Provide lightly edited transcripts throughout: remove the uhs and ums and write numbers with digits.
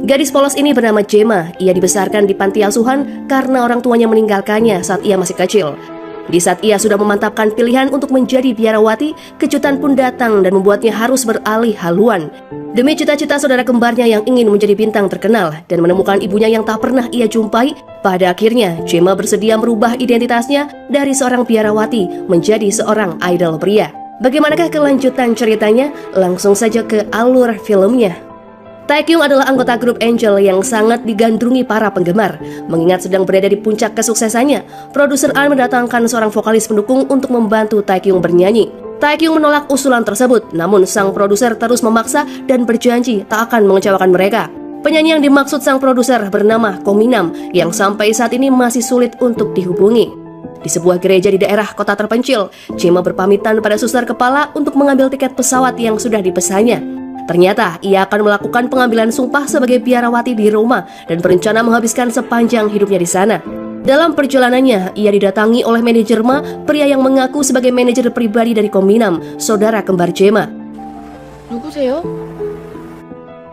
Gadis polos ini bernama Gemma. Ia dibesarkan di panti asuhan karena orang tuanya meninggalkannya saat ia masih kecil. Di saat ia sudah memantapkan pilihan untuk menjadi biarawati, kejutan pun datang dan membuatnya harus beralih haluan. Demi cita-cita saudara kembarnya yang ingin menjadi bintang terkenal dan menemukan ibunya yang tak pernah ia jumpai, pada akhirnya Gemma bersedia merubah identitasnya dari seorang biarawati menjadi seorang idol pria. Bagaimanakah kelanjutan ceritanya? Langsung saja ke alur filmnya. Taekyung adalah anggota grup Angel yang sangat digandrungi para penggemar. Mengingat sedang berada di puncak kesuksesannya, produser An mendatangkan seorang vokalis pendukung untuk membantu Taekyung bernyanyi. Taekyung menolak usulan tersebut, namun sang produser terus memaksa dan berjanji tak akan mengecewakan mereka. Penyanyi yang dimaksud sang produser bernama Ko Minam yang sampai saat ini masih sulit untuk dihubungi. Di sebuah gereja di daerah kota terpencil, Gemma berpamitan pada suster kepala untuk mengambil tiket pesawat yang sudah dipesannya. Ternyata ia akan melakukan pengambilan sumpah sebagai biarawati di Roma dan berencana menghabiskan sepanjang hidupnya di sana. Dalam perjalanannya, ia didatangi oleh manajer Ma, pria yang mengaku sebagai manajer pribadi dari Ko Minam, saudara kembar Gemma. 누구세요?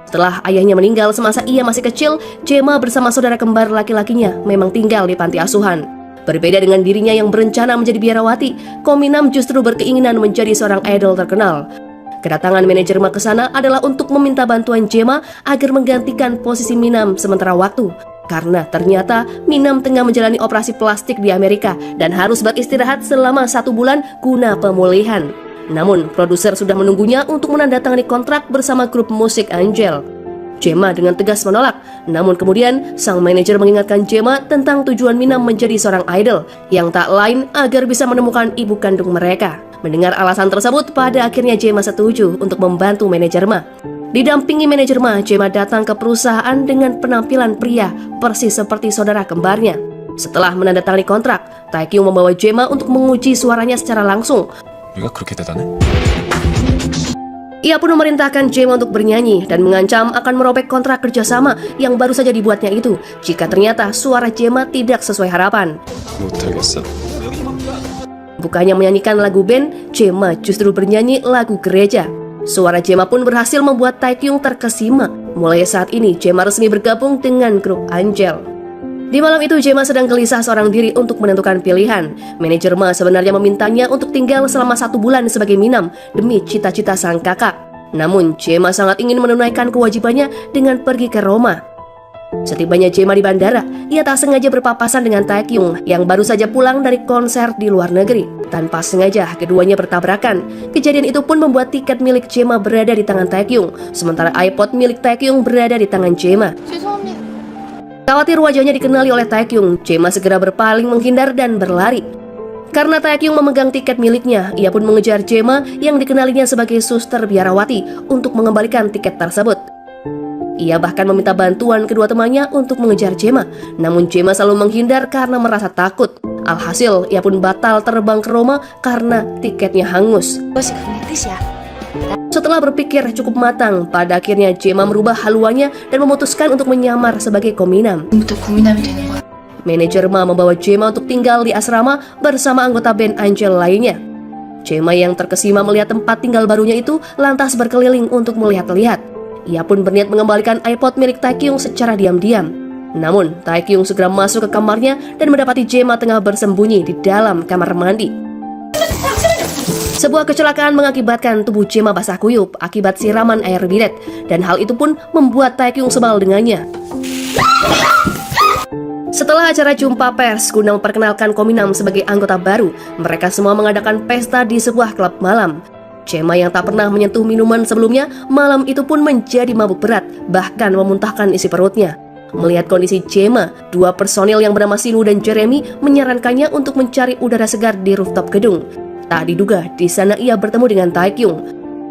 Setelah ayahnya meninggal semasa ia masih kecil, Gemma bersama saudara kembar laki-lakinya memang tinggal di panti asuhan. Berbeda dengan dirinya yang berencana menjadi biarawati, Ko Minam justru berkeinginan menjadi seorang idol terkenal. Kedatangan manajer Ma ke sana adalah untuk meminta bantuan Gemma agar menggantikan posisi Minam sementara waktu. Karena ternyata Minam tengah menjalani operasi plastik di Amerika dan harus beristirahat selama 1 bulan guna pemulihan. Namun, produser sudah menunggunya untuk menandatangani kontrak bersama grup musik Angel. Gemma dengan tegas menolak, namun kemudian sang manajer mengingatkan Gemma tentang tujuan Minam menjadi seorang idol yang tak lain agar bisa menemukan ibu kandung mereka. Mendengar alasan tersebut, pada akhirnya Gemma setuju untuk membantu manajer Ma. Didampingi manajer Ma, Gemma datang ke perusahaan dengan penampilan pria persis seperti saudara kembarnya. Setelah menandatangani kontrak, Taekyung membawa Gemma untuk menguji suaranya secara langsung. 네가 그렇게 대단해? Ia pun memerintahkan Gemma untuk bernyanyi dan mengancam akan merobek kontrak kerjasama yang baru saja dibuatnya itu jika ternyata suara Gemma tidak sesuai harapan. 못하겠어. Bukannya menyanyikan lagu band, Gemma justru bernyanyi lagu gereja. Suara Gemma pun berhasil membuat Taekyung terkesima. Mulai saat ini, Gemma resmi bergabung dengan grup Angel. Di malam itu, Gemma sedang gelisah seorang diri untuk menentukan pilihan. Manajer Ma sebenarnya memintanya untuk tinggal selama 1 bulan sebagai Minam demi cita-cita sang kakak. Namun, Gemma sangat ingin menunaikan kewajibannya dengan pergi ke Roma. Setibanya Gemma di bandara, ia tak sengaja berpapasan dengan Taekyung yang baru saja pulang dari konser di luar negeri. Tanpa sengaja, keduanya bertabrakan. Kejadian itu pun membuat tiket milik Gemma berada di tangan Taekyung, sementara iPod milik Taekyung berada di tangan Gemma. 죄송합니다. Khawatir wajahnya dikenali oleh Taekyung, Gemma segera berpaling menghindar dan berlari. Karena Taekyung memegang tiket miliknya, ia pun mengejar Gemma yang dikenalinya sebagai suster biarawati untuk mengembalikan tiket tersebut. Ia bahkan meminta bantuan kedua temannya untuk mengejar Gemma, namun Gemma selalu menghindar karena merasa takut. Alhasil, ia pun batal terbang ke Roma karena tiketnya hangus. 그것이 그런 뜻이야. Setelah berpikir cukup matang, pada akhirnya Gemma merubah haluannya dan memutuskan untuk menyamar sebagai Ko Minam. 지금부터 고민하면 되는 거야. Manajer Ma membawa Gemma untuk tinggal di asrama bersama anggota band Angel lainnya. Gemma yang terkesima melihat tempat tinggal barunya itu lantas berkeliling untuk melihat-lihat. Ia pun berniat mengembalikan iPod milik Taekyung secara diam-diam. Namun, Taekyung segera masuk ke kamarnya dan mendapati Gemma tengah bersembunyi di dalam kamar mandi. Sebuah kecelakaan mengakibatkan tubuh Gemma basah kuyup akibat siraman air bidet, dan hal itu pun membuat Taekyung sebal dengannya. Setelah acara jumpa pers guna memperkenalkan Ko Minam sebagai anggota baru, mereka semua mengadakan pesta di sebuah klub malam. Gemma yang tak pernah menyentuh minuman sebelumnya, malam itu pun menjadi mabuk berat, bahkan memuntahkan isi perutnya. Melihat kondisi Gemma, 2 personil yang bernama Sinu dan Jeremy menyarankannya untuk mencari udara segar di rooftop gedung. Tak diduga, di sana ia bertemu dengan Taekyung.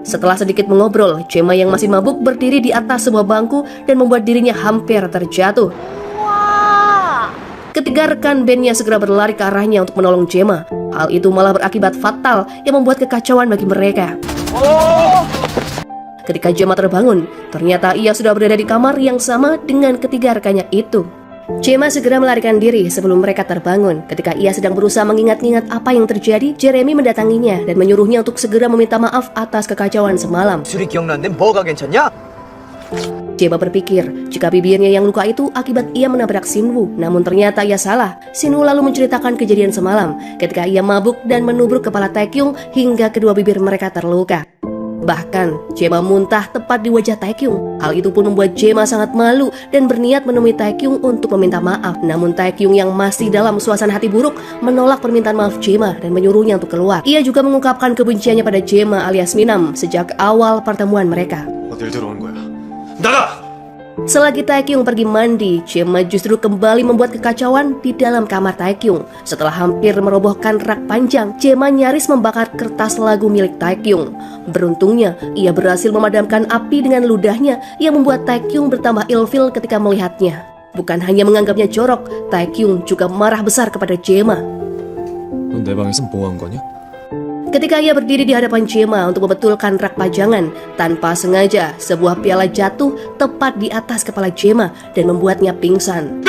Setelah sedikit mengobrol, Gemma yang masih mabuk berdiri di atas sebuah bangku dan membuat dirinya hampir terjatuh. Ketiga rekan bandnya segera berlari ke arahnya untuk menolong Gemma. Hal itu malah berakibat fatal yang membuat kekacauan bagi mereka. Ketika Gemma terbangun, ternyata ia sudah berada di kamar yang sama dengan ketiga rekannya itu. Gemma segera melarikan diri sebelum mereka terbangun. Ketika ia sedang berusaha mengingat-ingat apa yang terjadi, Jeremy mendatanginya dan menyuruhnya untuk segera meminta maaf atas kekacauan semalam. 술이 기억나는데 뭐가 괜찮냐? Jema berpikir jika bibirnya yang luka itu akibat ia menabrak Sinwoo, namun ternyata ia salah. Sinwoo lalu menceritakan kejadian semalam ketika ia mabuk dan menubruk kepala Taekyung hingga kedua bibir mereka terluka. Bahkan Jema muntah tepat di wajah Taekyung. Hal itu pun membuat Jema sangat malu dan berniat menemui Taekyung untuk meminta maaf. Namun Taekyung yang masih dalam suasana hati buruk menolak permintaan maaf Jema dan menyuruhnya untuk keluar. Ia juga mengungkapkan kebenciannya pada Jema alias Minam sejak awal pertemuan mereka. 어딜 들어온 거야? 나가! Selagi Taekyung pergi mandi, Jema justru kembali membuat kekacauan di dalam kamar Taekyung. Setelah hampir merobohkan rak panjang, Jema nyaris membakar kertas lagu milik Taekyung. Beruntungnya, ia berhasil memadamkan api dengan ludahnya yang membuat Taekyung bertambah ilfil ketika melihatnya. Bukan hanya menganggapnya jorok, Taekyung juga marah besar kepada Jema. 넌 내 방에서 뭐 한 거냐? Ketika ia berdiri di hadapan Jema untuk membetulkan rak pajangan, tanpa sengaja sebuah piala jatuh tepat di atas kepala Jema dan membuatnya pingsan.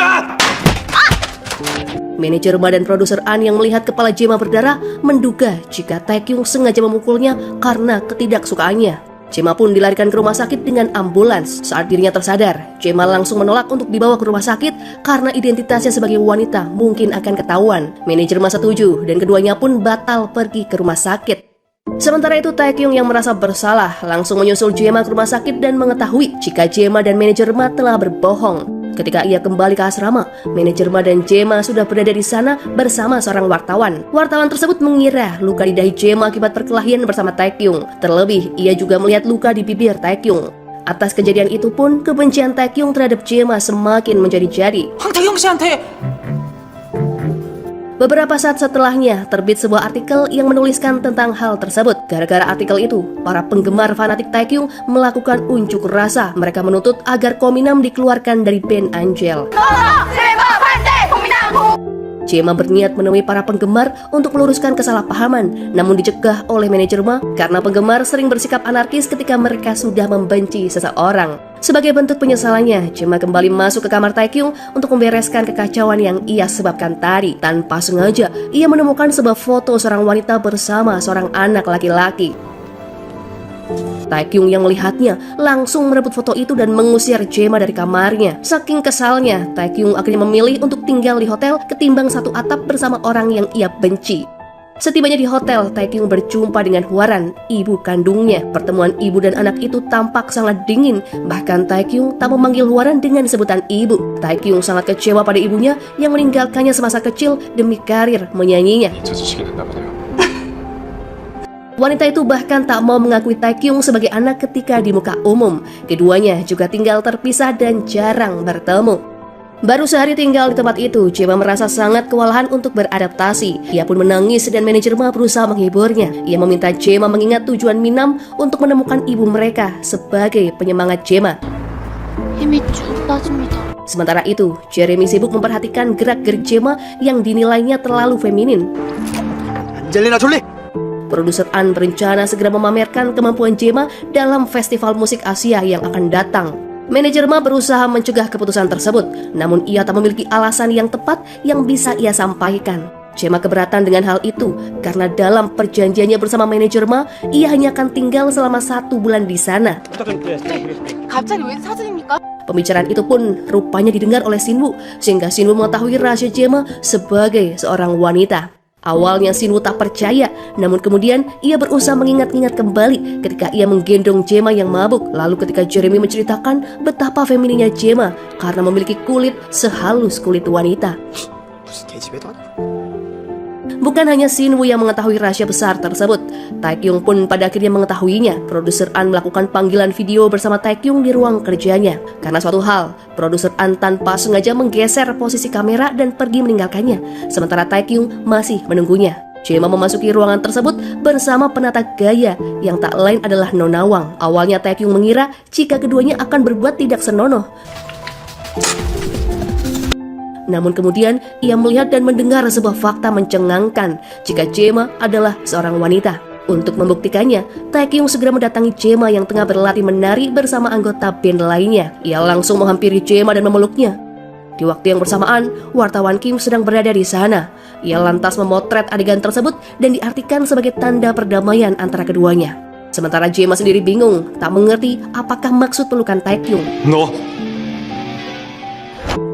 Manajer Ma dan produser An yang melihat kepala Jema berdarah menduga jika Taekyung sengaja memukulnya karena ketidaksukaannya. Jema pun dilarikan ke rumah sakit dengan ambulans. Saat dirinya tersadar, Jema langsung menolak untuk dibawa ke rumah sakit karena identitasnya sebagai wanita mungkin akan ketahuan. Manajer Ma setuju dan keduanya pun batal pergi ke rumah sakit. Sementara itu Taekyung yang merasa bersalah langsung menyusul Jema ke rumah sakit dan mengetahui jika Jema dan manajer Ma telah berbohong. Ketika ia kembali ke asrama, manajer Ma dan Jema sudah berada di sana bersama seorang wartawan. Wartawan tersebut mengira luka di dahi Jema akibat perkelahian bersama Taekyung. Terlebih, ia juga melihat luka di bibir Taekyung. Atas kejadian itu pun, kebencian Taekyung terhadap Jema semakin menjadi-jadi. 황태경 씨한테 Beberapa saat setelahnya, terbit sebuah artikel yang menuliskan tentang hal tersebut. Gara-gara artikel itu, para penggemar fanatik Taekyung melakukan unjuk rasa. Mereka menuntut agar Kominam dikeluarkan dari band Angel. Jema berniat menemui para penggemar untuk meluruskan kesalahpahaman, namun dicegah oleh manajer Ma karena penggemar sering bersikap anarkis ketika mereka sudah membenci seseorang. Sebagai bentuk penyesalannya, Jema kembali masuk ke kamar Taekyung untuk membereskan kekacauan yang ia sebabkan tadi. Tanpa sengaja, ia menemukan sebuah foto seorang wanita bersama seorang anak laki-laki. Taekyung yang melihatnya langsung merebut foto itu dan mengusir Jema dari kamarnya. Saking kesalnya, Taekyung akhirnya memilih untuk tinggal di hotel ketimbang satu atap bersama orang yang ia benci. Setibanya di hotel, Taekyung berjumpa dengan Hwaran, ibu kandungnya. Pertemuan ibu dan anak itu tampak sangat dingin. Bahkan Taekyung tak memanggil Hwaran dengan sebutan ibu. Taekyung sangat kecewa pada ibunya yang meninggalkannya semasa kecil demi karir menyanyinya. 잊혀지시게 됐나 보네요. Wanita itu bahkan tak mau mengakui Taekyung sebagai anak ketika di muka umum. Keduanya juga tinggal terpisah dan jarang bertemu. Baru sehari tinggal di tempat itu, Jema merasa sangat kewalahan untuk beradaptasi. Ia pun menangis dan manajer Ma berusaha menghiburnya. Ia meminta Jema mengingat tujuan Minam untuk menemukan ibu mereka sebagai penyemangat Jema. 힘이 쭉 빠집니다. Sementara itu, Jeremy sibuk memperhatikan gerak-gerik Jema yang dinilainya terlalu feminin. 안젤리나 졸리 Produser An berencana segera memamerkan kemampuan Jema dalam festival musik Asia yang akan datang. Manajer Ma berusaha mencegah keputusan tersebut, namun ia tak memiliki alasan yang tepat yang bisa ia sampaikan. Jema keberatan dengan hal itu karena dalam perjanjiannya bersama manajer Ma, ia hanya akan tinggal selama 1 bulan di sana. 갑자기 웬 사진입니까? Pembicaraan itu pun rupanya didengar oleh Sinwoo, sehingga Sinwoo mengetahui rahasia Jema sebagai seorang wanita. Awalnya Sinwoo tak percaya, namun kemudian ia berusaha mengingat-ingat kembali ketika ia menggendong Jema yang mabuk. Lalu ketika Jeremy menceritakan betapa femininnya Jema karena memiliki kulit sehalus kulit wanita. 무슨 계집애도 아니고 Bukan hanya Sinwoo yang mengetahui rahasia besar tersebut, Taekyung pun pada akhirnya mengetahuinya. Produser An melakukan panggilan video bersama Taekyung di ruang kerjanya. Karena suatu hal, produser An tanpa sengaja menggeser posisi kamera dan pergi meninggalkannya, sementara Taekyung masih menunggunya. Jema memasuki ruangan tersebut bersama penata gaya yang tak lain adalah Nonawang. Awalnya Taekyung mengira jika keduanya akan berbuat tidak senonoh. Namun kemudian ia melihat dan mendengar sebuah fakta mencengangkan jika Jema adalah seorang wanita. Untuk membuktikannya, Taekyung segera mendatangi Jema yang tengah berlatih menari bersama anggota band lainnya. Ia langsung menghampiri Jema dan memeluknya. Di waktu yang bersamaan, wartawan Kim sedang berada di sana. Ia lantas memotret adegan tersebut dan diartikan sebagai tanda perdamaian antara keduanya. Sementara Jae-ma sendiri bingung, tak mengerti apakah maksud pelukan Taekyung. 너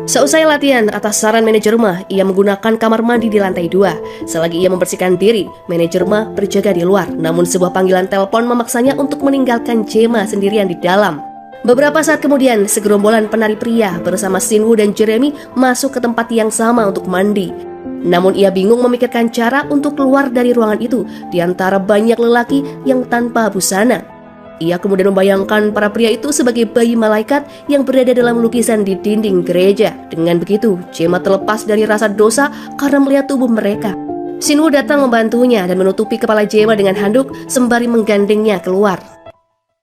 Seusai latihan, atas saran manajer rumah, ia menggunakan kamar mandi di lantai 2. Selagi ia membersihkan diri, manajer rumah berjaga di luar. Namun sebuah panggilan telepon memaksanya untuk meninggalkan Jae-ma sendirian di dalam. Beberapa saat kemudian, segerombolan penari pria bersama Shin-woo dan Jeremy masuk ke tempat yang sama untuk mandi. Namun ia bingung memikirkan cara untuk keluar dari ruangan itu di antara banyak lelaki yang tanpa busana. Ia kemudian membayangkan para pria itu sebagai bayi malaikat yang berada dalam lukisan di dinding gereja. Dengan begitu, Jae-ma terlepas dari rasa dosa karena melihat tubuh mereka. Shin-woo datang membantunya dan menutupi kepala Jae-ma dengan handuk sembari menggandengnya keluar.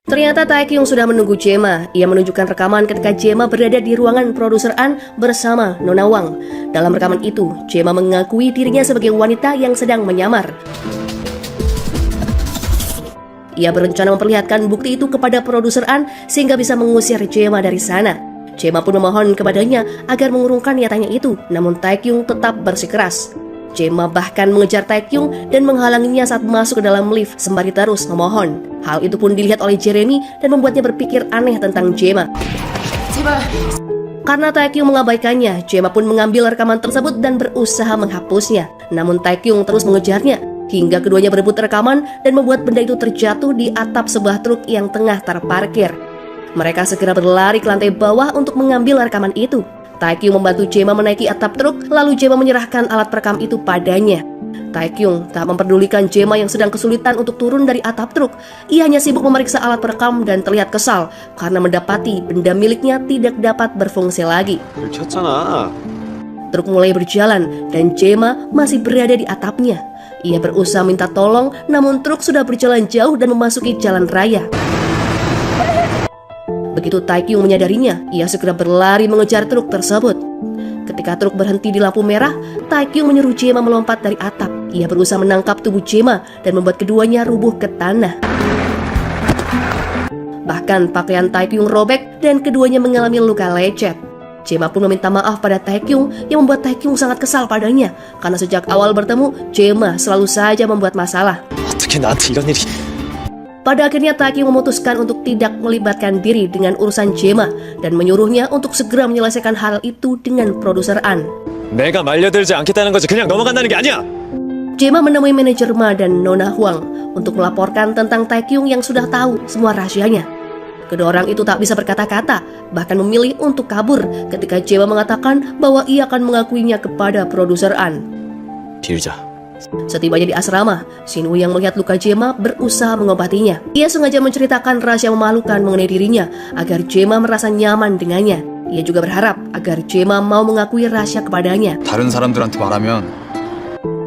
Ternyata Taekyung sudah menunggu Jae-ma. Ia menunjukkan rekaman ketika Jae-ma berada di ruangan produser An bersama Nona Wang. Dalam rekaman itu, Jae-ma mengakui dirinya sebagai wanita yang sedang menyamar. Ia berencana memperlihatkan bukti itu kepada produser An sehingga bisa mengusir Jae-ma dari sana. Jae-ma pun memohon kepadanya agar mengurungkan niatannya itu, namun Taekyung tetap bersikeras. Jae-ma bahkan mengejar Taekyung dan menghalanginya saat masuk ke dalam lift sembari terus memohon. Hal itu pun dilihat oleh Jeremy dan membuatnya berpikir aneh tentang Jae-ma. Karena Taekyung mengabaikannya, Jae-ma pun mengambil rekaman tersebut dan berusaha menghapusnya. Namun Taekyung terus mengejarnya, hingga keduanya berebut rekaman dan membuat benda itu terjatuh di atap sebuah truk yang tengah terparkir. Mereka segera berlari ke lantai bawah untuk mengambil rekaman itu. Taekyung membantu Jae-ma menaiki atap truk, lalu Jae-ma menyerahkan alat perekam itu padanya. Taekyung tak memperdulikan Jae-ma yang sedang kesulitan untuk turun dari atap truk. Ia hanya sibuk memeriksa alat perekam dan terlihat kesal karena mendapati benda miliknya tidak dapat berfungsi lagi. 켰잖아. Truk mulai berjalan dan Jae-ma masih berada di atapnya. Ia berusaha minta tolong, namun truk sudah berjalan jauh dan memasuki jalan raya. Begitu Taekyung menyadarinya, ia segera berlari mengejar truk tersebut. Ketika truk berhenti di lampu merah, Taekyung menyuruh Jae-ma melompat dari atap. Ia berusaha menangkap tubuh Jae-ma dan membuat keduanya rubuh ke tanah. Bahkan pakaian Taekyung robek dan keduanya mengalami luka lecet. Jae-ma pun meminta maaf pada Taekyung yang membuat Taekyung sangat kesal padanya karena sejak awal bertemu, Jae-ma selalu saja membuat masalah. 어떻게 나한테 이런 일이? Pada akhirnya Taekyung memutuskan untuk tidak melibatkan diri dengan urusan Jae-ma dan menyuruhnya untuk segera menyelesaikan hal itu dengan produser An. 내가 말려들지 않겠다는 거지 그냥 넘어간다는 게 아니야. Jae-ma menemui manajer Ma dan Nona Huang untuk melaporkan tentang Taekyung yang sudah tahu semua rahasianya. Kedua orang itu tak bisa berkata-kata, bahkan memilih untuk kabur ketika Jae-ma mengatakan bahwa ia akan mengakuinya kepada produser An. 빌자. Setibanya di asrama, Shin-woo yang melihat luka Jae-ma berusaha mengobatinya. Ia sengaja menceritakan rahasia memalukan mengenai dirinya agar Jae-ma merasa nyaman dengannya. Ia juga berharap agar Jae-ma mau mengakui rahasia kepadanya. 다른 사람들한테 말하면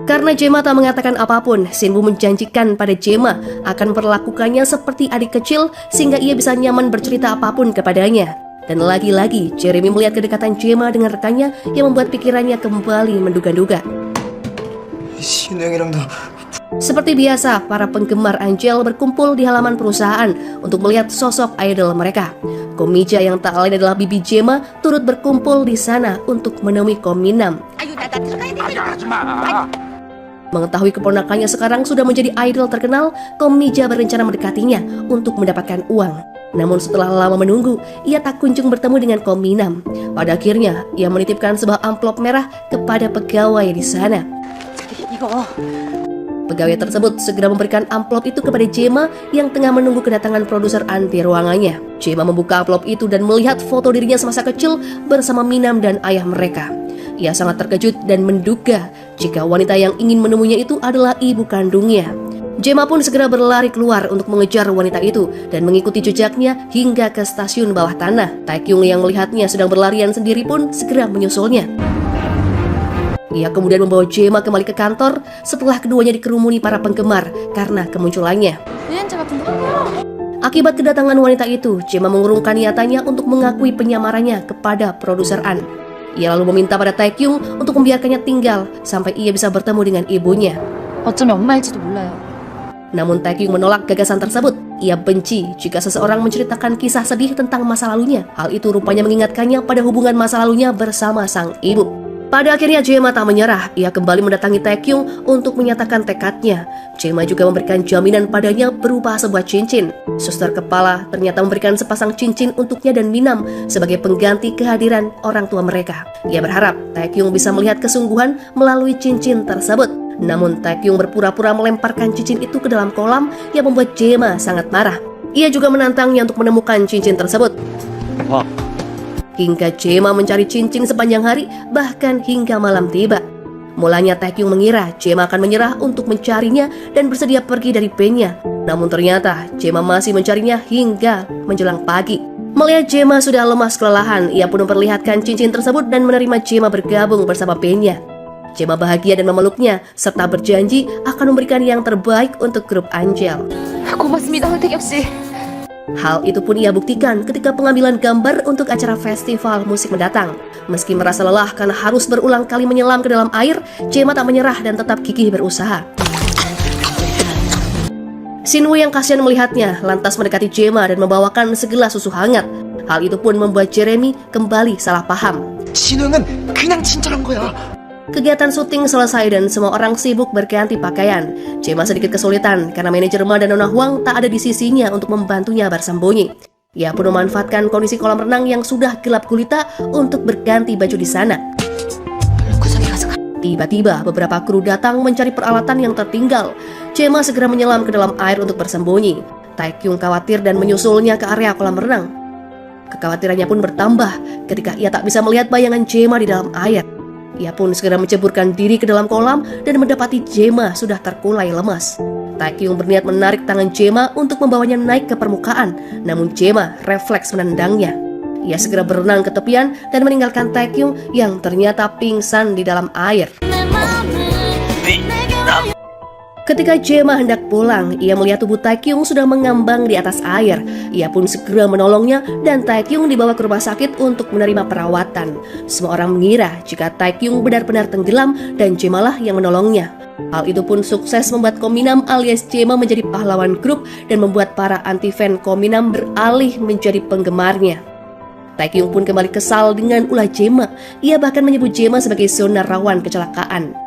Karena Jae-ma tak mengatakan apapun, Shin-woo menjanjikan pada Jae-ma akan memperlakukannya seperti adik kecil sehingga ia bisa nyaman bercerita apapun kepadanya. Dan lagi-lagi, Jeremy melihat kedekatan Jae-ma dengan rekannya yang membuat pikirannya kembali menduga-duga. 신우형이랑도 Seperti biasa, para penggemar Angel berkumpul di halaman perusahaan untuk melihat sosok idol mereka. Komija yang tak lain adalah bibi Jae-ma turut berkumpul di sana untuk menemui Ko Min-nam. Mengetahui keponakannya sekarang sudah menjadi idol terkenal, Komija berencana mendekatinya untuk mendapatkan uang. Namun setelah lama menunggu, ia tak kunjung bertemu dengan Ko Min-nam. Pada akhirnya, ia menitipkan sebuah amplop merah kepada pegawai di sana. Pegawai tersebut segera memberikan amplop itu kepada Jae-ma yang tengah menunggu kedatangan produser An di ruangannya. Jae-ma membuka amplop itu dan melihat foto dirinya semasa kecil bersama Min-nam dan ayah mereka. Ia sangat terkejut dan menduga jika wanita yang ingin menemuinya itu adalah ibu kandungnya. Jae-ma pun segera berlari keluar untuk mengejar wanita itu dan mengikuti jejaknya hingga ke stasiun bawah tanah. Taekyung yang melihatnya sedang berlarian sendiri pun segera menyusulnya. Ia kemudian membawa Jae-ma kembali ke kantor setelah keduanya dikerumuni para penggemar karena kemunculannya. Akibat kedatangan wanita itu, Jae-ma mengurungkan niatannya untuk mengakui penyamarannya kepada produser An. Ia lalu meminta pada Taekyung untuk membiarkannya tinggal sampai ia bisa bertemu dengan ibunya. 어쩌면 엄마일지도 몰라요. Namun Taekyung menolak gagasan tersebut. Ia benci jika seseorang menceritakan kisah sedih tentang masa lalunya. Hal itu rupanya mengingatkannya pada hubungan masa lalunya bersama sang ibu. Pada akhirnya Jae-ma tak menyerah. Ia kembali mendatangi Taekyung untuk menyatakan tekadnya. Jae-ma juga memberikan jaminan padanya berupa sebuah cincin. Suster kepala ternyata memberikan sepasang cincin untuknya dan Minam sebagai pengganti kehadiran orang tua mereka. Ia berharap Taekyung bisa melihat kesungguhan melalui cincin tersebut. Namun Taekyung berpura-pura melemparkan cincin itu ke dalam kolam yang membuat Jae-ma sangat marah. Ia juga menantangnya untuk menemukan cincin tersebut. Hingga Jae-ma mencari cincin sepanjang hari, bahkan hingga malam tiba. Mulanya Taekyung mengira Jae-ma akan menyerah untuk mencarinya dan bersedia pergi dari bandnya. Namun ternyata Jae-ma masih mencarinya hingga menjelang pagi. Melihat Jae-ma sudah lemas kelelahan, ia pun memperlihatkan cincin tersebut dan menerima Jae-ma bergabung bersama bandnya. Jae-ma bahagia dan memeluknya, serta berjanji akan memberikan yang terbaik untuk grup Angel. 고맙습니다, 태경 씨. Hal itu pun ia buktikan ketika pengambilan gambar untuk acara festival musik mendatang. Meski merasa lelah karena harus berulang kali menyelam ke dalam air, Jae-ma tak menyerah dan tetap gigih berusaha. Shin-woo yang kasihan melihatnya lantas mendekati Jae-ma dan membawakan segelas susu hangat. Hal itu pun membuat Jeremy kembali salah paham. 진우는 그냥 친절한 거야. Kegiatan syuting selesai dan semua orang sibuk berganti pakaian. Jae-ma sedikit kesulitan karena manajer Ma dan Nona Huang tak ada di sisinya untuk membantunya bersembunyi. Ia pun memanfaatkan kondisi kolam renang yang sudah gelap gulita untuk berganti baju di sana. Tiba-tiba beberapa kru datang mencari peralatan yang tertinggal. Jae-ma segera menyelam ke dalam air untuk bersembunyi. Taekyung khawatir dan menyusulnya ke area kolam renang. Kekhawatirannya pun bertambah ketika ia tak bisa melihat bayangan Jae-ma di dalam air. Ia pun segera menceburkan diri ke dalam kolam dan mendapati Jae-ma sudah terkulai lemas. Taekyung berniat menarik tangan Jae-ma untuk membawanya naik ke permukaan, namun Jae-ma refleks menendangnya. Ia segera berenang ke tepian dan meninggalkan Taekyung yang ternyata pingsan di dalam air. Ketika Jae-ma hendak pulang, ia melihat tubuh Taekyung sudah mengambang di atas air. Ia pun segera menolongnya dan Taekyung dibawa ke rumah sakit untuk menerima perawatan. Semua orang mengira jika Taekyung benar-benar tenggelam dan Jae-ma lah yang menolongnya. Hal itu pun sukses membuat Kominam alias Jae-ma menjadi pahlawan grup dan membuat para anti-fan Kominam beralih menjadi penggemarnya. Taekyung pun kembali kesal dengan ulah Jae-ma. Ia bahkan menyebut Jae-ma sebagai zona rawan kecelakaan.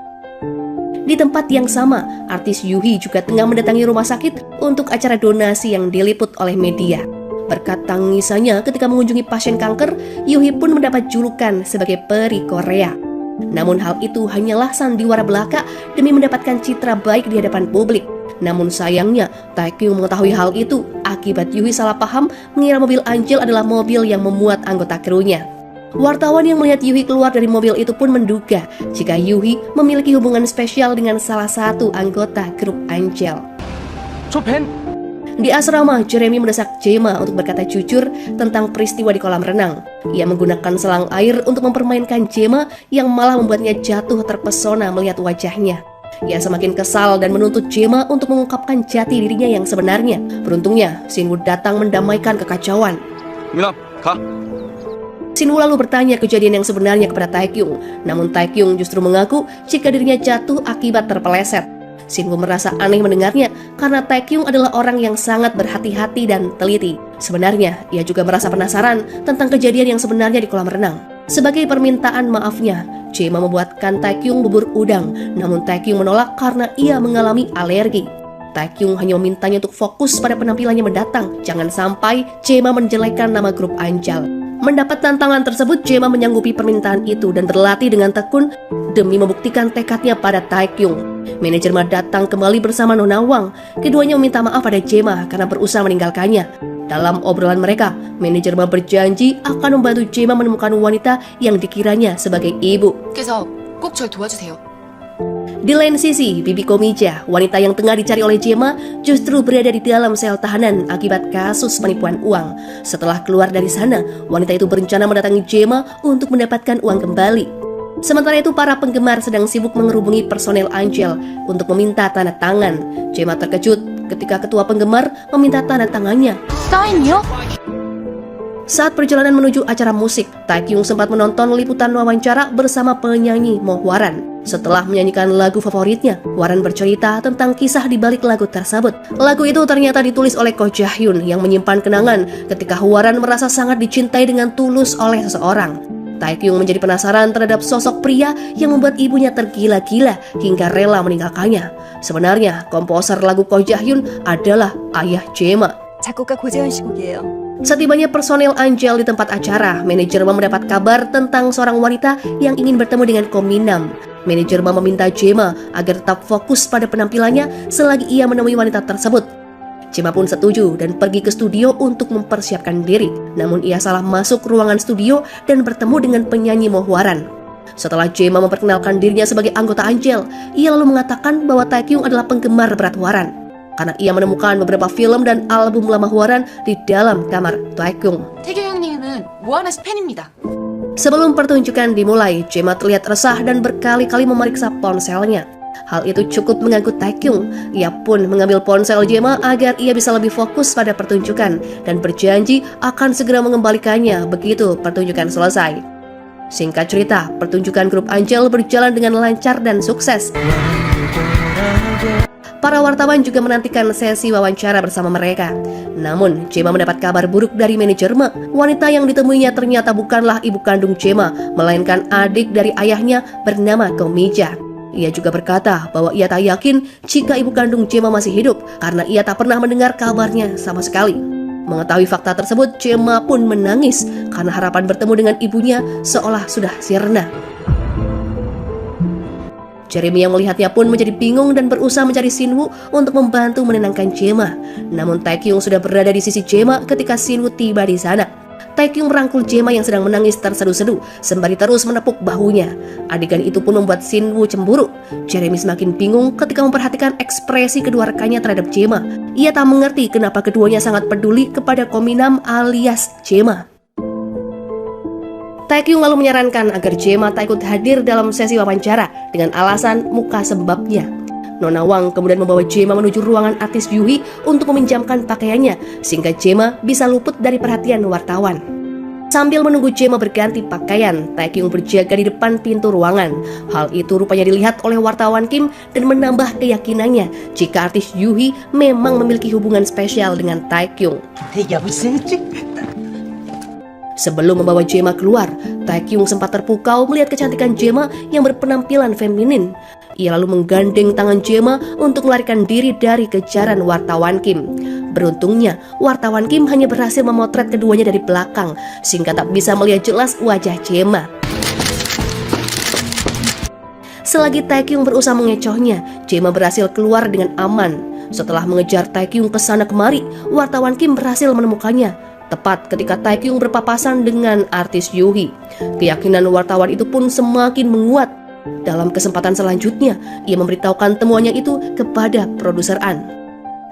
Di tempat yang sama, artis Yuhi juga tengah mendatangi rumah sakit untuk acara donasi yang diliput oleh media. Berkat tangisannya ketika mengunjungi pasien kanker, Yuhi pun mendapat julukan sebagai peri Korea. Namun hal itu hanyalah sandiwara belaka demi mendapatkan citra baik di hadapan publik. Namun sayangnya, Taekyung mengetahui hal itu akibat Yuhi salah paham mengira mobil Angel adalah mobil yang memuat anggota krunya. Wartawan yang melihat Yuhi keluar dari mobil itu pun menduga jika Yuhi memiliki hubungan spesial dengan salah satu anggota grup Angel. Di asrama, Jeremy mendesak Jae-ma untuk berkata jujur tentang peristiwa di kolam renang. Ia menggunakan selang air untuk mempermainkan Jae-ma yang malah membuatnya jatuh terpesona melihat wajahnya. Ia semakin kesal dan menuntut Jae-ma untuk mengungkapkan jati dirinya yang sebenarnya. Beruntungnya, Shin-woo datang mendamaikan kekacauan. 민아, 가. Shin-woo lalu bertanya kejadian yang sebenarnya kepada Taekyung. Namun Taekyung justru mengaku jika dirinya jatuh akibat terpeleset. Shin-woo merasa aneh mendengarnya karena Taekyung adalah orang yang sangat berhati-hati dan teliti. Sebenarnya, ia juga merasa penasaran tentang kejadian yang sebenarnya di kolam renang. Sebagai permintaan maafnya, Jae-ma membuatkan Taekyung bubur udang. Namun Taekyung menolak karena ia mengalami alergi. Taekyung hanya memintanya untuk fokus pada penampilannya mendatang. Jangan sampai Jae-ma menjelekkan nama grup Angel. Mendapat tantangan tersebut, Jae-ma menyanggupi permintaan itu dan berlatih dengan tekun demi membuktikan tekadnya pada Taekyung. Manajer Ma datang kembali bersama Nona Wang. Keduanya meminta maaf pada Jae-ma karena berusaha meninggalkannya. Dalam obrolan mereka, manajer Ma berjanji akan membantu Jae-ma menemukan wanita yang dikiranya sebagai ibu. 그래서 꼭 절 도와주세요. Di lain sisi, Bibi Komija, wanita yang tengah dicari oleh Jae-ma, justru berada di dalam sel tahanan akibat kasus penipuan uang. Setelah keluar dari sana, wanita itu berencana mendatangi Jae-ma untuk mendapatkan uang kembali. Sementara itu, para penggemar sedang sibuk mengerubungi personel Angel untuk meminta tanda tangan. Jae-ma terkejut ketika ketua penggemar meminta tanda tangannya. 사인이요? Saat perjalanan menuju acara musik, Taekyung sempat menonton liputan wawancara bersama penyanyi Mo Hwaran. Setelah menyanyikan lagu favoritnya, Hwaran bercerita tentang kisah di balik lagu tersebut. Lagu itu ternyata ditulis oleh Ko Ja-hyun yang menyimpan kenangan ketika Hwaran merasa sangat dicintai dengan tulus oleh seseorang. Taekyung menjadi penasaran terhadap sosok pria yang membuat ibunya tergila-gila hingga rela meninggalkannya. Sebenarnya, komposer lagu Ko Jae-hyun adalah ayah Jae-ma. 작곡가 고재현 씨 곡이에요. Setibanya personil Angel di tempat acara, manajer Ma mendapat kabar tentang seorang wanita yang ingin bertemu dengan Ko Min-nam. Manajer Ma meminta Jae-ma agar tetap fokus pada penampilannya selagi ia menemui wanita tersebut. Jae-ma pun setuju dan pergi ke studio untuk mempersiapkan diri. Namun ia salah masuk ruangan studio dan bertemu dengan penyanyi Mo Hwaran. Setelah Jae-ma memperkenalkan dirinya sebagai anggota Angel, ia lalu mengatakan bahwa Taekyung adalah penggemar berat Hwaran karena ia menemukan beberapa film dan album lama Hwaran di dalam kamar Taekyung. 태교 형님은 모아나 씨 팬입니다. Sebelum pertunjukan dimulai, Jae-ma terlihat resah dan berkali-kali memeriksa ponselnya. Hal itu cukup mengganggu Taekyung. Ia pun mengambil ponsel Jae-ma agar ia bisa lebih fokus pada pertunjukan dan berjanji akan segera mengembalikannya begitu pertunjukan selesai. Singkat cerita, pertunjukan grup Angel berjalan dengan lancar dan sukses. Para wartawan juga menantikan sesi wawancara bersama mereka. Namun, Jae-ma mendapat kabar buruk dari manajer Ma. Wanita yang ditemuinya ternyata bukanlah ibu kandung Jae-ma, melainkan adik dari ayahnya bernama Ko Mi-ja. Ia juga berkata bahwa ia tak yakin jika ibu kandung Jae-ma masih hidup karena ia tak pernah mendengar kabarnya sama sekali. Mengetahui fakta tersebut, Jae-ma pun menangis karena harapan bertemu dengan ibunya seolah sudah sirna. Jeremy yang melihatnya pun menjadi bingung dan berusaha mencari Shin-woo untuk membantu menenangkan Jae-ma. Namun Taekyung sudah berada di sisi Jae-ma ketika Shin-woo tiba di sana. Taekyung merangkul Jae-ma yang sedang menangis terseduh-seduh sembari terus menepuk bahunya. Adegan itu pun membuat Shin-woo cemburu. Jeremy semakin bingung ketika memperhatikan ekspresi kedua rekannya terhadap Jae-ma. Ia tak mengerti kenapa keduanya sangat peduli kepada Ko Min-nam alias Jae-ma. Taekyung lalu menyarankan agar Jae-ma tak ikut hadir dalam sesi wawancara dengan alasan muka sembabnya. Nona Wang kemudian membawa Jae-ma menuju ruangan artis Yuhi untuk meminjamkan pakaiannya sehingga Jae-ma bisa luput dari perhatian wartawan. Sambil menunggu Jae-ma berganti pakaian, Taekyung berjaga di depan pintu ruangan. Hal itu rupanya dilihat oleh wartawan Kim dan menambah keyakinannya jika artis Yuhi memang memiliki hubungan spesial dengan Taekyung. Sebelum membawa Jae-ma keluar, Taekyung sempat terpukau melihat kecantikan Jae-ma yang berpenampilan feminin. Ia lalu menggandeng tangan Jae-ma untuk melarikan diri dari kejaran wartawan Kim. Beruntungnya, wartawan Kim hanya berhasil memotret keduanya dari belakang sehingga tak bisa melihat jelas wajah Jae-ma. Selagi Taekyung berusaha mengecohnya, Jae-ma berhasil keluar dengan aman. Setelah mengejar Taekyung ke sana kemari, wartawan Kim berhasil menemukannya tepat ketika Taekyung berpapasan dengan artis Yuhi. Keyakinan wartawan itu pun semakin menguat. Dalam kesempatan selanjutnya, ia memberitahukan temuannya itu kepada produser An.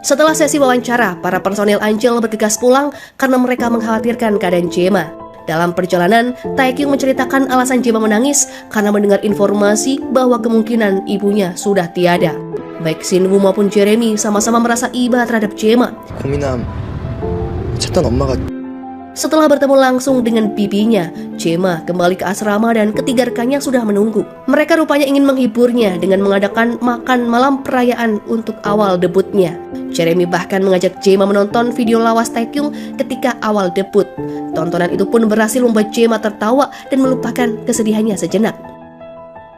Setelah sesi wawancara, para personil Angel bergegas pulang karena mereka mengkhawatirkan keadaan Jae-ma. Dalam perjalanan, Taekyung menceritakan alasan Jae-ma menangis karena mendengar informasi bahwa kemungkinan ibunya sudah tiada. Baik Shin-woo maupun Jeremy sama-sama merasa iba terhadap Jae-ma. 고 민남 어쨌든 엄마가 Setelah bertemu langsung dengan bibinya, Jae-ma kembali ke asrama dan ketiga rekannya sudah menunggu. Mereka rupanya ingin menghiburnya dengan mengadakan makan malam perayaan untuk awal debutnya. Jeremy bahkan mengajak Jae-ma menonton video lawas Taekyung ketika awal debut. Tontonan itu pun berhasil membuat Jae-ma tertawa dan melupakan kesedihannya sejenak.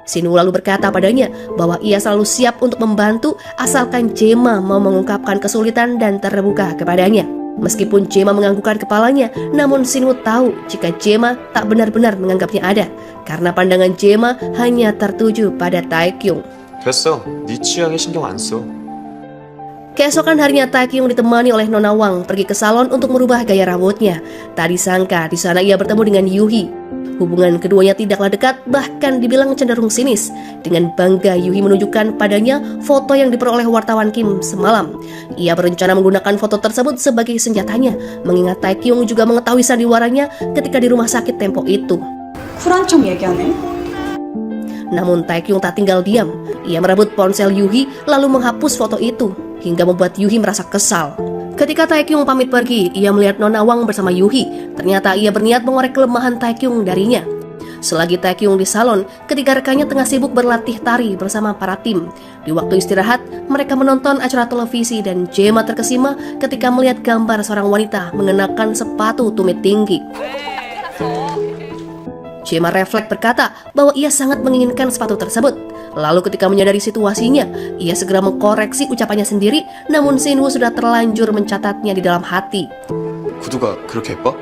Shin-woo lalu berkata padanya bahwa ia selalu siap untuk membantu asalkan Jae-ma mau mengungkapkan kesulitan dan terbuka kepadanya. Meskipun Jae-ma menganggukkan kepalanya, namun Shin-woo tahu jika Jae-ma tak benar-benar menganggapnya ada, karena pandangan Jae-ma hanya tertuju pada Taekyung. 됐어. 네 취향에 신경 안 써. Keesokan harinya Taekyung ditemani oleh Nona Wang pergi ke salon untuk merubah gaya rambutnya. Tak disangka di sana ia bertemu dengan Yuhi. Hubungan keduanya tidaklah dekat, bahkan dibilang cenderung sinis. Dengan bangga Yuhi menunjukkan padanya foto yang diperoleh wartawan Kim semalam. Ia berencana menggunakan foto tersebut sebagai senjatanya, mengingat Taekyung juga mengetahui sandiwaranya ketika di rumah sakit tempo itu. 쿨한 척 얘기하네. Namun Taekyung tak tinggal diam. Ia merebut ponsel Yuhi lalu menghapus foto itu, hingga membuat Yuhi merasa kesal. Ketika Taekyung pamit pergi, ia melihat Nona Wang bersama Yuhi. Ternyata ia berniat mengorek kelemahan Taekyung darinya. Selagi Taekyung di salon, ketiga rekannya tengah sibuk berlatih tari bersama para tim. Di waktu istirahat, mereka menonton acara televisi dan Jae-ma terkesima ketika melihat gambar seorang wanita mengenakan sepatu tumit tinggi. Jema refleks berkata bahwa ia sangat menginginkan sepatu tersebut. Lalu ketika menyadari situasinya, ia segera mengkoreksi ucapannya sendiri, namun Shin-woo sudah terlanjur mencatatnya di dalam hati. 구두가 그렇게 예뻐?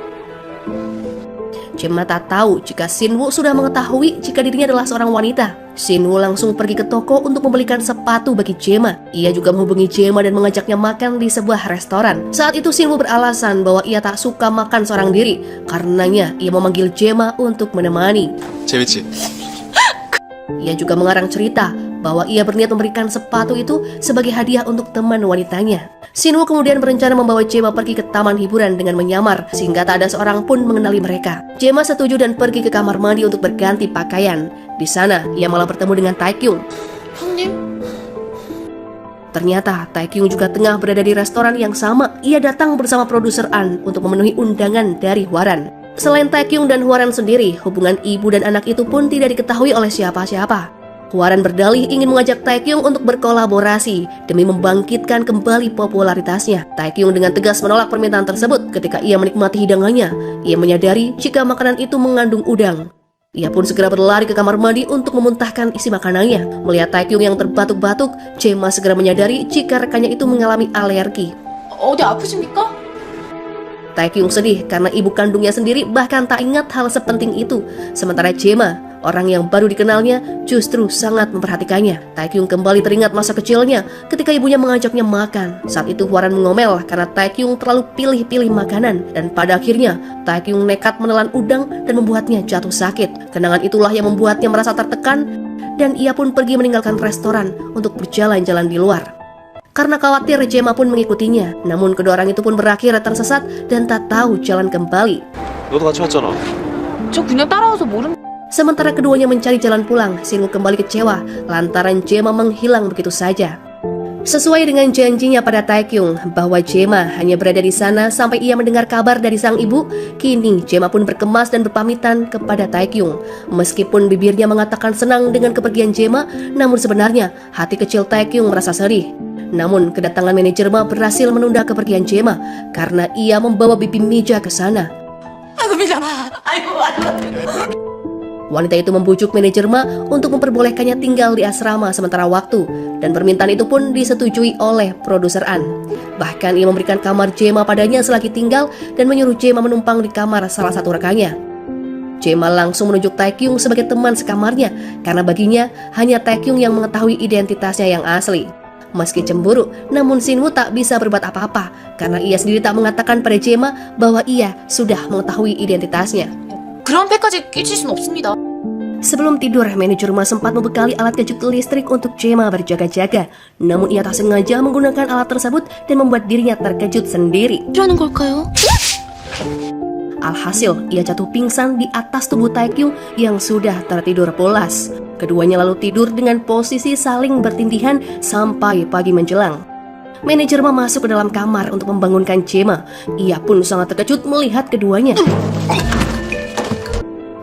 Jema tak tahu jika Shin-woo sudah mengetahui jika dirinya adalah seorang wanita. Shin-woo langsung pergi ke toko untuk membelikan sepatu bagi Jema. Ia juga menghubungi Jema dan mengajaknya makan di sebuah restoran. Saat itu Shin-woo beralasan bahwa ia tak suka makan seorang diri. Karenanya ia memanggil Jema untuk menemani. 재밌지? Ia juga mengarang cerita bahwa ia berniat memberikan sepatu itu sebagai hadiah untuk teman wanitanya. Shin-woo kemudian berencana membawa Jema pergi ke taman hiburan dengan menyamar sehingga tak ada seorang pun mengenali mereka. Jema setuju dan pergi ke kamar mandi untuk berganti pakaian. Di sana ia malah bertemu dengan Taekyung. 형님? Ternyata Taekyung juga tengah berada di restoran yang sama. Ia datang bersama produser An untuk memenuhi undangan dari Hwaran. Selain Taekyung dan Hwaran sendiri, hubungan ibu dan anak itu pun tidak diketahui oleh siapa-siapa. Hwaran berdalih ingin mengajak Taekyung untuk berkolaborasi demi membangkitkan kembali popularitasnya. Taekyung dengan tegas menolak permintaan tersebut ketika ia menikmati hidangannya. Ia menyadari jika makanan itu mengandung udang. Ia pun segera berlari ke kamar mandi untuk memuntahkan isi makanannya. Melihat Taekyung yang terbatuk-batuk, Jema segera menyadari jika rekannya itu mengalami alergi. 어디 아프십니까? Taekyung sedih karena ibu kandungnya sendiri bahkan tak ingat hal sepenting itu. Sementara Jema, orang yang baru dikenalnya, justru sangat memperhatikannya. Taekyung kembali teringat masa kecilnya ketika ibunya mengajaknya makan. Saat itu Hwaran mengomel karena Taekyung terlalu pilih-pilih makanan. Dan pada akhirnya, Taekyung nekat menelan udang dan membuatnya jatuh sakit. Kenangan itulah yang membuatnya merasa tertekan dan ia pun pergi meninggalkan restoran untuk berjalan-jalan di luar. Karena khawatir, Jema pun mengikutinya. Namun kedua orang itu pun berakhir tersesat dan tak tahu jalan kembali. 너도 같이 왔잖아. 저 그냥 따라와서 모른... Sementara keduanya mencari jalan pulang, Shin-woo kembali kecewa lantaran Jema menghilang begitu saja. Sesuai dengan janjinya pada Taekyung bahwa Jema hanya berada di sana sampai ia mendengar kabar dari sang ibu, kini Jema pun berkemas dan berpamitan kepada Taekyung. Meskipun bibirnya mengatakan senang dengan kepergian Jema, namun sebenarnya hati kecil Taekyung merasa sedih. Namun kedatangan manajer Ma berhasil menunda kepergian Jema karena ia membawa bibi Mija ke sana. 아이고 미잖아. 아이고 아이고. Wanita itu membujuk manajer Ma untuk memperbolehkannya tinggal di asrama sementara waktu, dan permintaan itu pun disetujui oleh produser An. Bahkan ia memberikan kamar Jema padanya selagi tinggal dan menyuruh Jema menumpang di kamar salah satu rekannya. Jema langsung menunjuk Taekyung sebagai teman sekamarnya karena baginya hanya Taekyung yang mengetahui identitasnya yang asli. Meski cemburu, namun Shin-woo tak bisa berbuat apa-apa karena ia sendiri tak mengatakan pada Jema bahwa ia sudah mengetahui identitasnya. 그런 패까지 끼칠 순 없습니다. Sebelum tidur, manajer Ma sempat membekali alat kejut listrik untuk Jema berjaga-jaga. Namun ia tak sengaja menggunakan alat tersebut dan membuat dirinya terkejut sendiri. 이러는 걸까요? Alhasil, ia jatuh pingsan di atas tubuh Taekyung yang sudah tertidur pulas. Keduanya lalu tidur dengan posisi saling bertindihan sampai pagi menjelang. Manajer Ma masuk ke dalam kamar untuk membangunkan Jema. Ia pun sangat terkejut melihat keduanya.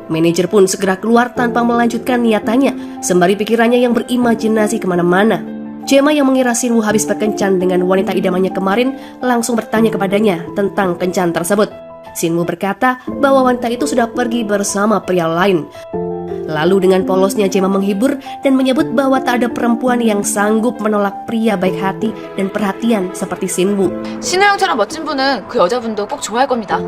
Manajer pun segera keluar tanpa melanjutkan niatannya, sembari pikirannya yang berimajinasi kemana-mana. Jema yang mengira Shin-woo habis berkencan dengan wanita idamannya kemarin langsung bertanya kepadanya tentang kencan tersebut. Shin-woo berkata bahwa wanita itu sudah pergi bersama pria lain. Lalu dengan polosnya Jema menghibur dan menyebut bahwa tak ada perempuan yang sanggup menolak pria baik hati dan perhatian seperti Shin-woo. 신우 형처럼 멋진 분은 그 여자분도 꼭 좋아할 겁니다.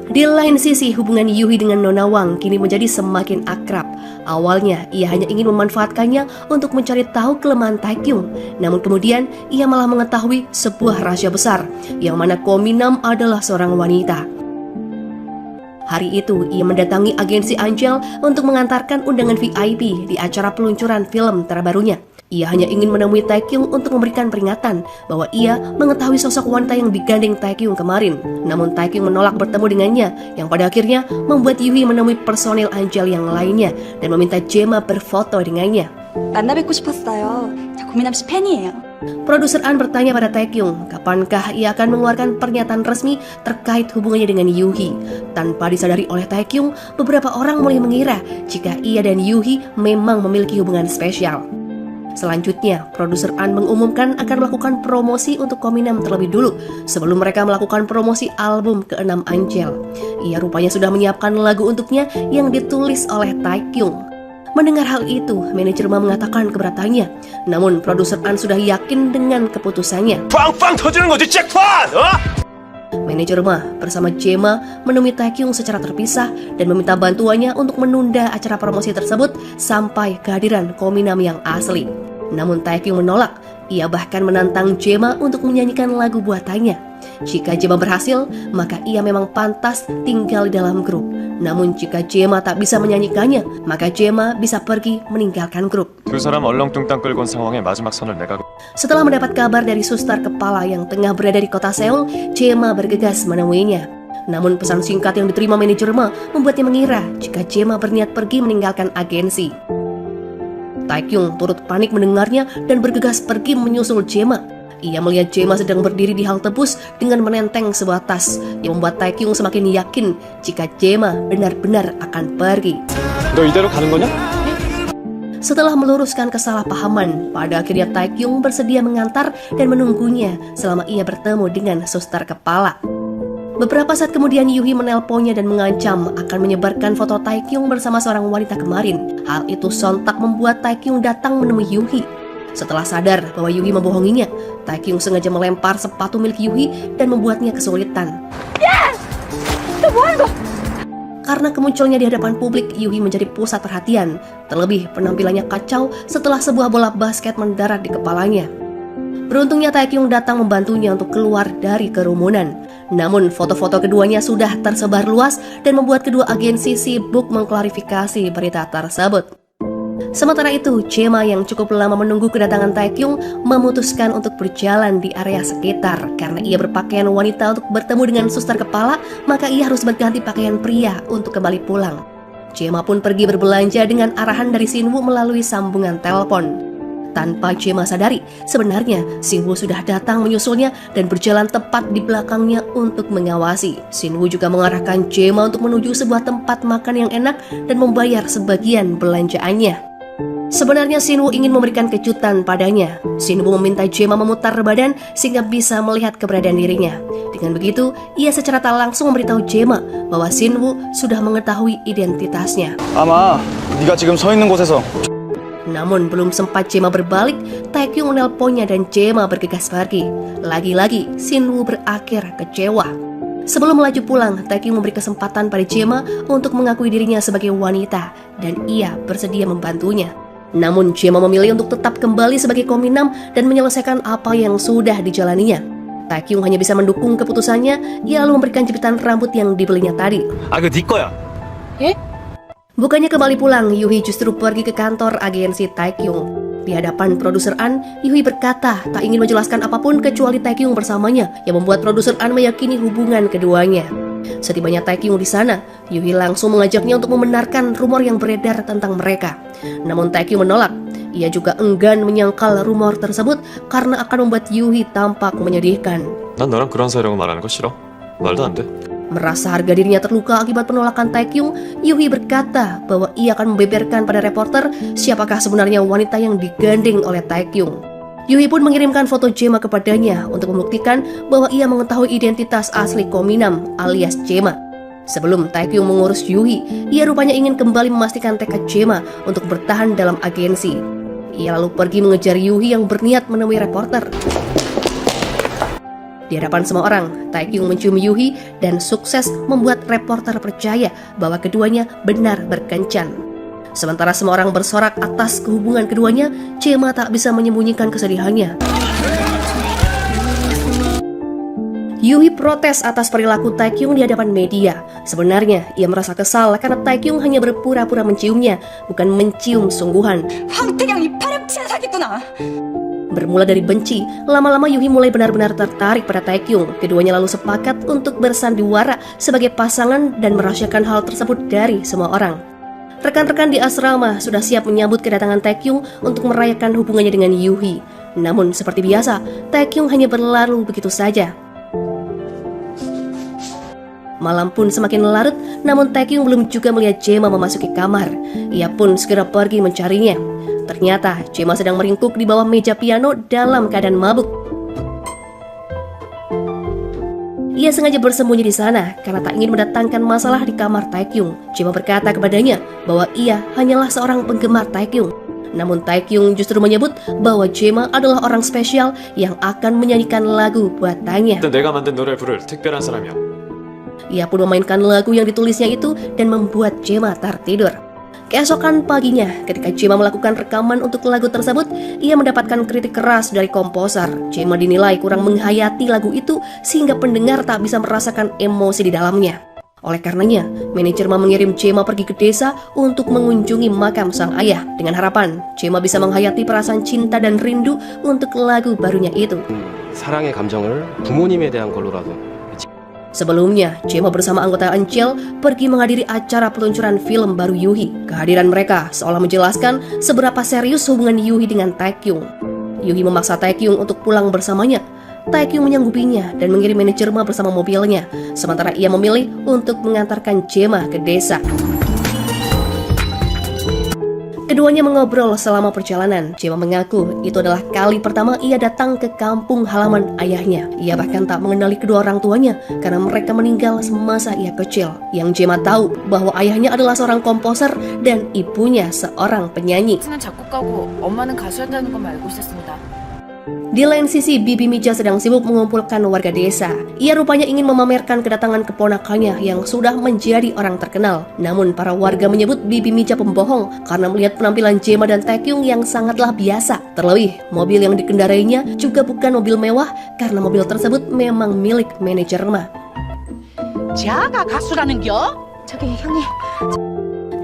Di lain sisi, hubungan Yuhi dengan Nona Wang kini menjadi semakin akrab. Awalnya, ia hanya ingin memanfaatkannya untuk mencari tahu kelemahan Taekyung. Namun kemudian, ia malah mengetahui sebuah rahasia besar, yang mana Ko Min-nam adalah seorang wanita. Hari itu, ia mendatangi agensi Angel untuk mengantarkan undangan VIP di acara peluncuran film terbarunya. Ia hanya ingin menemui Taekyung untuk memberikan peringatan bahwa ia mengetahui sosok wanita yang digandeng Taekyung kemarin. Namun Taekyung menolak bertemu dengannya, yang pada akhirnya membuat Yuhi menemui personil Angel yang lainnya dan meminta Jema berfoto dengannya. 만나 뵙고 싶었어요. 저 고민남 씨 팬이에요. Produser An bertanya pada Taekyung, kapankah ia akan mengeluarkan pernyataan resmi terkait hubungannya dengan Yuhi. Tanpa disadari oleh Taekyung, beberapa orang mulai mengira jika ia dan Yuhi memang memiliki hubungan spesial. Selanjutnya, produser An mengumumkan akan melakukan promosi untuk Kominam terlebih dulu sebelum mereka melakukan promosi album ke-6 Angel. Ia rupanya sudah menyiapkan lagu untuknya yang ditulis oleh Taekyung. Mendengar hal itu, manajer Ma mengatakan keberatannya. Namun, produser An sudah yakin dengan keputusannya. 빵빵 터지는 거지 잭팟! Manajer Ma bersama Jema menemui Taekyung secara terpisah dan meminta bantuannya untuk menunda acara promosi tersebut sampai kehadiran Kominam yang asli. Namun Taekyung menolak. Ia bahkan menantang Jema untuk menyanyikan lagu buatannya. Jika Jema berhasil, maka ia memang pantas tinggal di dalam grup. Namun jika Jema tak bisa menyanyikannya, maka Jema bisa pergi meninggalkan grup. 두 사람 얼렁뚱땅 끌고 온 상황에 마지막 선을 내가 Setelah mendapat kabar dari suster kepala yang tengah berada di kota Seoul, Jema bergegas menemuinya. Namun pesan singkat yang diterima manajer Ma membuatnya mengira jika Jema berniat pergi meninggalkan agensi. Taekyung turut panik mendengarnya dan bergegas pergi menyusul Jema. Ia melihat Jema sedang berdiri di halte bus dengan menenteng sebuah tas yang membuat Taekyung semakin yakin jika Jema benar-benar akan pergi. 너 이대로 가는 거냐? Setelah meluruskan kesalahpahaman, pada akhirnya Taekyung bersedia mengantar dan menunggunya selama ia bertemu dengan suster kepala. Beberapa saat kemudian Yuhi menelponnya dan mengancam akan menyebarkan foto Taekyung bersama seorang wanita kemarin. Hal itu sontak membuat Taekyung datang menemui Yuhi. Setelah sadar bahwa Yuhi membohonginya, Taekyung sengaja melempar sepatu milik Yuhi dan membuatnya kesulitan. Karena kemunculannya di hadapan publik, Yuhi menjadi pusat perhatian. Terlebih penampilannya kacau setelah sebuah bola basket mendarat di kepalanya. Beruntungnya Taekyung datang membantunya untuk keluar dari kerumunan. Namun foto-foto keduanya sudah tersebar luas dan membuat kedua agensi sibuk mengklarifikasi berita tersebut. Sementara itu, Jema yang cukup lama menunggu kedatangan Taekyung memutuskan untuk berjalan di area sekitar. Karena ia berpakaian wanita untuk bertemu dengan suster kepala, maka ia harus berganti pakaian pria untuk kembali pulang. Jema pun pergi berbelanja dengan arahan dari Sinwoo melalui sambungan telepon. Tanpa Jema sadari, sebenarnya Sinwoo sudah datang menyusulnya dan berjalan tepat di belakangnya untuk mengawasi. Sinwoo juga mengarahkan Jema untuk menuju sebuah tempat makan yang enak dan membayar sebagian belanjaannya. Sebenarnya Sinwoo ingin memberikan kejutan padanya. Sinwoo meminta Jema memutar badan sehingga bisa melihat keberadaan dirinya. Dengan begitu, ia secara tak langsung memberitahu Jema bahwa Sinwoo sudah mengetahui identitasnya. 아마 네가 지금 서 있는 곳에서 Namun belum sempat Jema berbalik, Taekyung menelponnya dan Jema bergegas pergi. Lagi-lagi Sinwoo berakhir kecewa. Sebelum melaju pulang, Taekyung memberi kesempatan pada Jema untuk mengakui dirinya sebagai wanita dan ia bersedia membantunya. Namun Jema memilih untuk tetap kembali sebagai Kominam dan menyelesaikan apa yang sudah dijalaninya. Taekyung hanya bisa mendukung keputusannya, ia lalu memberikan jepitan rambut yang dibelinya tadi. 아 그거 네 거야. Bukannya kembali pulang, Yuhi justru pergi ke kantor agensi Taekyung. Di hadapan produser An, Yuhi berkata tak ingin menjelaskan apapun kecuali Taekyung bersamanya, yang membuat produser An meyakini hubungan keduanya. Setibanya Taekyung di sana, Yuhi langsung mengajaknya untuk membenarkan rumor yang beredar tentang mereka. Namun Taekyung menolak. Ia juga enggan menyangkal rumor tersebut karena akan membuat Yuhi tampak menyedihkan. 난 너랑 그런 사이라고 말하는 거 싫어. 말도 안 돼. Merasa harga dirinya terluka akibat penolakan Taekyung, Yuhi berkata bahwa ia akan membeberkan pada reporter siapakah sebenarnya wanita yang digandeng oleh Taekyung. Yuhi pun mengirimkan foto Jema kepadanya untuk membuktikan bahwa ia mengetahui identitas asli Kominam alias Jema. Sebelum Taekyung mengurus Yuhi, ia rupanya ingin kembali memastikan tekad Jema untuk bertahan dalam agensi. Ia lalu pergi mengejar Yuhi yang berniat menemui reporter. Di hadapan semua orang, Taekyung mencium Yuhi dan sukses membuat reporter percaya bahwa keduanya benar berkencan. Sementara semua orang bersorak atas kehubungan keduanya, Jema tak bisa menyembunyikan kesedihannya. Yuhi protes atas perilaku Taekyung di hadapan media. Sebenarnya, ia merasa kesal karena Taekyung hanya berpura-pura menciumnya, bukan mencium sungguhan. 황태경이 파렴치한 사기꾼아. Bermula dari benci, lama-lama Yuhi mulai benar-benar tertarik pada Taekyung. Keduanya lalu sepakat untuk bersandiwara sebagai pasangan dan merahasiakan hal tersebut dari semua orang. Rekan-rekan di asrama sudah siap menyambut kedatangan Taekyung untuk merayakan hubungannya dengan Yuhi. Namun seperti biasa, Taekyung hanya berlalu begitu saja. Malam pun semakin larut, namun Taekyung belum juga melihat Jema memasuki kamar. Ia pun segera pergi mencarinya. Ternyata Gemma sedang meringkuk di bawah meja piano dalam keadaan mabuk. Ia sengaja bersembunyi di sana karena tak ingin mendatangkan masalah di kamar Taekyung. Gemma berkata kepadanya bahwa ia hanyalah seorang penggemar Taekyung. Namun Taekyung justru menyebut bahwa Gemma adalah orang spesial yang akan menyanyikan lagu buatannya. 내가 만든 노래 부를 특별한 사람이야. Ia pun memainkan lagu yang ditulisnya itu dan membuat Gemma tertidur. Keesokan paginya, ketika Gemma melakukan rekaman untuk lagu tersebut, ia mendapatkan kritik keras dari komposer. Gemma dinilai kurang menghayati lagu itu sehingga pendengar tak bisa merasakan emosi di dalamnya. Oleh karenanya, manajer mengirim Gemma pergi ke desa untuk mengunjungi makam sang ayah dengan harapan Gemma bisa menghayati perasaan cinta dan rindu untuk lagu barunya itu. 사랑의 감정을 부모님에 대한 걸로라도 Sebelumnya, Gemma bersama anggota Euncheol pergi menghadiri acara peluncuran film baru Yuhi. Kehadiran mereka seolah menjelaskan seberapa serius hubungan Yuhi dengan Taekyung. Yuhi memaksa Taekyung untuk pulang bersamanya. Taekyung menyanggupinya dan mengirim manajernya bersama mobilnya, sementara ia memilih untuk mengantarkan Gemma ke desa. Keduanya mengobrol selama perjalanan. Gemma mengaku itu adalah kali pertama ia datang ke kampung halaman ayahnya. Ia bahkan tak mengenali kedua orang tuanya karena mereka meninggal semasa ia kecil. Yang Gemma tahu bahwa ayahnya adalah seorang komposer dan ibunya seorang penyanyi. 는 작곡가고 엄마는 가수였다는 것만 알고 있었습니다. Di lain sisi, Bibi Mija sedang sibuk mengumpulkan warga desa. Ia rupanya ingin memamerkan kedatangan keponakannya yang sudah menjadi orang terkenal. Namun para warga menyebut Bibi Mija pembohong karena melihat penampilan Gemma dan Taekyung yang sangatlah biasa. Terlebih, mobil yang dikendarainya juga bukan mobil mewah karena mobil tersebut memang milik manajernya. 자가 가수라는겨? 저기 형님.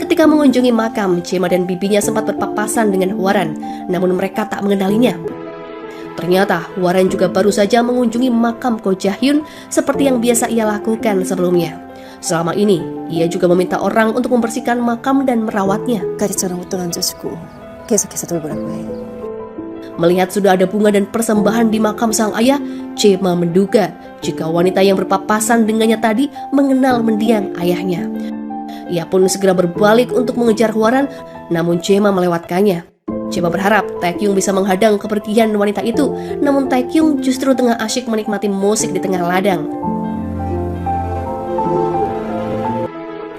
Ketika mengunjungi makam, Gemma dan bibinya sempat berpapasan dengan Hwaran, namun mereka tak mengenalinya. Ternyata Hwaran juga baru saja mengunjungi makam Ko Jae-hyun seperti yang biasa ia lakukan sebelumnya. Selama ini, ia juga meminta orang untuk membersihkan makam dan merawatnya. 가지처럼 웃돈 얹어주고 계속해서 돌보라고 해. Melihat sudah ada bunga dan persembahan di makam sang ayah, Gemma menduga jika wanita yang berpapasan dengannya tadi mengenal mendiang ayahnya. Ia pun segera berbalik untuk mengejar Hwaran, namun Gemma melewatkannya. Gemma berharap Taekyung bisa menghadang kepergian wanita itu, namun Taekyung justru tengah asyik menikmati musik di tengah ladang.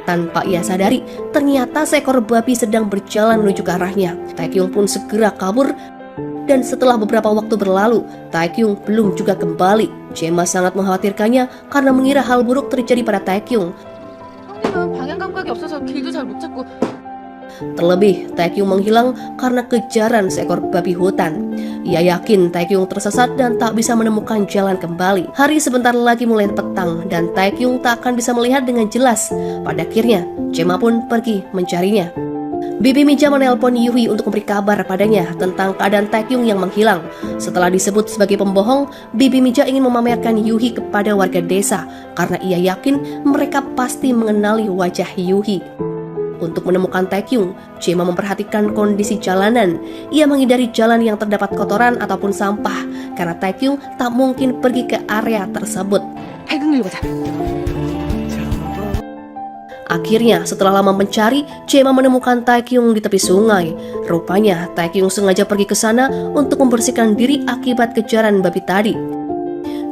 Tanpa ia sadari, ternyata seekor babi sedang berjalan menuju ke arahnya. Taekyung pun segera kabur, dan setelah beberapa waktu berlalu, Taekyung belum juga kembali. Gemma sangat mengkhawatirkannya karena mengira hal buruk terjadi pada Taekyung. 형님은 방향 감각이 없어서 길도 잘 못 찾고. Terlebih, Taekyung menghilang karena kejaran seekor babi hutan. Ia yakin Taekyung tersesat dan tak bisa menemukan jalan kembali. Hari sebentar lagi mulai petang dan Taekyung tak akan bisa melihat dengan jelas. Pada akhirnya, Gemma pun pergi mencarinya. Bibi Mija menelpon Yuhi untuk memberi kabar padanya tentang keadaan Taekyung yang menghilang. Setelah disebut sebagai pembohong, Bibi Mija ingin memamerkan Yuhi kepada warga desa karena ia yakin mereka pasti mengenali wajah Yuhi. Untuk menemukan Taekyung, Gemma memperhatikan kondisi jalanan. Ia menghindari jalan yang terdapat kotoran ataupun sampah karena Taekyung tak mungkin pergi ke area tersebut. 해금을 보자. Akhirnya, setelah lama mencari, Gemma menemukan Taekyung di tepi sungai. Rupanya, Taekyung sengaja pergi ke sana untuk membersihkan diri akibat kejaran babi tadi.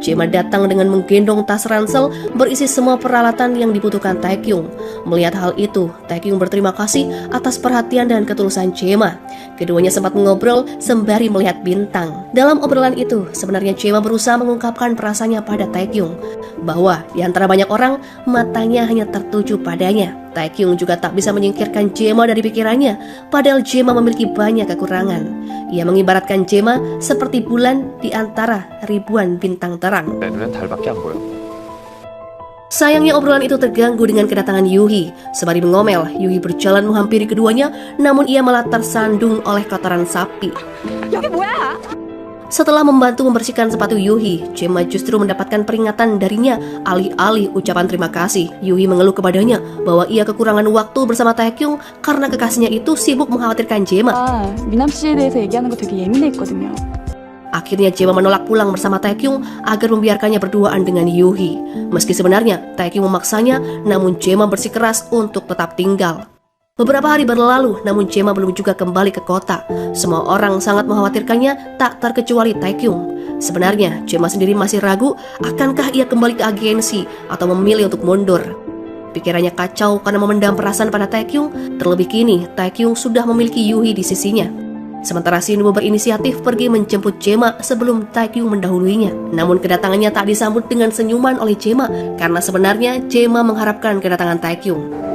Gemma datang dengan menggendong tas ransel berisi semua peralatan yang dibutuhkan Taekyung. Melihat hal itu, Taekyung berterima kasih atas perhatian dan ketulusan Gemma. Keduanya sempat mengobrol sembari melihat bintang. Dalam obrolan itu, sebenarnya Gemma berusaha mengungkapkan perasaannya pada Taekyung, bahwa di antara banyak orang, matanya hanya tertuju padanya. Taekyung juga tak bisa menyingkirkan Gemma dari pikirannya, padahal Gemma memiliki banyak kekurangan. Ia mengibaratkan Gemma seperti bulan di antara ribuan bintang terang. 내 눈엔 달밖에 안 보여. Sayangnya obrolan itu terganggu dengan kedatangan Yuhi. Sembari mengomel, Yuhi berjalan menghampiri keduanya, namun ia malah tersandung oleh kotoran sapi. 여기 뭐야? Setelah membantu membersihkan sepatu Yuhi, Gemma justru mendapatkan peringatan darinya alih-alih ucapan terima kasih. Yuhi mengeluh kepadanya bahwa ia kekurangan waktu bersama Taekyung karena kekasihnya itu sibuk mengkhawatirkan Gemma. 미남 씨에 대해서 얘기하는 거 되게 예민했거든요. Akhirnya Gemma menolak pulang bersama Taekyung agar membiarkannya berduaan dengan Yuhi. Meski sebenarnya Taekyung memaksanya, namun Gemma bersikeras untuk tetap tinggal. Beberapa hari berlalu, namun Jema belum juga kembali ke kota. Semua orang sangat mengkhawatirkannya, tak terkecuali Taekyung. Sebenarnya, Jema sendiri masih ragu, akankah ia kembali ke agensi atau memilih untuk mundur. Pikirannya kacau karena memendam perasaan pada Taekyung. Terlebih kini, Taekyung sudah memiliki Yuhi di sisinya. Sementara Shinwoo berinisiatif pergi menjemput Jema sebelum Taekyung mendahuluinya. Namun kedatangannya tak disambut dengan senyuman oleh Jema, karena sebenarnya Jema mengharapkan kedatangan Taekyung.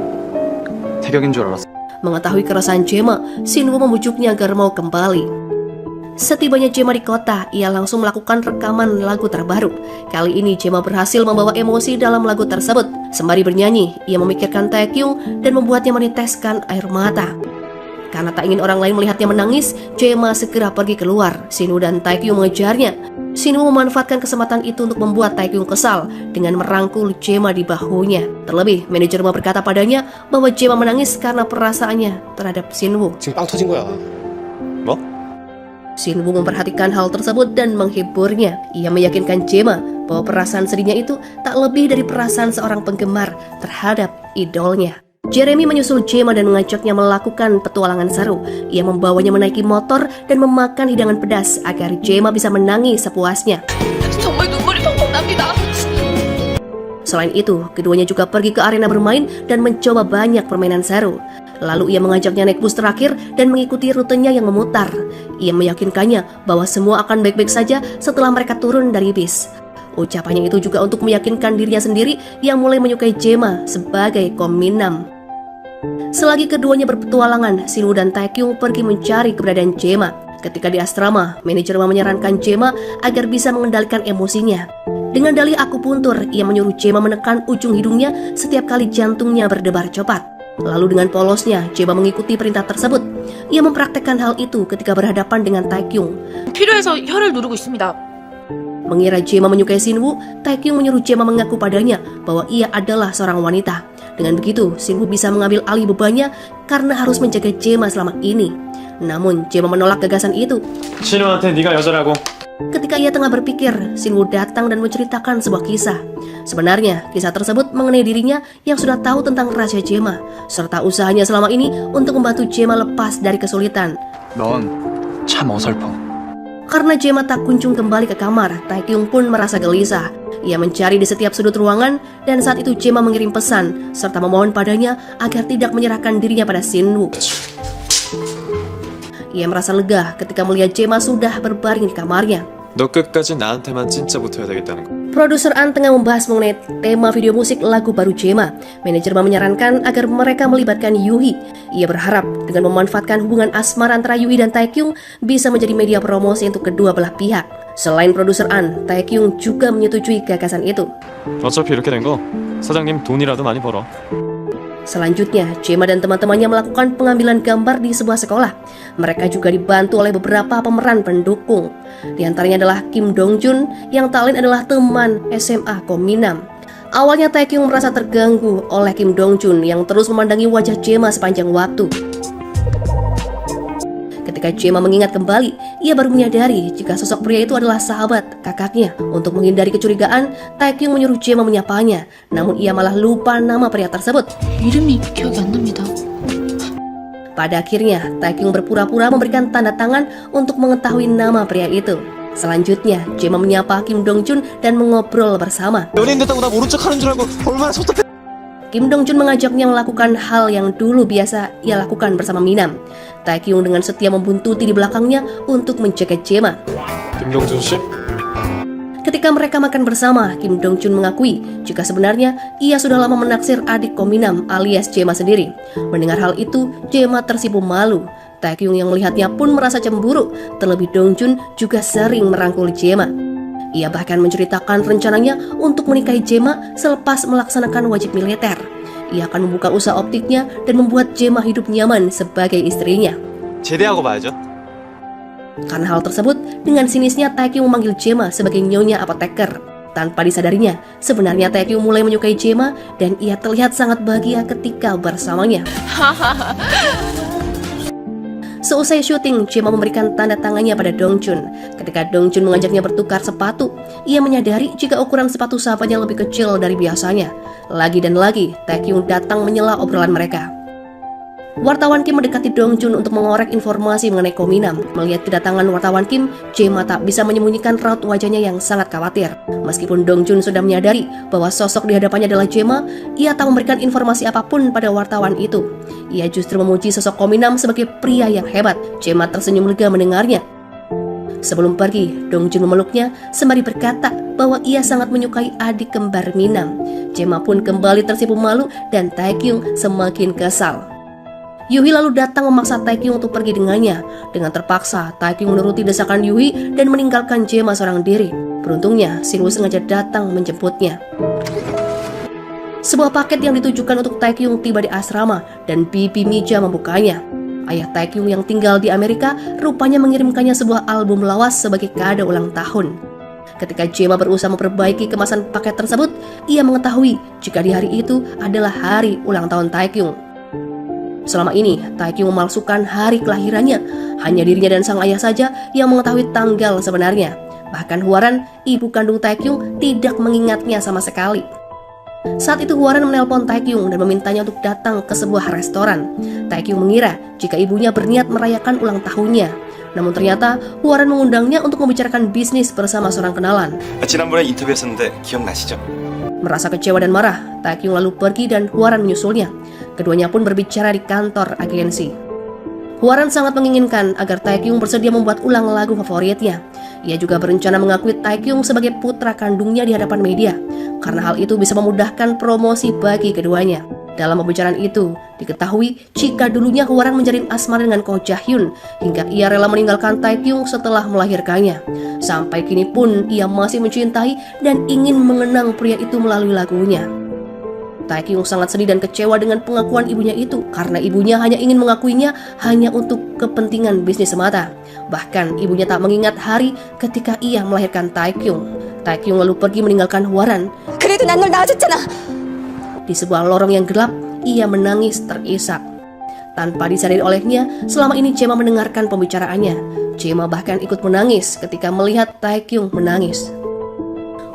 태격인 줄 알았어. Mengetahui keresahan Jema, Shinwoo membujuknya agar mau kembali. Setibanya Jema di kota, ia langsung melakukan rekaman lagu terbaru. Kali ini Jema berhasil membawa emosi dalam lagu tersebut. Sembari bernyanyi, ia memikirkan Taekyung dan membuatnya meneteskan air mata. Karena tak ingin orang lain melihatnya menangis, Jema segera pergi keluar. Shinwoo dan Taekyung mengejarnya. Shinwoo memanfaatkan kesempatan itu untuk membuat Taekyung kesal dengan merangkul Jema di bahunya. Terlebih, manajer berkata padanya bahwa Jema menangis karena perasaannya terhadap Shinwoo. 지금 빵 터진 거야. 뭐? Shinwoo memperhatikan hal tersebut dan menghiburnya. Ia meyakinkan Jema bahwa perasaan sedihnya itu tak lebih dari perasaan seorang penggemar terhadap idolnya. Jeremy menyusul Jema dan mengajaknya melakukan petualangan seru. Ia membawanya menaiki motor dan memakan hidangan pedas agar Jema bisa menangis sepuasnya. 정말 눈물이 펑펑 납니다. Selain itu, keduanya juga pergi ke arena bermain dan mencoba banyak permainan seru. Lalu ia mengajaknya naik bus terakhir dan mengikuti rutenya yang memutar. Ia meyakinkannya bahwa semua akan baik-baik saja setelah mereka turun dari bis. Ucapannya itu juga untuk meyakinkan dirinya sendiri yang mulai menyukai Jema sebagai Kominam. Selagi keduanya berpetualangan, Shinwoo dan Taekyung pergi mencari keberadaan Jema. Ketika di asrama, manajer menyarankan Jema agar bisa mengendalikan emosinya. Dengan dalih akupuntur, ia menyuruh Jema menekan ujung hidungnya setiap kali jantungnya berdebar cepat. Lalu dengan polosnya, Jema mengikuti perintah tersebut. Ia mempraktekkan hal itu ketika berhadapan dengan Taekyung. 필요해서 혀를 누르고 있습니다. Mengira Jema menyukai Shinwoo, Taekyung menyuruh Jema mengaku padanya bahwa ia adalah seorang wanita. Dengan begitu, Shinwoo bisa mengambil alih bebannya karena harus menjaga Jema selama ini. Namun, Jema menolak gagasan itu. 신우한테 네가 여자라고. Ketika ia tengah berpikir, Shinwoo datang dan menceritakan sebuah kisah. Sebenarnya, kisah tersebut mengenai dirinya yang sudah tahu tentang rahasia Jema, serta usahanya selama ini untuk membantu Jema lepas dari kesulitan. 넌 참 어설퍼. Karena Jema tak kunjung kembali ke kamar, Taekyung pun merasa gelisah. Ia mencari di setiap sudut ruangan dan saat itu Jema mengirim pesan serta memohon padanya agar tidak menyerahkan dirinya pada Shinwoo. Ia merasa lega ketika melihat Jema sudah berbaring di kamarnya. 너 끝까지 나한테만 진짜 붙어야 되겠다는 거. Produser An tengah membahas mengenai tema video musik lagu baru Jema. Manajer menyarankan agar mereka melibatkan Yuhi. Ia berharap dengan memanfaatkan hubungan asmara antara Yuhi dan Taekyung bisa menjadi media promosi untuk kedua belah pihak. Selain produser An, Taekyung juga menyetujui gagasan itu. 어차피 이렇게 된 거 사장님 돈이라도 많이 벌어. Selanjutnya, Jema dan teman-temannya melakukan pengambilan gambar di sebuah sekolah. Mereka juga dibantu oleh beberapa pemeran pendukung. Di antaranya adalah Kim Dongjun, yang tak lain adalah teman SMA Kominam. Awalnya Taekyung merasa terganggu oleh Kim Dongjun yang terus memandangi wajah Jema sepanjang waktu. Ketika Jema mengingat kembali, ia baru menyadari jika sosok pria itu adalah sahabat kakaknya. Untuk menghindari kecurigaan, Taekyung menyuruh Jema menyapanya. Namun ia malah lupa nama pria tersebut. 이름이 기억이 안 납니다. Pada akhirnya, Taekyung berpura-pura memberikan tanda tangan untuk mengetahui nama pria itu. Selanjutnya, Jema menyapa Kim Dongjun dan mengobrol bersama. 연예인 됐다고 나 모른 척 하는 줄 알고 얼마나 섭섭해. Kim Dongjun mengajaknya melakukan hal yang dulu biasa ia lakukan bersama Minam. Taekyung dengan setia membuntuti di belakangnya untuk menjaga Jema. 김동준 씨? Ketika mereka makan bersama, Kim Dongjun mengakui jika sebenarnya ia sudah lama menaksir adik Kominam alias Jema sendiri. Mendengar hal itu, Jema tersipu malu. Taekyung yang melihatnya pun merasa cemburu. Terlebih Dongjun juga sering merangkul Jema. Ia bahkan menceritakan rencananya untuk menikahi Jema selepas melaksanakan wajib militer. Ia akan membuka usaha optiknya dan membuat Jema hidup nyaman sebagai istrinya. 제대하고 봐야죠. Karena hal tersebut, dengan sinisnya Taekyung memanggil Jema sebagai nyonya apoteker. Tanpa disadarinya, sebenarnya Taekyung mulai menyukai Jema dan ia terlihat sangat bahagia ketika bersamanya. Seusai syuting, Jema memberikan tanda tangannya pada Dongjun. Ketika Dongjun mengajaknya bertukar sepatu, ia menyadari jika ukuran sepatu sahabatnya lebih kecil dari biasanya. Lagi dan lagi, Taekyung datang menyela obrolan mereka. Wartawan Kim mendekati Dong Jun untuk mengorek informasi mengenai Ko Minam. Melihat kedatangan wartawan Kim, Jae-ma tak bisa menyembunyikan raut wajahnya yang sangat khawatir. Meskipun Dong Jun sudah menyadari bahwa sosok di hadapannya adalah Jae-ma, ia tak memberikan informasi apapun pada wartawan itu. Ia justru memuji sosok Ko Minam sebagai pria yang hebat. Jae-ma tersenyum lega mendengarnya. Sebelum pergi, Dong Jun memeluknya sembari berkata bahwa ia sangat menyukai adik kembar Minam. Jae-ma pun kembali tersipu malu dan Taekyung semakin kesal. Yuhi lalu datang memaksa Taekyung untuk pergi dengannya. Dengan terpaksa, Taekyung menuruti desakan Yuhi dan meninggalkan Jae-ma seorang diri. Beruntungnya, Shin-woo sengaja datang menjemputnya. Sebuah paket yang ditujukan untuk Taekyung tiba di asrama dan Bibi Mija membukanya. Ayah Taekyung yang tinggal di Amerika rupanya mengirimkannya sebuah album lawas sebagai kado ulang tahun. Ketika Jae-ma berusaha memperbaiki kemasan paket tersebut, ia mengetahui jika di hari itu adalah hari ulang tahun Taekyung. Selama ini, Taekyung memalsukan hari kelahirannya. Hanya dirinya dan sang ayah saja yang mengetahui tanggal sebenarnya. Bahkan Hwaran, ibu kandung Taekyung, tidak mengingatnya sama sekali. Saat itu Hwaran menelpon Taekyung dan memintanya untuk datang ke sebuah restoran. Taekyung mengira jika ibunya berniat merayakan ulang tahunnya. Namun ternyata Hwaran mengundangnya untuk membicarakan bisnis bersama seorang kenalan. 지난번에 인터뷰했었는데 기억나시죠? Merasa kecewa dan marah, Taekyung lalu pergi dan Hwaran menyusulnya. Keduanya pun berbicara di kantor agensi. Hwaran sangat menginginkan agar Taekyung bersedia membuat ulang lagu favoritnya. Ia juga berencana mengakui Taekyung sebagai putra kandungnya di hadapan media, karena hal itu bisa memudahkan promosi bagi keduanya. Dalam pembicaraan itu, diketahui jika dulunya Hwaran menjalin asmara dengan Ko Jahyun hingga ia rela meninggalkan Taekyung setelah melahirkannya. Sampai kini pun ia masih mencintai dan ingin mengenang pria itu melalui lagunya. Taekyung sangat sedih dan kecewa dengan pengakuan ibunya itu karena ibunya hanya ingin mengakuinya hanya untuk kepentingan bisnis semata. Bahkan ibunya tak mengingat hari ketika ia melahirkan Taekyung. Taekyung lalu pergi meninggalkan Hwaran. 그래도 난 널 낳아줬잖아. Di sebuah lorong yang gelap, ia menangis terisak. Tanpa disadari olehnya, selama ini Jae-ma mendengarkan pembicaraannya. Jae-ma bahkan ikut menangis ketika melihat Taekyung menangis.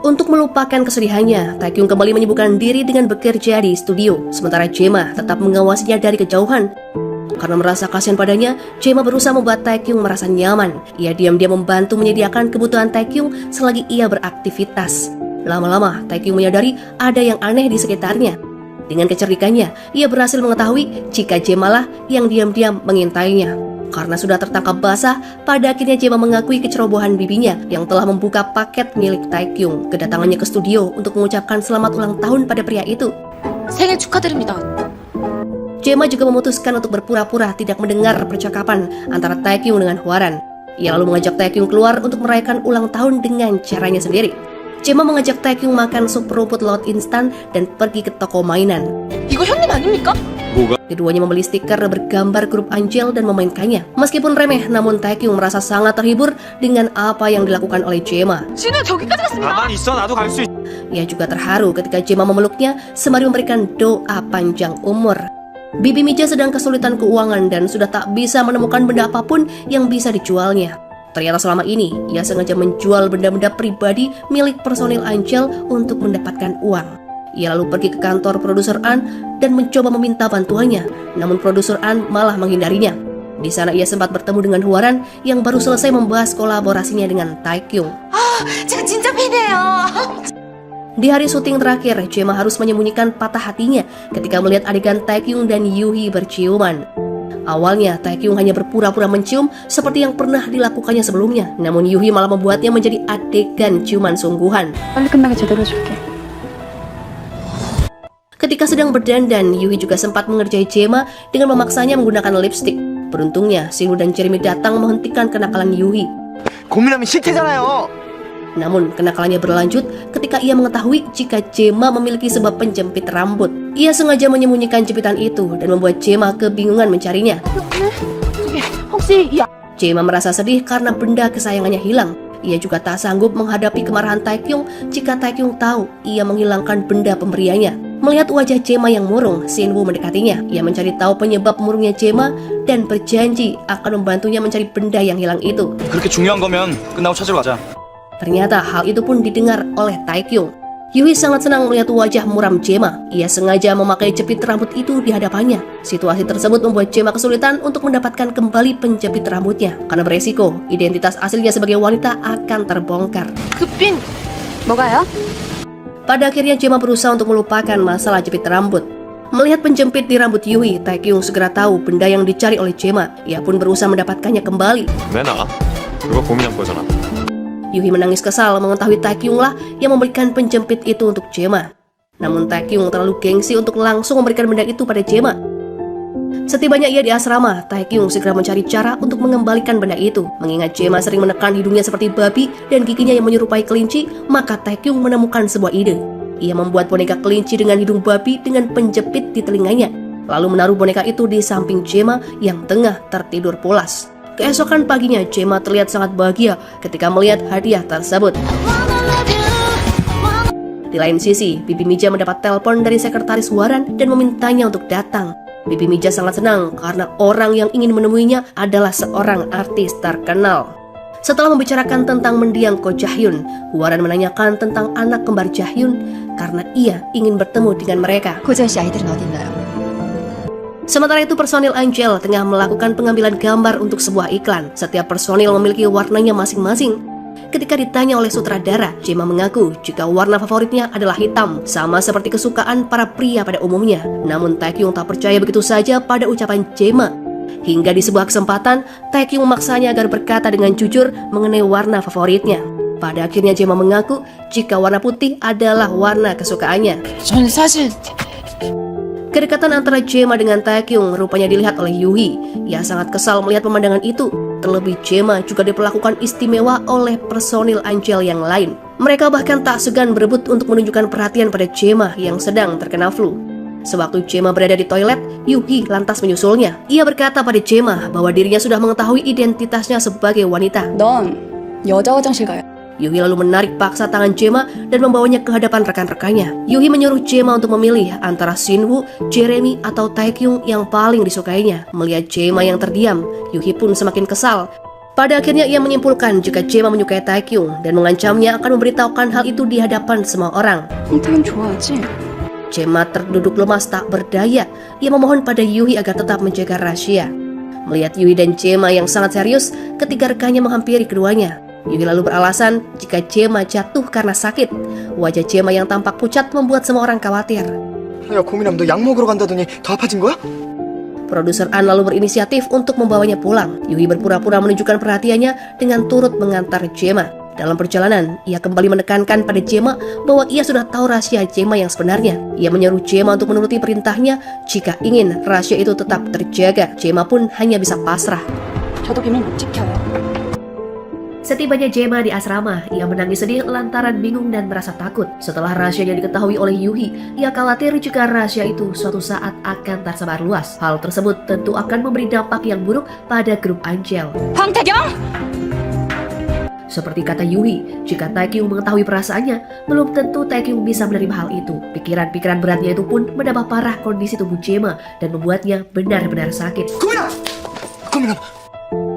Untuk melupakan kesedihannya, Taekyung kembali menyibukkan diri dengan bekerja di studio. Sementara Jae-ma tetap mengawasinya dari kejauhan. Karena merasa kasihan padanya, Jae-ma berusaha membuat Taekyung merasa nyaman. Ia diam-diam membantu menyediakan kebutuhan Taekyung selagi ia beraktivitas. Lama-lama, Taekyung menyadari ada yang aneh di sekitarnya. Dengan kecerdikannya, ia berhasil mengetahui jika Jae-ma lah yang diam-diam mengintainya. Karena sudah tertangkap basah, pada akhirnya Jae-ma mengakui kecerobohan bibinya yang telah membuka paket milik Taekyung. Kedatangannya ke studio untuk mengucapkan selamat ulang tahun pada pria itu. 생일 축하드립니다. Jae-ma juga memutuskan untuk berpura-pura tidak mendengar percakapan antara Taekyung dengan Hwaran. Ia lalu mengajak Taekyung keluar untuk merayakan ulang tahun dengan caranya sendiri. Jae-ma mengajak Taekyung makan sup rumput laut instan dan pergi ke toko mainan. 이거 형님 아닙니까? Keduanya membeli stiker bergambar grup Angel dan memainkannya. Meskipun remeh, namun Taekyung merasa sangat terhibur dengan apa yang dilakukan oleh Jae-ma. 진우야 저기까지 갔습니다. 가만히 있어, 나도 갈 수 있어. Ia juga terharu ketika Jae-ma memeluknya sembari memberikan doa panjang umur. Bibi Mija sedang kesulitan keuangan dan sudah tak bisa menemukan benda apapun yang bisa dijualnya. Ternyata selama ini ia sengaja menjual benda-benda pribadi milik personil Angel untuk mendapatkan uang. Ia lalu pergi ke kantor produser An dan mencoba meminta bantuannya, namun produser An malah menghindarinya. Di sana ia sempat bertemu dengan Hwaran yang baru selesai membahas kolaborasinya dengan Taekyung. 제가 진짜 팬이에요. Di hari syuting terakhir, Jae-ma harus menyembunyikan patah hatinya ketika melihat adegan Taekyung dan Yuhi berciuman. Awalnya, Taekyung hanya berpura-pura mencium seperti yang pernah dilakukannya sebelumnya. Namun Yuhi malah membuatnya menjadi adegan ciuman sungguhan. 빨리 끝나게 제대로 해줄게. Ketika sedang berdandan, Yuhi juga sempat mengerjai Jae-ma dengan memaksanya menggunakan lipstik. Beruntungnya, Shin-woo dan Jeremy datang menghentikan kenakalan Yuhi. 고민하면 싫대잖아요. Namun, kenakalannya berlanjut ketika ia mengetahui jika Jae-ma memiliki sebuah penjepit rambut. Ia sengaja menyembunyikan jepitan itu dan membuat Jae-ma kebingungan mencarinya. 혹시 이 Jae-ma merasa sedih karena benda kesayangannya hilang. Ia juga tak sanggup menghadapi kemarahan Taekyung jika Taekyung tahu ia menghilangkan benda pemberiannya. Melihat wajah Jae-ma yang murung, Shin-woo mendekatinya. Ia mencari tahu penyebab murungnya Jae-ma dan berjanji akan membantunya mencari benda yang hilang itu. 그렇게 중요한 거면 끝나고 찾으러 가자. Ternyata hal itu pun didengar oleh Taekyung. Yuhi sangat senang melihat wajah muram Jema. Ia sengaja memakai jepit rambut itu di hadapannya. Situasi tersebut membuat Jema kesulitan untuk mendapatkan kembali penjepit rambutnya karena beresiko identitas aslinya sebagai wanita akan terbongkar. 급빈 뭐가요? Pada akhirnya Jema berusaha untuk melupakan masalah jepit rambut. Melihat penjepit di rambut Yuhi, Taekyung segera tahu benda yang dicari oleh Jema. Ia pun berusaha mendapatkannya kembali. 왜 나가? 그거 고민한 거잖아. Yuhi menangis kesal mengetahui Taekyung lah yang memberikan penjepit itu untuk Jema. Namun Taekyung terlalu gengsi untuk langsung memberikan benda itu pada Jema. Setibanya ia di asrama, Taekyung segera mencari cara untuk mengembalikan benda itu. Mengingat Jema sering menekan hidungnya seperti babi dan giginya yang menyerupai kelinci, maka Taekyung menemukan sebuah ide. Ia membuat boneka kelinci dengan hidung babi dengan penjepit di telinganya, lalu menaruh boneka itu di samping Jema yang tengah tertidur pulas. Keesokan paginya, Jema terlihat sangat bahagia ketika melihat hadiah tersebut. Di lain sisi, Bibi Mija mendapat telepon dari sekretaris Hwaran dan memintanya untuk datang. Bibi Mija sangat senang karena orang yang ingin menemuinya adalah seorang artis terkenal. Setelah membicarakan tentang mendiang Ko Jahyun, Hwaran menanyakan tentang anak kembar Jahyun karena ia ingin bertemu dengan mereka. 고지현 씨 아이들은 어디 있나요? Sementara itu personil Angel tengah melakukan pengambilan gambar untuk sebuah iklan. Setiap personil memiliki warnanya masing-masing. Ketika ditanya oleh sutradara, Jema mengaku jika warna favoritnya adalah hitam, sama seperti kesukaan para pria pada umumnya. Namun Taekyung tak percaya begitu saja pada ucapan Jema. Hingga di sebuah kesempatan, Taekyung memaksanya agar berkata dengan jujur mengenai warna favoritnya. Pada akhirnya Jema mengaku jika warna putih adalah warna kesukaannya. 저는 사실 Kedekatan antara Jema dengan Taekyung rupanya dilihat oleh Yuhi. Ia sangat kesal melihat pemandangan itu. Terlebih Jema juga diperlakukan istimewa oleh personil Angel yang lain. Mereka bahkan tak segan berebut untuk menunjukkan perhatian pada Jema yang sedang terkena flu. Sewaktu Jema berada di toilet, Yuhi lantas menyusulnya. Ia berkata pada Jema bahwa dirinya sudah mengetahui identitasnya sebagai wanita. 넌 여자 화장실 가요. Yuhi lalu menarik paksa tangan Jema dan membawanya ke hadapan rekan-rekannya. Yuhi menyuruh Jema untuk memilih antara Shinwoo, Jeremy, atau Taekyung yang paling disukainya. Melihat Jema yang terdiam, Yuhi pun semakin kesal. Pada akhirnya ia menyimpulkan jika Jema menyukai Taekyung dan mengancamnya akan memberitahukan hal itu di hadapan semua orang. 홍태균 좋아하지? Jema terduduk lemas tak berdaya. Ia memohon pada Yuhi agar tetap menjaga rahasia. Melihat Yuhi dan Jema yang sangat serius, ketiga rekannya menghampiri keduanya. Yuhi lalu beralasan jika Jema jatuh karena sakit. Wajah Jema yang tampak pucat membuat semua orang khawatir. 야 고민하면 너 약 먹으러 간다더니 더 아파진 거야? Produser An lalu berinisiatif untuk membawanya pulang. Yuhi berpura-pura menunjukkan perhatiannya dengan turut mengantar Jema. Dalam perjalanan, ia kembali menekankan pada Jema bahwa ia sudah tahu rahasia Jema yang sebenarnya. Ia menyuruh Jema untuk menuruti perintahnya jika ingin rahasia itu tetap terjaga. Jema pun hanya bisa pasrah. 저도 비밀 못 지켜요. Setibanya Jema di asrama, ia menangis sedih lantaran bingung dan merasa takut. Setelah rahasianya diketahui oleh Yuhi, ia khawatir jika rahasia itu suatu saat akan tersebar luas. Hal tersebut tentu akan memberi dampak yang buruk pada grup Angel. 황태경? Seperti kata Yuhi, jika Taekyung mengetahui perasaannya, belum tentu Taekyung bisa menerima hal itu. Pikiran-pikiran beratnya itu pun menambah parah kondisi tubuh Jema dan membuatnya benar-benar sakit. 고민아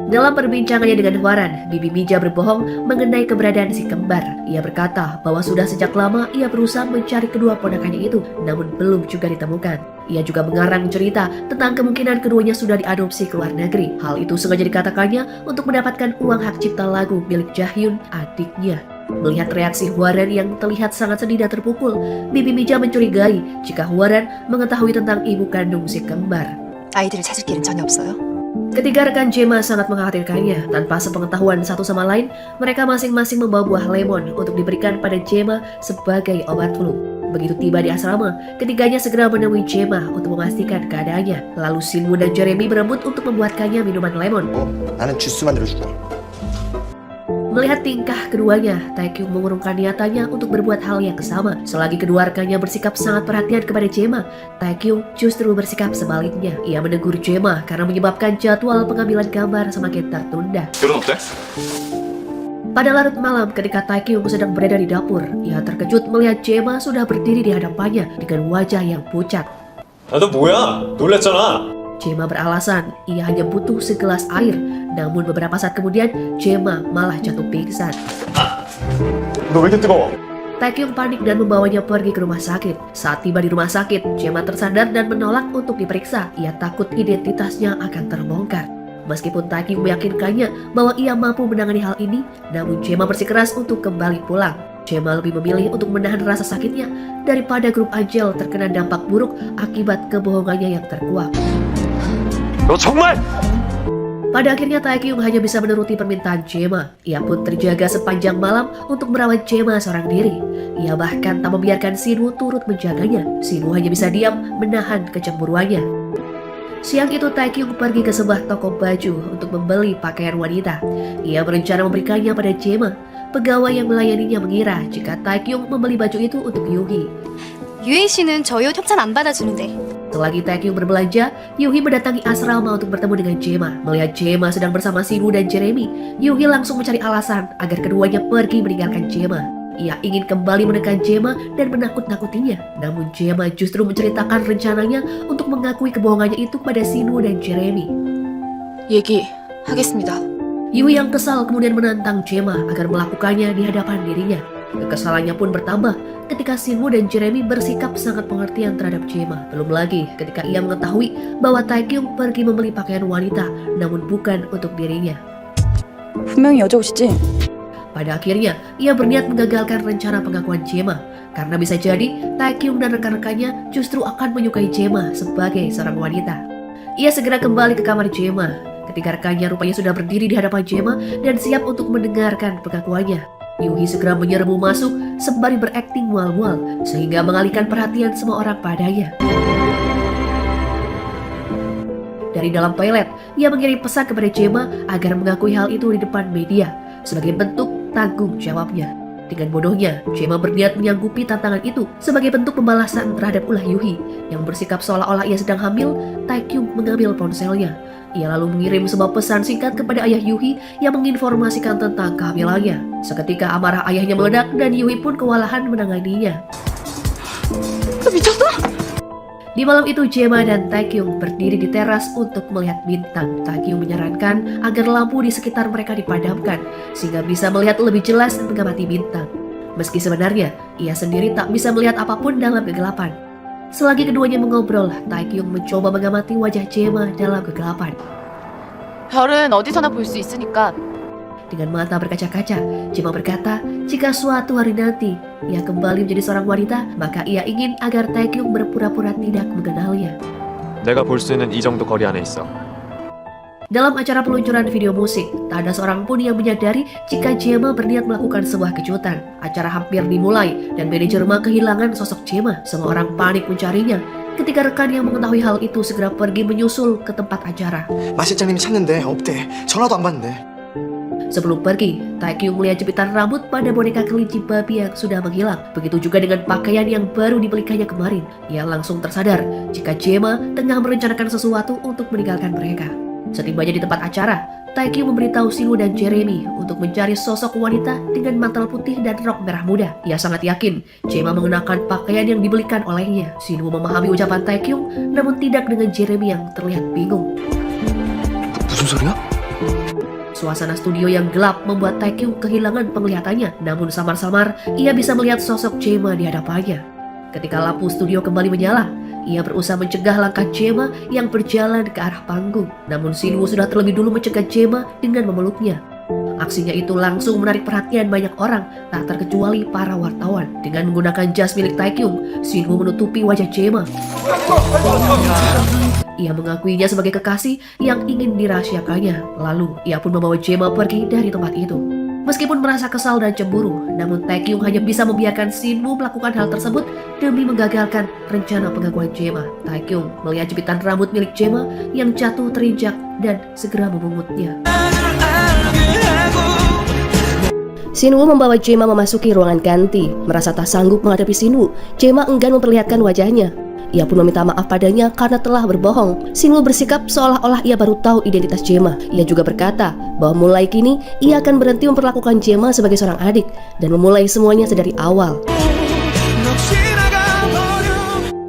Dalam perbincangannya dengan Hwaran, Bibi Mija berbohong mengenai keberadaan si kembar. Ia berkata bahwa sudah sejak lama ia berusaha mencari kedua ponakannya itu, namun belum juga ditemukan. Ia juga mengarang cerita tentang kemungkinan keduanya sudah diadopsi ke luar negeri. Hal itu sengaja dikatakannya untuk mendapatkan uang hak cipta lagu milik Jahyun, adiknya. Melihat reaksi Hwaran yang terlihat sangat sedih dan terpukul, Bibi Mija mencurigai jika Hwaran mengetahui tentang ibu kandung si kembar. 아이들을 찾을 길은 전혀 없어요? Ketiga rekan Jema sangat mengkhawatirkannya. Tanpa sepengetahuan satu sama lain, mereka masing-masing membawa buah lemon untuk diberikan pada Jema sebagai obat flu. Begitu tiba di asrama, ketiganya segera menemui Jema untuk memastikan keadaannya. Lalu Shinwoo dan Jeremy berebut untuk membuatkannya minuman lemon. 나는 주스 만들어줄게. Melihat tingkah keduanya, Taekyung mengurungkan niatannya untuk berbuat hal yang sama. Selagi kedua rekannya bersikap sangat perhatian kepada Jema, Taekyung justru bersikap sebaliknya. Ia menegur Jema karena menyebabkan jadwal pengambilan gambar semakin tertunda. 결혼 어때? Pada larut malam ketika Taekyung sedang berada di dapur, ia terkejut melihat Jema sudah berdiri di hadapannya dengan wajah yang pucat. 너 뭐야? 놀랬잖아. Jema beralasan ia hanya butuh segelas air, namun beberapa saat kemudian Jema malah jatuh pingsan. 너 왜 이렇게 뜨거워? Taekyung panik dan membawanya pergi ke rumah sakit. Saat tiba di rumah sakit, Jema tersadar dan menolak untuk diperiksa. Ia takut identitasnya akan terbongkar. Meskipun Taekyung meyakinkannya bahwa ia mampu menangani hal ini, namun Jema bersikeras untuk kembali pulang. Jema lebih memilih untuk menahan rasa sakitnya daripada grup Angel terkena dampak buruk akibat kebohongannya yang terkuak. 너 정말! Pada akhirnya Taekyung hanya bisa menuruti permintaan Jema. Ia pun terjaga sepanjang malam untuk merawat Jema seorang diri. Ia bahkan tak membiarkan Sinwoo turut menjaganya. Sinwoo hanya bisa diam menahan kecemburuannya. Siang itu Taekyung pergi ke sebuah toko baju untuk membeli pakaian wanita. Ia berencana memberikannya pada Jema. Pegawai yang melayaninya mengira jika Taekyung membeli baju itu untuk Yuhi. 유희 씨는 저희 옷 협찬 안 받아주는데. Selagi Taekyung berbelanja, Yuhi mendatangi asrama untuk bertemu dengan Jema. Melihat Jema sedang bersama Sinwoo dan Jeremy, Yuhi langsung mencari alasan agar keduanya pergi meninggalkan Jema. Ia ingin kembali menekan Jema dan menakut-nakutinya. Namun Jema justru menceritakan rencananya untuk mengakui kebohongannya itu pada Sinwoo dan Jeremy. 얘기하겠습니다. Yuhi yang kesal kemudian menantang Jema agar melakukannya di hadapan dirinya. Kekesalannya pun bertambah ketika Sinwoo dan Jeremy bersikap sangat pengertian terhadap Jema. Belum lagi ketika ia mengetahui bahwa Taekyung pergi membeli pakaian wanita namun bukan untuk dirinya. 분명히 여자 옷이지? Pada akhirnya, ia berniat menggagalkan rencana pengakuan Jema. Karena bisa jadi Taekyung dan rekan-rekannya justru akan menyukai Jema sebagai seorang wanita. Ia segera kembali ke kamar Jema. Ketika rekannya rupanya sudah berdiri di hadapan Jema dan siap untuk mendengarkan pengakuannya. Yuhi segera menyerbu masuk sembari berakting mual-mual sehingga mengalihkan perhatian semua orang padanya. Dari dalam toilet, ia mengirim pesan kepada Jema agar mengakui hal itu di depan media sebagai bentuk tanggung jawabnya. Dengan bodohnya, Jema berniat menyanggupi tantangan itu sebagai bentuk pembalasan terhadap ulah Yuhi yang bersikap seolah-olah ia sedang hamil. Taekyung mengambil ponselnya. Ia lalu mengirim sebuah pesan singkat kepada ayah Yuhi yang menginformasikan tentang kehamilannya. Seketika amarah ayahnya meledak dan Yuhi pun kewalahan menanganinya. Di malam itu Jema dan Taekyung berdiri di teras untuk melihat bintang. Taekyung menyarankan agar lampu di sekitar mereka dipadamkan sehingga bisa melihat lebih jelas dan mengamati bintang. Meski sebenarnya ia sendiri tak bisa melihat apapun dalam kegelapan. Selagi keduanya mengobrol, Taekyung mencoba mengamati wajah Jema dalam kegelapan. 별은 어디서나 볼 수 있으니까. Dengan mata berkaca-kaca, Jema berkata jika suatu hari nanti ia kembali menjadi seorang wanita, maka ia ingin agar Taekyung berpura-pura tidak mengenalnya. 내가 볼 수 있는 이 정도 거리 안에 있어. Dalam acara peluncuran video musik, tak ada seorang pun yang menyadari jika Jema berniat melakukan sebuah kejutan. Acara hampir dimulai dan manajer kehilangan sosok Jema. Semua orang panik mencarinya. Ketika rekan yang mengetahui hal itu segera pergi menyusul ke tempat acara. 마실장님이 찾는데 없대. 전화도 안 받는데. Sebelum pergi, Taekyung melihat jepitan rambut pada boneka kelinci babi yang sudah menghilang. Begitu juga dengan pakaian yang baru dibelikannya kemarin. Ia langsung tersadar jika Jema tengah merencanakan sesuatu untuk meninggalkan mereka. Setibanya di tempat acara, Taekyung memberitahu Sinwoo dan Jeremy untuk mencari sosok wanita dengan mantel putih dan rok merah muda. Ia sangat yakin Jema mengenakan pakaian yang dibelikan olehnya. Sinwoo memahami ucapan Taekyung, namun tidak dengan Jeremy yang terlihat bingung. 무슨 소리야? Suasana studio yang gelap membuat Taekyung kehilangan penglihatannya. Namun samar-samar, ia bisa melihat sosok Jema di hadapannya. Ketika lampu studio kembali menyala, ia berusaha mencegah langkah Jema yang berjalan ke arah panggung. Namun Sinwoo sudah terlebih dulu mencegah Jema dengan memeluknya. Aksinya itu langsung menarik perhatian banyak orang, tak terkecuali para wartawan. Dengan menggunakan jas milik Taekyung, Sinwoo menutupi wajah Jema. Ia mengakuinya sebagai kekasih yang ingin dirahasiakannya. Lalu, ia pun membawa Jema pergi dari tempat itu. Meskipun merasa kesal dan cemburu, namun Taekyung hanya bisa membiarkan Sinwoo melakukan hal tersebut demi menggagalkan rencana pengakuan Jema. Taekyung melihat jepitan rambut milik Jema yang jatuh terinjak dan segera memungutnya. Sinwoo membawa Jema memasuki ruangan ganti. Merasa tak sanggup menghadapi Sinwoo, Jema enggan memperlihatkan wajahnya. Ia pun meminta maaf padanya karena telah berbohong. Sinwoo bersikap seolah-olah ia baru tahu identitas Jema. Ia juga berkata bahwa mulai kini ia akan berhenti memperlakukan Jema sebagai seorang adik dan memulai semuanya sedari awal.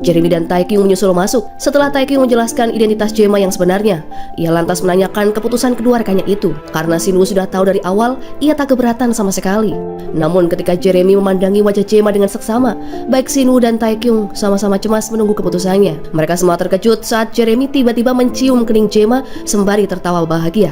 Jeremy dan Taekyung menyusul masuk. Setelah Taekyung menjelaskan identitas Jae-ma yang sebenarnya, ia lantas menanyakan keputusan kedua rekannya itu. Karena Shin-woo sudah tahu dari awal, ia tak keberatan sama sekali. Namun ketika Jeremy memandangi wajah Jae-ma dengan seksama, baik Shin-woo dan Taekyung sama-sama cemas menunggu keputusannya. Mereka semua terkejut saat Jeremy tiba-tiba mencium kening Jae-ma sembari tertawa bahagia.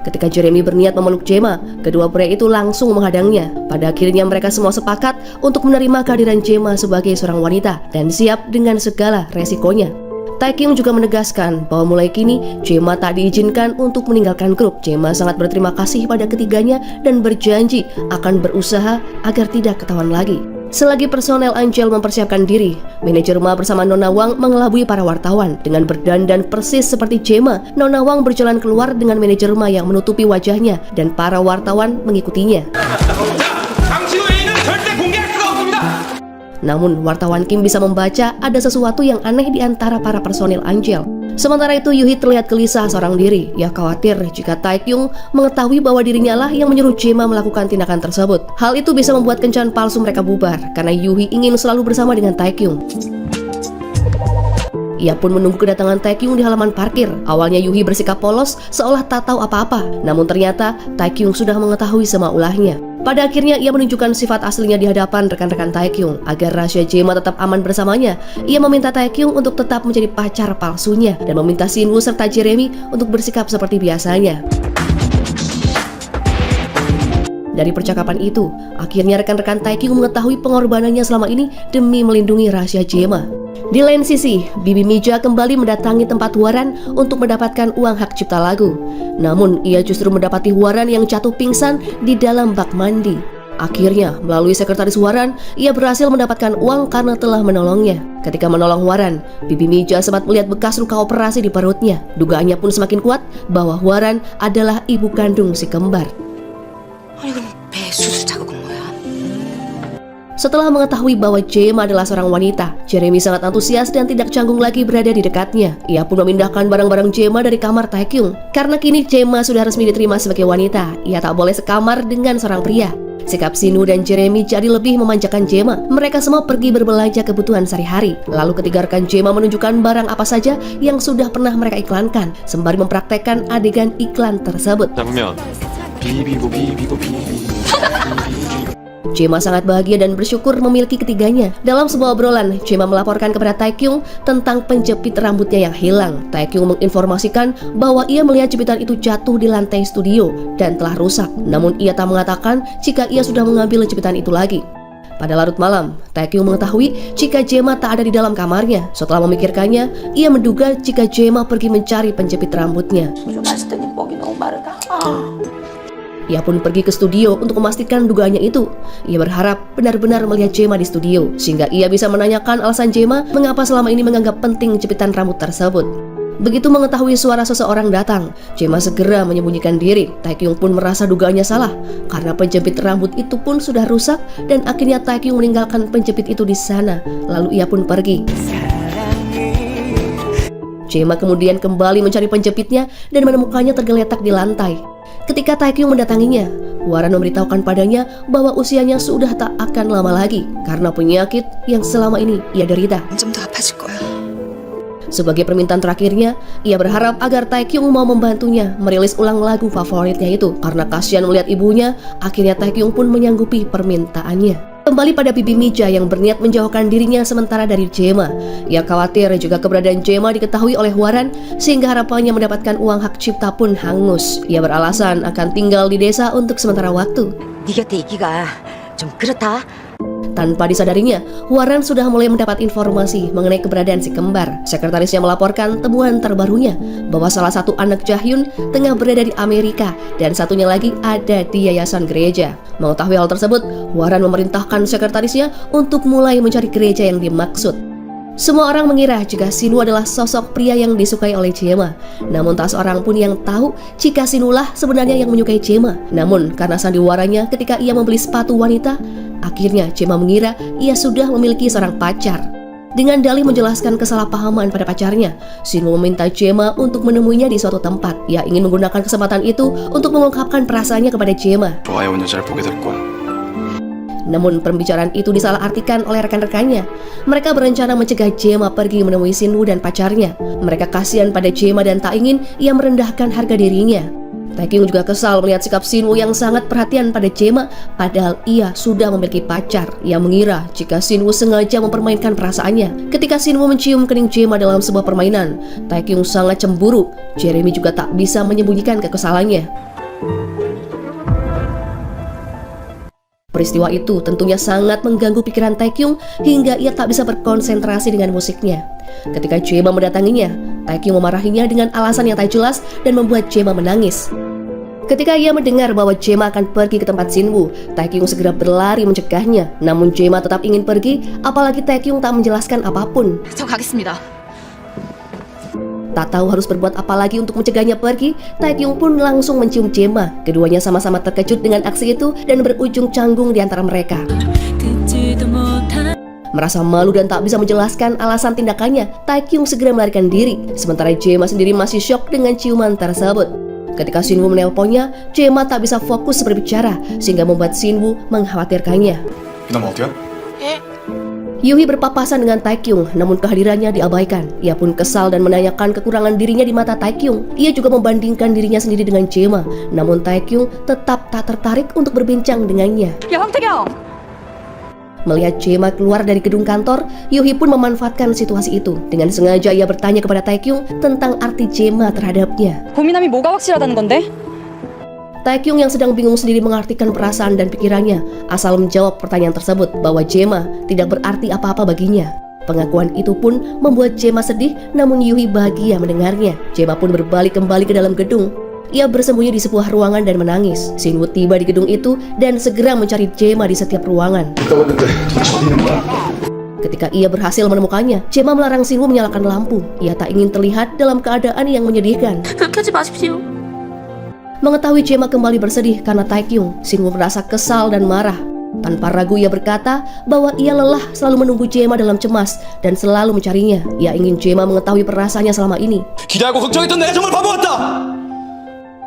Ketika Jeremy berniat memeluk Jae-ma, kedua pria itu langsung menghadangnya. Pada akhirnya mereka semua sepakat untuk menerima kehadiran Jae-ma sebagai seorang wanita dan siap dengan segala resikonya. Taekyung juga menegaskan bahwa mulai kini Jae-ma tak diizinkan untuk meninggalkan grup. Jae-ma sangat berterima kasih pada ketiganya dan berjanji akan berusaha agar tidak ketahuan lagi. Selagi personel Angel mempersiapkan diri, manajer Ma bersama Nona Wang mengelabui para wartawan. Dengan berdandan persis seperti Jae-ma, Nona Wang berjalan keluar dengan manajer Ma yang menutupi wajahnya dan para wartawan mengikutinya. Namun wartawan Kim bisa membaca ada sesuatu yang aneh di antara para personil Angel. Sementara itu Yuhi terlihat gelisah seorang diri. Ia khawatir jika Taekyung mengetahui bahwa dirinya lah yang menyuruh Jae-ma melakukan tindakan tersebut. Hal itu bisa membuat kencan palsu mereka bubar karena Yuhi ingin selalu bersama dengan Taekyung. Ia pun menunggu kedatangan Taekyung di halaman parkir. Awalnya Yuhi bersikap polos seolah tak tahu apa-apa. Namun ternyata Taekyung sudah mengetahui semua ulahnya. Pada akhirnya ia menunjukkan sifat aslinya di hadapan rekan-rekan Taekyung. Agar rahasia Jae-ma tetap aman bersamanya, ia meminta Taekyung untuk tetap menjadi pacar palsunya dan meminta Shin-woo serta Jeremy untuk bersikap seperti biasanya. Dari percakapan itu, akhirnya rekan-rekan Taekyung mengetahui pengorbanannya selama ini demi melindungi rahasia Jae-ma. Di lain sisi, Bibi Mija kembali mendatangi tempat Hwaran untuk mendapatkan uang hak cipta lagu. Namun, ia justru mendapati Hwaran yang jatuh pingsan di dalam bak mandi. Akhirnya, melalui sekretaris Hwaran, ia berhasil mendapatkan uang karena telah menolongnya. Ketika menolong Hwaran, Bibi Mija sempat melihat bekas luka operasi di perutnya. Dugaannya pun semakin kuat bahwa Hwaran adalah ibu kandung si kembar. Setelah mengetahui bahwa Jae-ma adalah seorang wanita, Jeremy sangat antusias dan tidak canggung lagi berada di dekatnya. Ia pun memindahkan barang-barang Jae-ma dari kamar Taekyung. Karena kini Jae-ma sudah resmi diterima sebagai wanita, ia tak boleh sekamar dengan seorang pria. Sikap Shin-woo dan Jeremy jadi lebih memanjakan Jae-ma. Mereka semua pergi berbelanja kebutuhan sehari-hari. Lalu ketiga rekan Jae-ma menunjukkan barang apa saja yang sudah pernah mereka iklankan, sembari mempraktekkan adegan iklan tersebut. 잡으면 비비고 비비고 비비고. Jae-ma sangat bahagia dan bersyukur memiliki ketiganya. Dalam sebuah obrolan, Jae-ma melaporkan kepada Taekyung tentang penjepit rambutnya yang hilang. Taekyung menginformasikan bahwa ia melihat jepitan itu jatuh di lantai studio dan telah rusak. Namun ia tak mengatakan jika ia sudah mengambil jepitan itu lagi. Pada larut malam, Taekyung mengetahui jika Jae-ma tak ada di dalam kamarnya. Setelah memikirkannya, ia menduga jika Jae-ma pergi mencari penjepit rambutnya. Ia pun pergi ke studio untuk memastikan dugaannya itu. Ia berharap benar-benar melihat Jae-ma di studio, sehingga ia bisa menanyakan alasan Jae-ma mengapa selama ini menganggap penting jepitan rambut tersebut. Begitu mengetahui suara seseorang datang, Jae-ma segera menyembunyikan diri. Taekyung pun merasa dugaannya salah, karena penjepit rambut itu pun sudah rusak, dan akhirnya Taekyung meninggalkan penjepit itu di sana. Lalu ia pun pergi. Jae-ma kemudian kembali mencari penjepitnya dan menemukannya tergeletak di lantai. Ketika Taekyung mendatanginya, Hwaran memberitahukan padanya bahwa usianya sudah tak akan lama lagi karena penyakit yang selama ini ia derita. 점점 더 아파질 거야. Sebagai permintaan terakhirnya, ia berharap agar Taekyung mau membantunya merilis ulang lagu favoritnya itu. Karena kasihan melihat ibunya, akhirnya Taekyung pun menyanggupi permintaannya. Kembali pada Bibi Mija yang berniat menjauhkan dirinya sementara dari Jae-ma. Ia khawatir jika keberadaan Jae-ma diketahui oleh Hwaran, sehingga harapannya mendapatkan uang hak cipta pun hangus. Ia beralasan akan tinggal di desa untuk sementara waktu. 네 곁에 있기가 좀 그렇다. Tanpa disadarinya, Hwaran sudah mulai mendapat informasi mengenai keberadaan si kembar. Sekretarisnya melaporkan temuan terbarunya bahwa salah satu anak Jahyun tengah berada di Amerika dan satunya lagi ada di yayasan gereja. Mengetahui hal tersebut, Hwaran memerintahkan sekretarisnya untuk mulai mencari gereja yang dimaksud. Semua orang mengira jika Shin-woo adalah sosok pria yang disukai oleh Jae-ma. Namun tak seorang pun yang tahu jika Shin-woo lah sebenarnya yang menyukai Jae-ma. Namun karena sandiwaranya ketika ia membeli sepatu wanita, akhirnya Jae-ma mengira ia sudah memiliki seorang pacar. Dengan dalih menjelaskan kesalahpahaman pada pacarnya, Shin-woo meminta Jae-ma untuk menemuinya di suatu tempat. Ia ingin menggunakan kesempatan itu untuk mengungkapkan perasaannya kepada Jae-ma. 좋아해온 여자를 보게 될 거야. Namun pembicaraan itu disalahartikan oleh rekan-rekannya. Mereka berencana mencegah Jema pergi menemui Sinwoo dan pacarnya. Mereka kasihan pada Jema dan tak ingin ia merendahkan harga dirinya. Taekyung juga kesal melihat sikap Sinwoo yang sangat perhatian pada Jema, padahal ia sudah memiliki pacar. Ia mengira jika Sinwoo sengaja mempermainkan perasaannya. Ketika Sinwoo mencium kening Jema dalam sebuah permainan, Taekyung sangat cemburu. Jeremy juga tak bisa menyembunyikan kekesalannya. Peristiwa itu tentunya sangat mengganggu pikiran Taekyung hingga ia tak bisa berkonsentrasi dengan musiknya. Ketika Jema mendatanginya, Taekyung memarahinya dengan alasan yang tak jelas dan membuat Jema menangis. Ketika ia mendengar bahwa Jema akan pergi ke tempat Sinwoo, Taekyung segera berlari mencegahnya. Namun Jema tetap ingin pergi, apalagi Taekyung tak menjelaskan apapun. 저 가겠습니다. Tak tahu harus berbuat apa lagi untuk mencegahnya pergi, Taekyung pun langsung mencium Jema. Keduanya sama-sama terkejut dengan aksi itu dan berujung canggung di antara mereka. Merasa malu dan tak bisa menjelaskan alasan tindakannya, Taekyung segera melarikan diri. Sementara Jema sendiri masih syok dengan ciuman tersebut. Ketika Sinwoo menelponnya, Jema tak bisa fokus berbicara sehingga membuat Sinwoo mengkhawatirkannya. 이놈 어디야? Yuhi berpapasan dengan Taekyung, namun kehadirannya diabaikan. Ia pun kesal dan menanyakan kekurangan dirinya di mata Taekyung. Ia juga membandingkan dirinya sendiri dengan Jema, namun Taekyung tetap tak tertarik untuk berbincang dengannya. 야 황태경! Melihat Jema keluar dari gedung kantor, Yuhi pun memanfaatkan situasi itu. Dengan sengaja ia bertanya kepada Taekyung tentang arti Jema terhadapnya. 고민함이 뭐가 확실하다는 건데? Taekyung yang sedang bingung sendiri mengartikan perasaan dan pikirannya, asal menjawab pertanyaan tersebut bahwa Jema tidak berarti apa-apa baginya. Pengakuan itu pun membuat Jema sedih, namun Yuhi bahagia mendengarnya. Jema pun berbalik kembali ke dalam gedung. Ia bersembunyi di sebuah ruangan dan menangis. Sinwoo tiba di gedung itu dan segera mencari Jema di setiap ruangan. Ketika ia berhasil menemukannya, Jema melarang Sinwoo menyalakan lampu. Ia tak ingin terlihat dalam keadaan yang menyedihkan. 불 켜지 마십시오. Mengetahui Jema kembali bersedih karena Taekyung, Sinwoo merasa kesal dan marah. Tanpa ragu ia berkata bahwa ia lelah selalu menunggu Jema dalam cemas dan selalu mencarinya. Ia ingin Jema mengetahui perasaannya selama ini. 기대하고 걱정했던 내가 정말 바보 같다!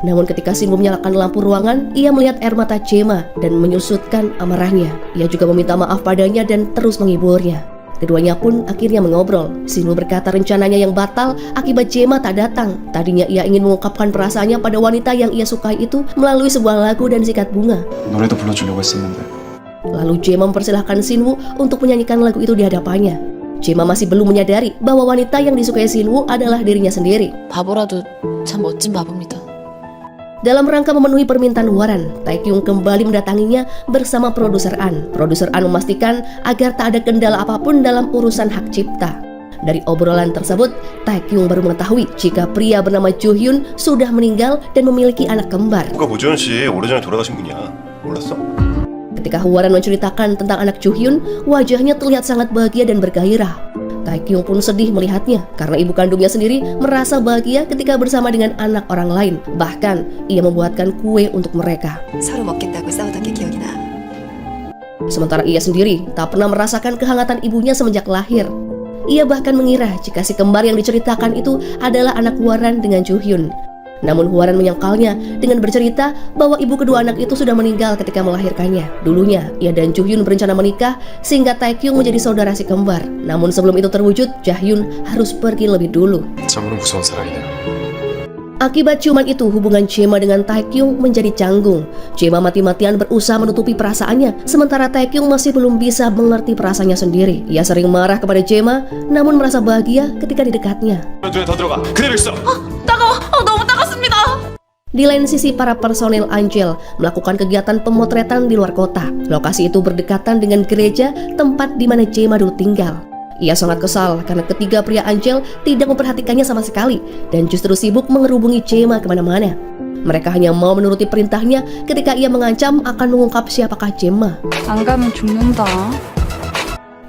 Namun ketika Sinwoo menyalakan lampu ruangan, ia melihat air mata Jema dan menyusutkan amarahnya. Ia juga meminta maaf padanya dan terus menghiburnya. Keduanya pun akhirnya mengobrol. Sinwoo berkata rencananya yang batal akibat Jema tak datang. Tadinya ia ingin mengungkapkan perasaannya pada wanita yang ia sukai itu melalui sebuah lagu dan sikat bunga. 노래도 불러주려고 했었는데 Lalu Jema mempersilahkan Sinwoo untuk menyanyikan lagu itu di hadapannya. Jema masih belum menyadari bahwa wanita yang disukai Sinwoo adalah dirinya sendiri. 바보라도 참 멋진 바보입니다. Dalam rangka memenuhi permintaan Hwaran, Taekyung kembali mendatanginya bersama produser An. Produser An memastikan agar tak ada kendala apapun dalam urusan hak cipta. Dari obrolan tersebut, Taekyung baru mengetahui jika pria bernama Jo-hyun sudah meninggal dan memiliki anak kembar. 그거 보지원 씨 오래전에 돌아가신 분이야. 몰랐어? Ketika Hwaran menceritakan tentang anak Jo-hyun, wajahnya terlihat sangat bahagia dan bergairah. Taekyung pun sedih melihatnya karena ibu kandungnya sendiri merasa bahagia ketika bersama dengan anak orang lain. Bahkan ia membuatkan kue untuk mereka. 서로 먹겠다고 싸우던 게 기억이 나. Sementara ia sendiri tak pernah merasakan kehangatan ibunya semenjak lahir. Ia bahkan mengira jika si kembar yang diceritakan itu adalah anak Hwaran dengan Jo-hyun. Namun Hwaran menyangkalnya dengan bercerita bahwa ibu kedua anak itu sudah meninggal ketika melahirkannya. Dulunya, ia dan Jo-hyun berencana menikah sehingga Taekyung menjadi saudara si kembar. Namun sebelum itu terwujud, Ja-hyun harus pergi lebih dulu. 참으로 무서운 사랑이네요. Akibat ciuman itu, hubungan Jema dengan Taekyung menjadi canggung. Jema mati-matian berusaha menutupi perasaannya, sementara Taekyung masih belum bisa mengerti perasaannya sendiri. Ia sering marah kepada Jema, namun merasa bahagia ketika di dekatnya. 눈에 더 들어가. 그대로 있어. 따가워. 너무 따갑습니다. Di lain sisi, para personel Angel melakukan kegiatan pemotretan di luar kota. Lokasi itu berdekatan dengan gereja tempat di mana Jema dulu tinggal. Ia sangat kesal karena ketiga pria Angel tidak memperhatikannya sama sekali dan justru sibuk mengerubungi Jema kemana-mana. Mereka hanya mau menuruti perintahnya ketika ia mengancam akan mengungkap siapakah Jema. 안 가면 죽는다.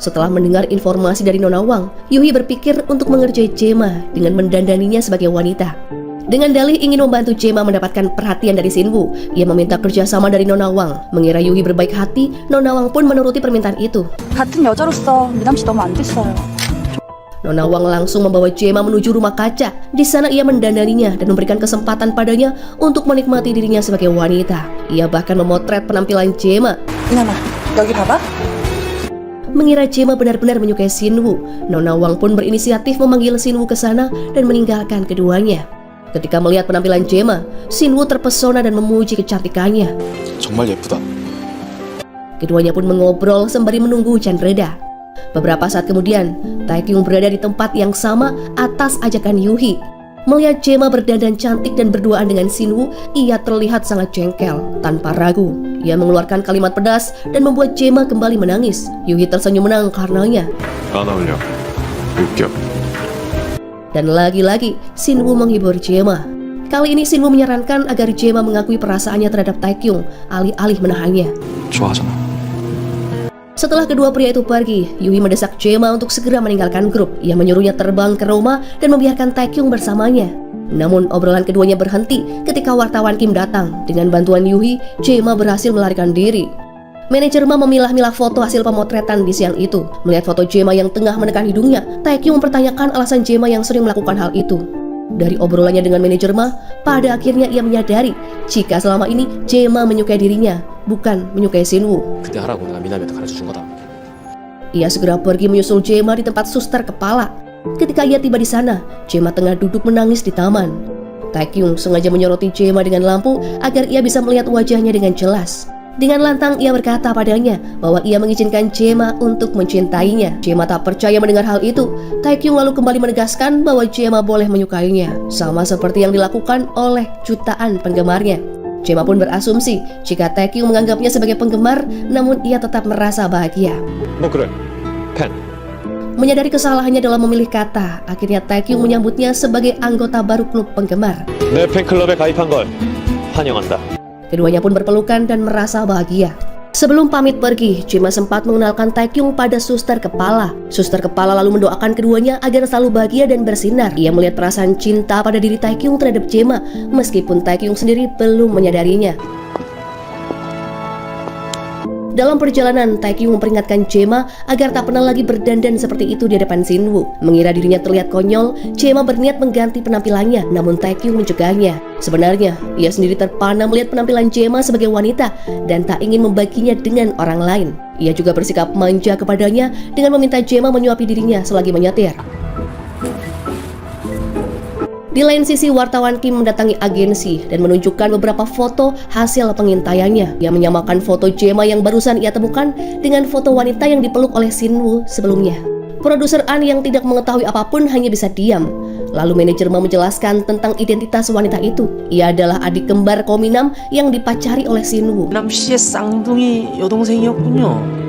Setelah mendengar informasi dari Nona Wang, Yuhi berpikir untuk mengerjai Jema dengan mendandaninya sebagai wanita. Dengan dalih ingin membantu Jema mendapatkan perhatian dari Sinwoo, ia meminta kerjasama dari Nona Wang. Mengira Yuhi berbaik hati, Nona Wang pun menuruti permintaan itu. 같은 여자로서 미남 씨 너무 안 됐어요. Nona Wang langsung membawa Jema menuju rumah kaca. Di sana ia mendandaninya dan memberikan kesempatan padanya untuk menikmati dirinya sebagai wanita. Ia bahkan memotret penampilan Jema. 이놈아, 여기 봐봐. Mengira Jema benar-benar menyukai Sinwoo, Nona Wang pun berinisiatif memanggil Sinwoo ke sana dan meninggalkan keduanya. Ketika melihat penampilan Jema, Sinwoo terpesona dan memuji kecantikannya. 정말 예쁘다. Keduanya pun mengobrol sembari menunggu hujan reda. Beberapa saat kemudian, Taekyung berada di tempat yang sama atas ajakan Yuhi. Melihat Jema berdandan cantik dan berduaan dengan Sinwoo, ia terlihat sangat jengkel. Tanpa ragu, ia mengeluarkan kalimat pedas dan membuat Jema kembali menangis. Yuhi tersenyum menang karenanya. 안 어울려. 웃겨. Dan lagi-lagi, Sinwoo menghibur Jema. Kali ini Sinwoo menyarankan agar Jema mengakui perasaannya terhadap Taekyung, alih-alih menahannya. 좋아하잖아. Setelah kedua pria itu pergi, Yuhi mendesak Jema untuk segera meninggalkan grup. Ia menyuruhnya terbang ke Roma dan membiarkan Taekyung bersamanya. Namun obrolan keduanya berhenti ketika wartawan Kim datang. Dengan bantuan Yuhi, Jema berhasil melarikan diri. Manajer Ma memilah-milah foto hasil pemotretan di siang itu. Melihat foto Jema yang tengah menekan hidungnya, Taekyung mempertanyakan alasan Jema yang sering melakukan hal itu. Dari obrolannya dengan manajer Ma, pada akhirnya ia menyadari jika selama ini Jema menyukai dirinya, bukan menyukai Sinwoo. 그때 하라고 내가 미남이한테 가르쳐준 거다. Ia segera pergi menyusul Jema di tempat suster kepala. Ketika ia tiba di sana, Jema tengah duduk menangis di taman. Taekyung sengaja menyoroti Jema dengan lampu agar ia bisa melihat wajahnya dengan jelas. Dengan lantang ia berkata padanya bahwa ia mengizinkan Jema untuk mencintainya. Jema tak percaya mendengar hal itu. Taekyung lalu kembali menegaskan bahwa Jema boleh menyukainya, sama seperti yang dilakukan oleh jutaan penggemarnya. Jema pun berasumsi jika Taekyung menganggapnya sebagai penggemar, namun ia tetap merasa bahagia. 뭐 그래. 팬. Menyadari kesalahannya dalam memilih kata, akhirnya Taekyung menyambutnya sebagai anggota baru klub penggemar. 내 팬클럽에 가입한 걸 환영한다. Keduanya pun berpelukan dan merasa bahagia. Sebelum pamit pergi, Jema sempat mengenalkan Taekyung pada suster kepala. Suster kepala lalu mendoakan keduanya agar selalu bahagia dan bersinar. Ia melihat perasaan cinta pada diri Taekyung terhadap Jema, meskipun Taekyung sendiri belum menyadarinya. Dalam perjalanan, Taekyung memperingatkan Jema agar tak pernah lagi berdandan seperti itu di hadapan Sinwoo. Mengira dirinya terlihat konyol, Jema berniat mengganti penampilannya, namun Taekyung mencegahnya. Sebenarnya, ia sendiri terpana melihat penampilan Jema sebagai wanita dan tak ingin membaginya dengan orang lain. Ia juga bersikap manja kepadanya dengan meminta Jema menyuapi dirinya selagi menyetir. Di lain sisi, wartawan Kim mendatangi agensi dan menunjukkan beberapa foto hasil pengintaiannya. Ia menyamakan foto Jema yang barusan ia temukan dengan foto wanita yang dipeluk oleh Sinwoo sebelumnya. Produser An yang tidak mengetahui apapun hanya bisa diam. Lalu manajer Ma menjelaskan tentang identitas wanita itu. Ia adalah adik kembar Kominam yang dipacari oleh Sinwoo. 남 씨의 쌍둥이 여동생이었군요.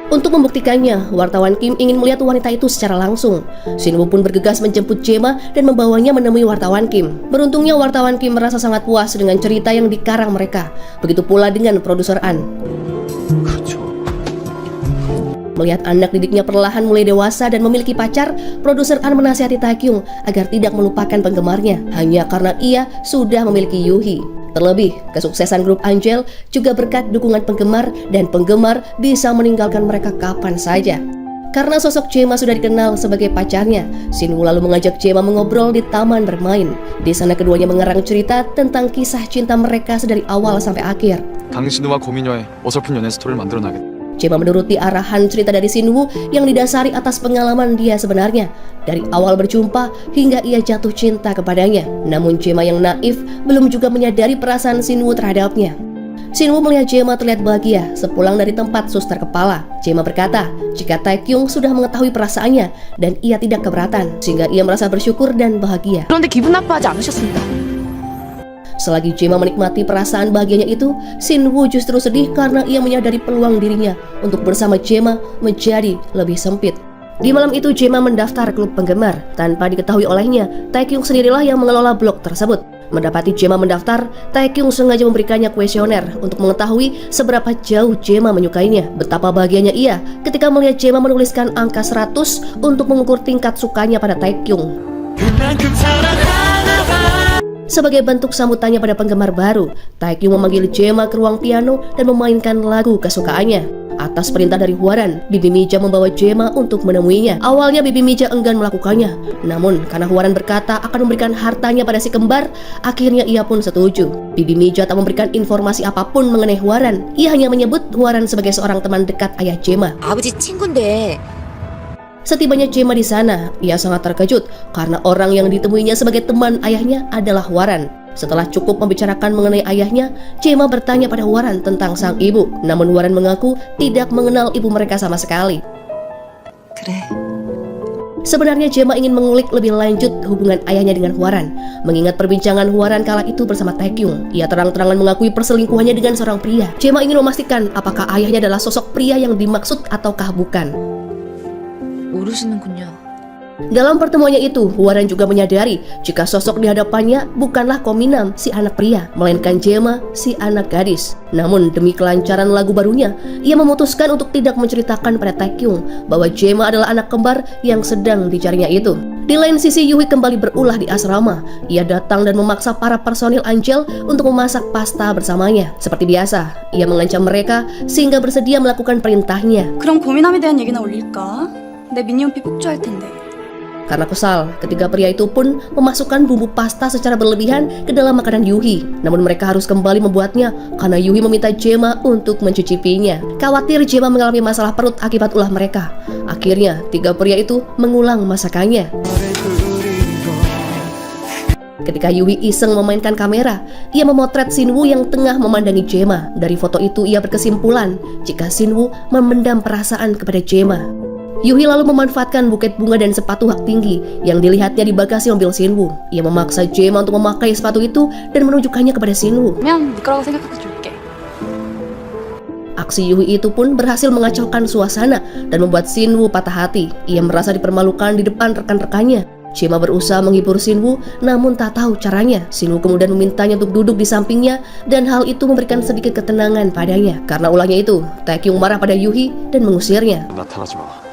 Untuk membuktikannya, wartawan Kim ingin melihat wanita itu secara langsung. Sinwoo pun bergegas menjemput Jema dan membawanya menemui wartawan Kim. Beruntungnya wartawan Kim merasa sangat puas dengan cerita yang dikarang mereka. Begitu pula dengan produser An. Melihat anak didiknya perlahan mulai dewasa dan memiliki pacar, produser An menasihati Taekyung agar tidak melupakan penggemarnya hanya karena ia sudah memiliki Yuhi. Terlebih, kesuksesan grup Angel juga berkat dukungan penggemar dan penggemar bisa meninggalkan mereka kapan saja. Karena sosok Jema sudah dikenal sebagai pacarnya, Sinwoo lalu mengajak Jema mengobrol di taman bermain. Di sana keduanya mengarang cerita tentang kisah cinta mereka dari awal sampai akhir. 강신우와 고민여의 어설픈 연애 스토리를 만들어나겠다. Jema menuruti arahan cerita dari Sinwoo yang didasari atas pengalaman dia sebenarnya. Dari awal berjumpa hingga ia jatuh cinta kepadanya. Namun Jema yang naif belum juga menyadari perasaan Sinwoo terhadapnya. Sinwoo melihat Jema terlihat bahagia sepulang dari tempat suster kepala. Jema berkata jika Taekyung sudah mengetahui perasaannya dan ia tidak keberatan, sehingga ia merasa bersyukur dan bahagia. 그런데 기분 나빠하지 않으셨습니다. Selagi Jema menikmati perasaan bahagianya itu, Sinwoo justru sedih karena ia menyadari peluang dirinya untuk bersama Jema menjadi lebih sempit. Di malam itu Jema mendaftar klub penggemar. Tanpa diketahui olehnya, Taekyung sendirilah yang mengelola blog tersebut. Mendapati Jema mendaftar, Taekyung sengaja memberikannya kuesioner untuk mengetahui seberapa jauh Jema menyukainya. Betapa bahagianya ia ketika melihat Jema menuliskan angka 100 untuk mengukur tingkat sukanya pada Taekyung. Sebagai bentuk sambutannya pada penggemar baru, Taekyung memanggil Jema ke ruang piano dan memainkan lagu kesukaannya. Atas perintah dari Hwaran, Bibi Mija membawa Jema untuk menemuinya. Awalnya Bibi Mija enggan melakukannya, namun karena Hwaran berkata akan memberikan hartanya pada si kembar, akhirnya ia pun setuju. Bibi Mija tak memberikan informasi apapun mengenai Hwaran. Ia hanya menyebut Hwaran sebagai seorang teman dekat ayah Jema. 아버지 친구인데 Setibanya Jema di sana, ia sangat terkejut karena orang yang ditemuinya sebagai teman ayahnya adalah Hwaran. Setelah cukup membicarakan mengenai ayahnya, Jema bertanya pada Hwaran tentang sang ibu. Namun Hwaran mengaku tidak mengenal ibu mereka sama sekali. 그래. Sebenarnya Jema ingin mengulik lebih lanjut hubungan ayahnya dengan Hwaran. Mengingat perbincangan Hwaran kala itu bersama Taekyung, ia terang-terangan mengakui perselingkuhannya dengan seorang pria. Jema ingin memastikan apakah ayahnya adalah sosok pria yang dimaksud ataukah bukan. 모르시는군요. Dalam pertemuannya itu, Hwaran juga menyadari jika sosok di hadapannya bukanlah Kominam, si anak pria, melainkan Jema, si anak gadis. Namun demi kelancaran lagu barunya, ia memutuskan untuk tidak menceritakan pada Taekyung bahwa Jema adalah anak kembar yang sedang dicarinya itu. Di lain sisi, Yuhi kembali berulah di asrama. Ia datang dan memaksa para personil Angel untuk memasak pasta bersamanya. Seperti biasa, ia mengancam mereka sehingga bersedia melakukan perintahnya. 그럼 고민함에 대한 얘기나 올릴까? 내 미니홈피 폭주할 텐데. Karena kesal, ketiga pria itu pun memasukkan bumbu pasta secara berlebihan ke dalam makanan Yuhi. Namun mereka harus kembali membuatnya karena Yuhi meminta Jema untuk mencicipinya. Khawatir Jema mengalami masalah perut akibat ulah mereka. Akhirnya, tiga pria itu mengulang masakannya. Ketika Yuhi iseng memainkan kamera, ia memotret Shinwoo yang tengah memandangi Jema. Dari foto itu ia berkesimpulan jika Shinwoo memendam perasaan kepada Jema. Yuhi lalu memanfaatkan buket bunga dan sepatu hak tinggi yang dilihatnya di bagasi mobil Shinwoo. Ia memaksa Jema untuk memakai sepatu itu dan menunjukkannya kepada Shinwoo. 그냥 네 거라고 생각해서 줄게. Aksi Yuhi itu pun berhasil mengacaukan suasana dan membuat Shinwoo patah hati. Ia merasa dipermalukan di depan rekan-rekannya. Jema berusaha menghibur Shinwoo, namun tak tahu caranya. Shinwoo kemudian memintanya untuk duduk di sampingnya dan hal itu memberikan sedikit ketenangan padanya. Karena ulahnya itu, Taekyung marah pada Yuhi dan mengusirnya. 나타나지 마.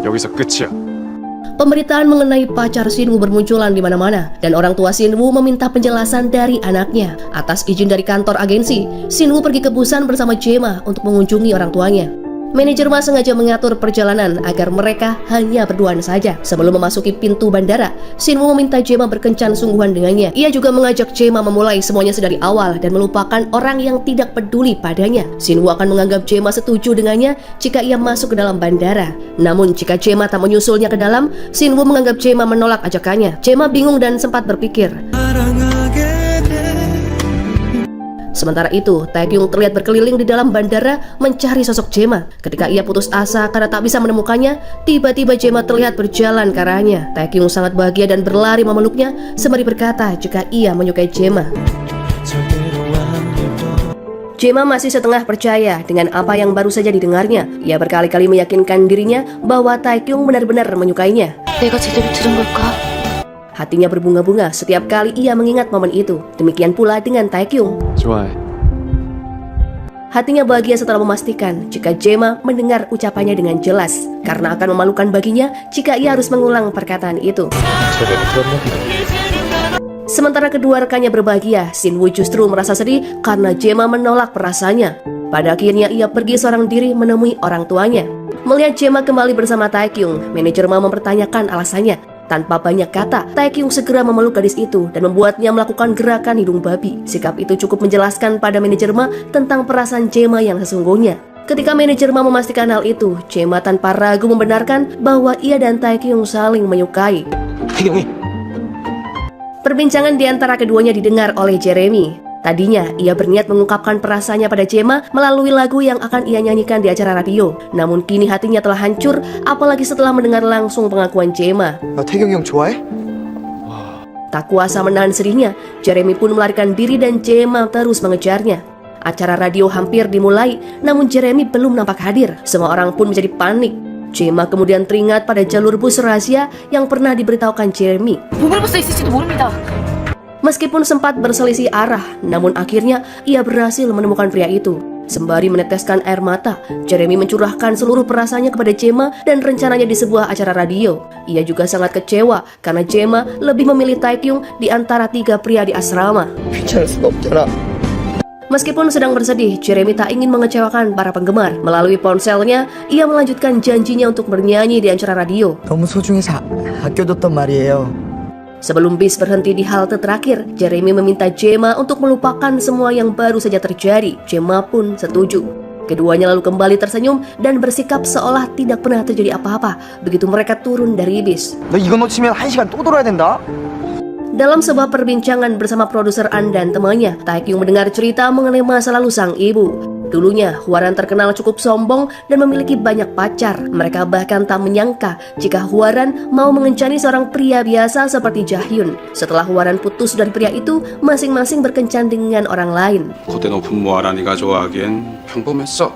여기서 끝이야. Pemberitaan mengenai pacar Shinwoo bermunculan di mana-mana dan orang tua Shinwoo meminta penjelasan dari anaknya. Atas izin dari kantor agensi, Shinwoo pergi ke Busan bersama Jema untuk mengunjungi orang tuanya. Manajer Ma sengaja mengatur perjalanan agar mereka hanya berduaan saja. Sebelum memasuki pintu bandara, Shinwoo meminta Jema berkencan sungguhan dengannya. Ia juga mengajak Jema memulai semuanya sedari awal dan melupakan orang yang tidak peduli padanya. Shinwoo akan menganggap Jema setuju dengannya jika ia masuk ke dalam bandara. Namun jika Jema tak menyusulnya ke dalam, Shinwoo menganggap Jema menolak ajakannya. Jema bingung dan sempat berpikir. Sementara itu, Taekyung terlihat berkeliling di dalam bandara mencari sosok Jema. Ketika ia putus asa karena tak bisa menemukannya, tiba-tiba Jema terlihat berjalan ke arahnya. Taekyung sangat bahagia dan berlari memeluknya sembari berkata jika ia menyukai Jema. Jema masih setengah percaya dengan apa yang baru saja didengarnya. Ia berkali-kali meyakinkan dirinya bahwa Taekyung benar-benar menyukainya. 내가 제대로 들은 걸까? Hatinya berbunga-bunga setiap kali ia mengingat momen itu. Demikian pula dengan Taekyung. 좋아해. Hatinya bahagia setelah memastikan jika Jema mendengar ucapannya dengan jelas, karena akan memalukan baginya jika ia harus mengulang perkataan itu. Sementara kedua rekannya berbahagia, Shinwoo justru merasa sedih karena Jema menolak perasaannya. Pada akhirnya ia pergi seorang diri menemui orang tuanya. Melihat Jema kembali bersama Taekyung, manajer Ma mempertanyakan alasannya. Tanpa banyak kata, Taekyung segera memeluk gadis itu dan membuatnya melakukan gerakan hidung babi. Sikap itu cukup menjelaskan pada manajer Ma tentang perasaan Jema yang sesungguhnya. Ketika manajer Ma memastikan hal itu, Jema tanpa ragu membenarkan bahwa ia dan Taekyung saling menyukai. Perbincangan di antara keduanya didengar oleh Jeremy. Tadinya, ia berniat mengungkapkan perasaannya pada Jema melalui lagu yang akan ia nyanyikan di acara radio. Namun kini hatinya telah hancur, apalagi setelah mendengar langsung pengakuan Jema. 너 태경이 형 좋아해? Tak kuasa menahan sedihnya, Jeremy pun melarikan diri dan Jema terus mengejarnya. Acara radio hampir dimulai, namun Jeremy belum nampak hadir. Semua orang pun menjadi panik. Jema kemudian teringat pada jalur bus rahasia yang pernah diberitahukan Jeremy. 보물버스에 있을지도 모릅니다. Meskipun sempat berselisih arah, namun akhirnya ia berhasil menemukan pria itu. Sembari meneteskan air mata, Jeremy mencurahkan seluruh perasaannya kepada Jema dan rencananya di sebuah acara radio. Ia juga sangat kecewa karena Jema lebih memilih Taekyung di antara tiga pria di asrama. 귀찮을 수가 없잖아. Meskipun sedang bersedih, Jeremy tak ingin mengecewakan para penggemar. Melalui ponselnya, ia melanjutkan janjinya untuk bernyanyi di acara radio. 너무 소중해서 아껴뒀단 말이에요. Sebelum bis berhenti di halte terakhir, Jeremy meminta Gemma untuk melupakan semua yang baru saja terjadi. Gemma pun setuju. Keduanya lalu kembali tersenyum dan bersikap seolah tidak pernah terjadi apa-apa begitu mereka turun dari bis. 너 이거 놓치면 1시간 또 돌아야 된다. Dalam sebuah perbincangan bersama produser An dan temannya, Taekyung mendengar cerita mengenai masa lalu sang ibu. Dulunya, Hwaran terkenal cukup sombong dan memiliki banyak pacar. Mereka bahkan tak menyangka jika Hwaran mau mengencani seorang pria biasa seperti Jahyun. Setelah Hwaran putus dari pria itu, masing-masing berkencan dengan orang lain. 고대 높은 모아라니가 좋아하기엔 평범했어.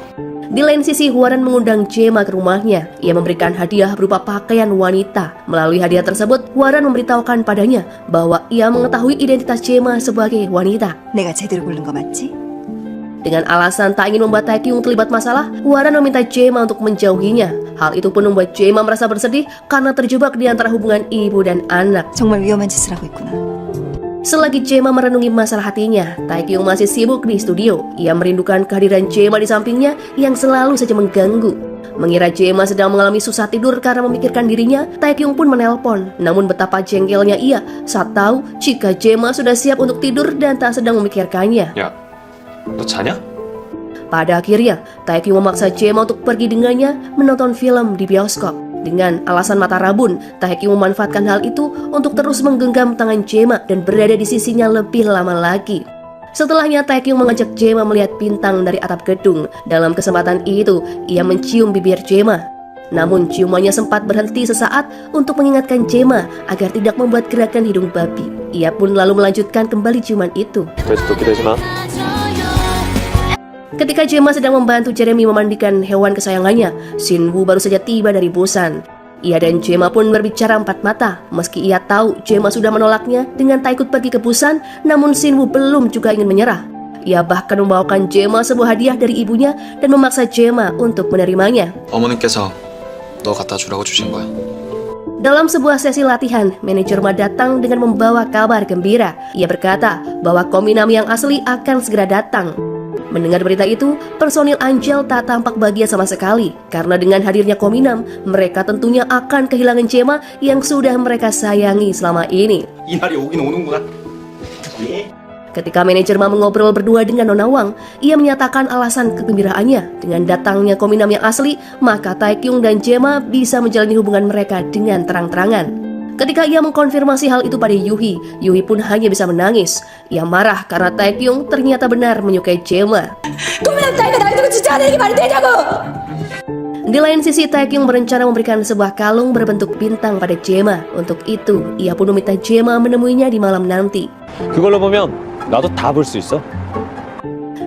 Di lain sisi, Hwaran mengundang Gemma ke rumahnya. Ia memberikan hadiah berupa pakaian wanita. Melalui hadiah tersebut, Hwaran memberitahukan padanya bahwa ia mengetahui identitas Gemma sebagai wanita. 내가 제대로 고른 거 맞지? Dengan alasan tak ingin membuat Taekyung terlibat masalah, Hwaran meminta Gemma untuk menjauhinya. Hal itu pun membuat Gemma merasa bersedih karena terjebak di antara hubungan ibu dan anak. 정말 위험한 짓을 하고 있구나. Selagi Gemma merenungi masalah hatinya, Taekyung masih sibuk di studio. Ia merindukan kehadiran Gemma di sampingnya yang selalu saja mengganggu. Mengira Gemma sedang mengalami susah tidur karena memikirkan dirinya, Taekyung pun menelpon. Namun betapa jengkelnya ia saat tahu jika Gemma sudah siap untuk tidur dan tak sedang memikirkannya. 야, 너 자냐? Pada akhirnya, Taekyung memaksa Gemma untuk pergi dengannya menonton film di bioskop. Dengan alasan mata rabun, Taekyung memanfaatkan hal itu untuk terus menggenggam tangan Gemma dan berada di sisinya lebih lama lagi. Setelahnya, Taekyung mengajak Gemma melihat bintang dari atap gedung. Dalam kesempatan itu, ia mencium bibir Gemma. Namun ciumannya sempat berhenti sesaat untuk mengingatkan Gemma agar tidak membuat gerakan hidung babi. Ia pun lalu melanjutkan kembali ciuman itu. 그래서 또 기대지 마. Ketika Gemma sedang membantu Jeremy memandikan hewan kesayangannya, Shin-woo baru saja tiba dari Busan. Ia dan Gemma pun berbicara empat mata. Meski ia tahu Gemma sudah menolaknya dengan tak ikut pergi ke Busan, namun Shin-woo belum juga ingin menyerah. Ia bahkan membawakan Gemma sebuah hadiah dari ibunya dan memaksa Gemma untuk menerimanya. 어머님께서 너 갖다 주라고 주신 거야. Dalam sebuah sesi latihan, manajer Ma datang dengan membawa kabar gembira. Ia berkata bahwa Kominam yang asli akan segera datang. Mendengar berita itu, personil Angel tak tampak bahagia sama sekali. Karena dengan hadirnya Kominam, mereka tentunya akan kehilangan Gemma yang sudah mereka sayangi selama ini. 이 날이 오긴 오는구나. Ketika manajer Ma mengobrol berdua dengan Nona Wang, ia menyatakan alasan kegembiraannya. Dengan datangnya Kominam yang asli, maka Taekyung dan Gemma bisa menjalani hubungan mereka dengan terang-terangan. Ketika ia mengkonfirmasi hal itu pada Yuhi, Yuhi pun hanya bisa menangis. Ia marah karena Taekyung ternyata benar menyukai Gemma. Di lain sisi, Taekyung berencana memberikan sebuah kalung berbentuk bintang pada Gemma. Untuk itu, ia pun meminta Gemma menemuinya di malam nanti. 그걸로 보면 나도 다 볼 수 있어.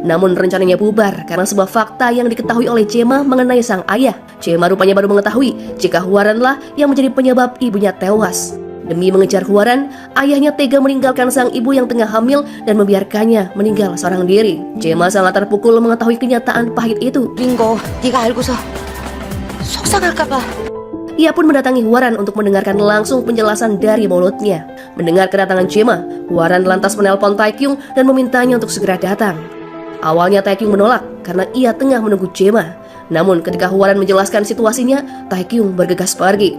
Namun rencananya bubar karena sebuah fakta yang diketahui oleh Gemma mengenai sang ayah. Gemma rupanya baru mengetahui jika Hwaranlah yang menjadi penyebab ibunya tewas. Demi mengejar Hwaran, ayahnya tega meninggalkan sang ibu yang tengah hamil dan membiarkannya meninggal seorang diri. Gemma sangat terpukul mengetahui kenyataan pahit itu. 링거, 네가 알고서 속상할까봐. Ia pun mendatangi Hwaran untuk mendengarkan langsung penjelasan dari mulutnya. Mendengar kedatangan Gemma, Hwaran lantas menelpon Taekyung dan memintanya untuk segera datang. Awalnya Taekyung menolak karena ia tengah menunggu Gemma. Namun ketika Hwaran menjelaskan situasinya, Taekyung bergegas pergi.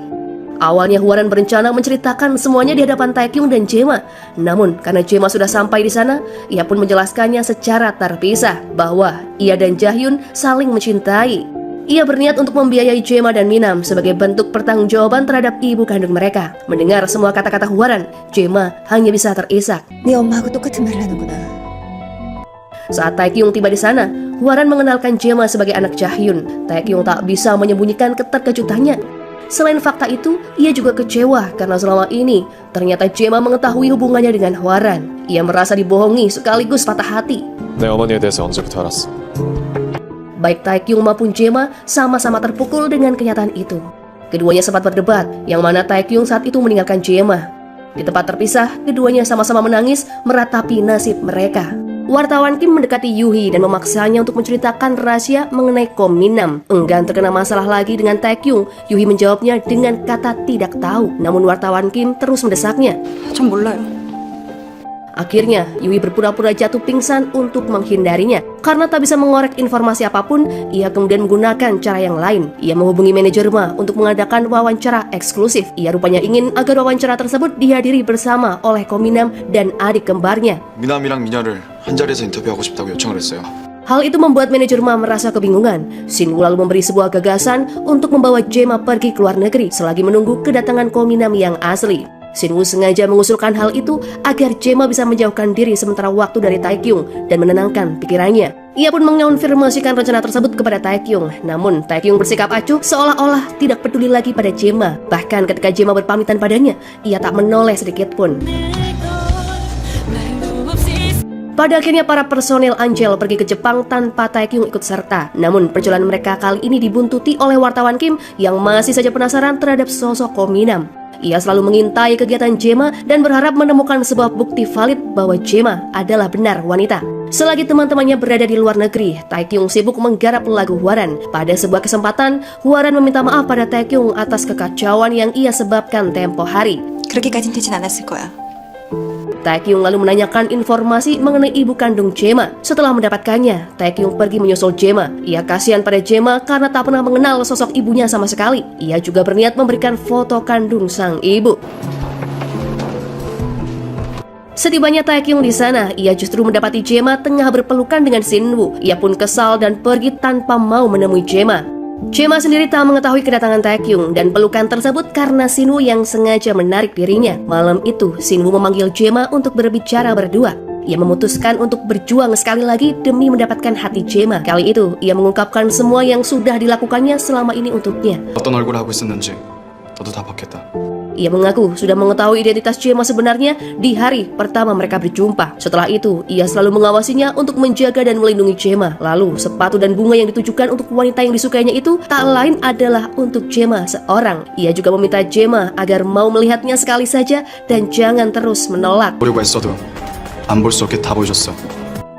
Awalnya Hwaran berencana menceritakan semuanya di hadapan Taekyung dan Gemma. Namun karena Gemma sudah sampai di sana, ia pun menjelaskannya secara terpisah bahwa ia dan Jahyun saling mencintai. Ia berniat untuk membiayai Gemma dan Minam sebagai bentuk pertanggungjawaban terhadap ibu kandung mereka. Mendengar semua kata-kata Hwaran, Gemma hanya bisa terisak. 네 엄마하고 똑같은 말을 하는구나. Saat Taekyung tiba di sana, Hwaran mengenalkan Gemma sebagai anak Jahyun. Taekyung tak bisa menyembunyikan keterkejutannya. Selain fakta itu, ia juga kecewa karena selama ini ternyata Gemma mengetahui hubungannya dengan Hwaran. Ia merasa dibohongi sekaligus patah hati. 내 어머니에 대해서 언제부터 알았어? Baik Taekyung maupun Gemma sama-sama terpukul dengan kenyataan itu. Keduanya sempat berdebat, yang mana Taekyung saat itu meninggalkan Gemma. Di tempat terpisah, keduanya sama-sama menangis meratapi nasib mereka. Wartawan Kim mendekati Yuhi dan memaksanya untuk menceritakan rahasia mengenai Kominam. Enggan terkena masalah lagi dengan Taekyung, Yuhi menjawabnya dengan kata tidak tahu. Namun wartawan Kim terus mendesaknya. 전 몰라요. Akhirnya, Yui berpura-pura jatuh pingsan untuk menghindarinya. Karena tak bisa mengorek informasi apapun, ia kemudian menggunakan cara yang lain. Ia menghubungi manajer Ma untuk mengadakan wawancara eksklusif. Ia rupanya ingin agar wawancara tersebut dihadiri bersama oleh Kominam dan adik kembarnya. 미남이랑 미녀를 한 자리에서 인터뷰하고 싶다고 요청을 했어요. Hal itu membuat manajer Ma merasa kebingungan. Shinwoo lalu memberi sebuah gagasan untuk membawa Jae-ma pergi ke luar negeri selagi menunggu kedatangan Kominam yang asli. Shinwoo sengaja mengusulkan hal itu agar Jae-ma bisa menjauhkan diri sementara waktu dari Taekyung dan menenangkan pikirannya. Ia pun mengonfirmasikan rencana tersebut kepada Taekyung. Namun Taekyung bersikap acuh seolah-olah tidak peduli lagi pada Jae-ma. Bahkan ketika Jae-ma berpamitan padanya, ia tak menoleh sedikit pun. Pada akhirnya para personil Angel pergi ke Jepang tanpa Taekyung ikut serta. Namun perjalanan mereka kali ini dibuntuti oleh wartawan Kim yang masih saja penasaran terhadap sosok Kominam. Ia selalu mengintai kegiatan Jae-ma dan berharap menemukan sebuah bukti valid bahwa Jae-ma adalah benar wanita. Selagi teman-temannya berada di luar negeri, Taekyung sibuk menggarap lagu Hwaran. Pada sebuah kesempatan, Hwaran meminta maaf pada Taekyung atas kekacauan yang ia sebabkan tempo hari. 그렇게까진 되진 않았을 거야. Taekyung lalu menanyakan informasi mengenai ibu kandung Jae-ma. Setelah mendapatkannya, Taekyung pergi menyusul Jae-ma. Ia kasihan pada Jae-ma karena tak pernah mengenal sosok ibunya sama sekali. Ia juga berniat memberikan foto kandung sang ibu. Setibanya Taekyung di sana, ia justru mendapati Jae-ma tengah berpelukan dengan Shinwoo. Ia pun kesal dan pergi tanpa mau menemui Jae-ma. Jae-ma sendiri tak mengetahui kedatangan Taekyung dan pelukan tersebut karena Shinwoo yang sengaja menarik dirinya. Malam itu, Shinwoo memanggil Jae-ma untuk berbicara berdua. Ia memutuskan untuk berjuang sekali lagi demi mendapatkan hati Jae-ma. Kali itu, ia mengungkapkan semua yang sudah dilakukannya selama ini untuknya. 어떤 얼굴을 하고 있었는지 너도 다 봤겠다. Ia mengaku sudah mengetahui identitas Jae-ma sebenarnya di hari pertama mereka berjumpa. Setelah itu, ia selalu mengawasinya untuk menjaga dan melindungi Jae-ma. Lalu, sepatu dan bunga yang ditujukan untuk wanita yang disukainya itu tak lain adalah untuk Jae-ma seorang. Ia juga meminta Jae-ma agar mau melihatnya sekali saja dan jangan terus menolak. 보려고 했어도 안 볼 수 없게 다 보여줬어.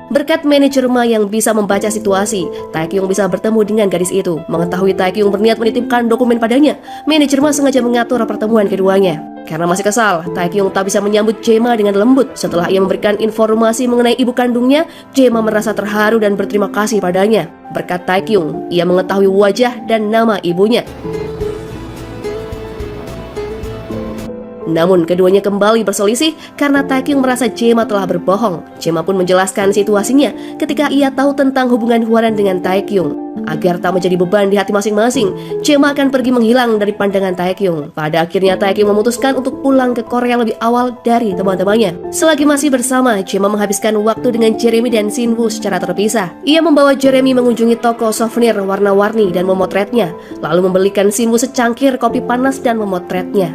Berkat manajer Ma yang bisa membaca situasi, Taekyung bisa bertemu dengan gadis itu. Mengetahui Taekyung berniat menitipkan dokumen padanya, manajer Ma sengaja mengatur pertemuan keduanya. Karena masih kesal, Taekyung tak bisa menyambut Jae-ma dengan lembut. Setelah ia memberikan informasi mengenai ibu kandungnya, Jae-ma merasa terharu dan berterima kasih padanya. Berkat Taekyung, ia mengetahui wajah dan nama ibunya. Namun keduanya kembali berselisih karena Taekyung merasa Jae-ma telah berbohong. Jae-ma pun menjelaskan situasinya ketika ia tahu tentang hubungan Hwaran dengan Taekyung. Agar tak menjadi beban di hati masing-masing, Jae-ma akan pergi menghilang dari pandangan Taekyung. Pada akhirnya Taekyung memutuskan untuk pulang ke Korea lebih awal dari teman-temannya. Selagi masih bersama, Jae-ma menghabiskan waktu dengan Jeremy dan Shinwoo secara terpisah. Ia membawa Jeremy mengunjungi toko souvenir warna-warni dan memotretnya, lalu membelikan Shinwoo secangkir kopi panas dan memotretnya.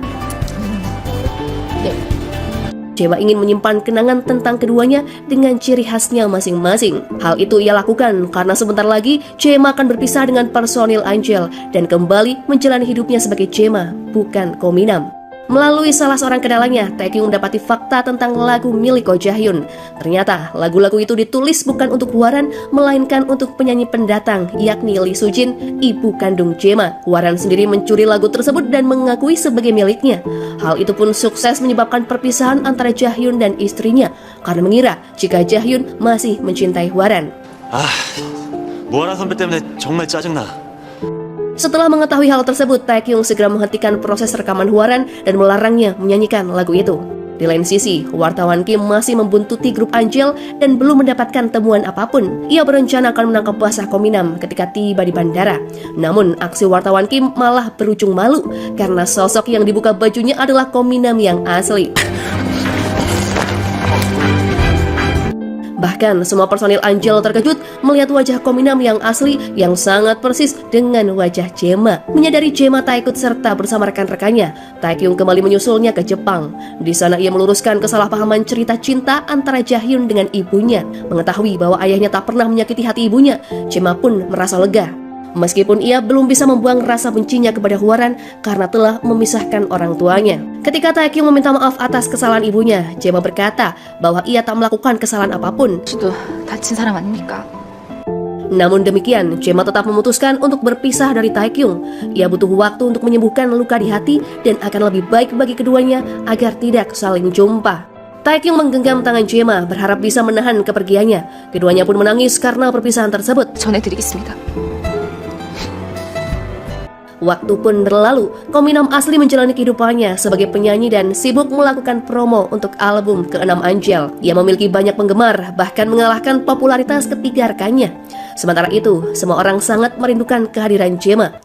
Jae-ma ingin menyimpan kenangan tentang keduanya dengan ciri khasnya masing-masing. Hal itu ia lakukan karena sebentar lagi Jae-ma akan berpisah dengan personil Angel dan kembali menjalani hidupnya sebagai Jae-ma, bukan Kominam. Melalui salah seorang kenalannya, Taekyung mendapati fakta tentang lagu milik Ko Jahyun. Ternyata lagu-lagu itu ditulis bukan untuk Hwaran, melainkan untuk penyanyi pendatang, yakni Lee Sujin, ibu kandung Jae-ma. Hwaran sendiri mencuri lagu tersebut dan mengakui sebagai miliknya. Hal itu pun sukses menyebabkan perpisahan antara Jahyun dan istrinya, karena mengira jika Jahyun masih mencintai Hwaran. 모아라 선배 때문에 정말 짜증나. Setelah mengetahui hal tersebut, Taekyung segera menghentikan proses rekaman Hwaran dan melarangnya menyanyikan lagu itu. Di lain sisi, wartawan Kim masih membuntuti grup Angel dan belum mendapatkan temuan apapun. Ia berencana akan menangkap basah Kominam ketika tiba di bandara. Namun, aksi wartawan Kim malah berujung malu karena sosok yang dibuka bajunya adalah Kominam yang asli. Bahkan semua personil Angel terkejut melihat wajah Kominam yang asli yang sangat persis dengan wajah Jae-ma. Menyadari Jae-ma tak ikut serta bersama rekan-rekannya, Taekyung kembali menyusulnya ke Jepang. Di sana ia meluruskan kesalahpahaman cerita cinta antara Jahyun dengan ibunya. Mengetahui bahwa ayahnya tak pernah menyakiti hati ibunya, Jae-ma pun merasa lega. Meskipun ia belum bisa membuang rasa bencinya kepada Hwaran karena telah memisahkan orang tuanya. Ketika Taekyung meminta maaf atas kesalahan ibunya, Jae-ma berkata bahwa ia tak melakukan kesalahan apapun. 저도 다친 사람 아닙니까? Namun demikian, Jae-ma tetap memutuskan untuk berpisah dari Taekyung. Ia butuh waktu untuk menyembuhkan luka di hati dan akan lebih baik bagi keduanya agar tidak saling jumpa. Taekyung menggenggam tangan Jae-ma berharap bisa menahan kepergiannya. Keduanya pun menangis karena perpisahan tersebut. 전해드리겠습니다. Waktu pun berlalu, Ko Min-nam asli menjalani kehidupannya sebagai penyanyi dan sibuk melakukan promo untuk album ke-6 Angel. Ia memiliki banyak penggemar, bahkan mengalahkan popularitas ketiga rekannya. Sementara itu, semua orang sangat merindukan kehadiran Jae-ma.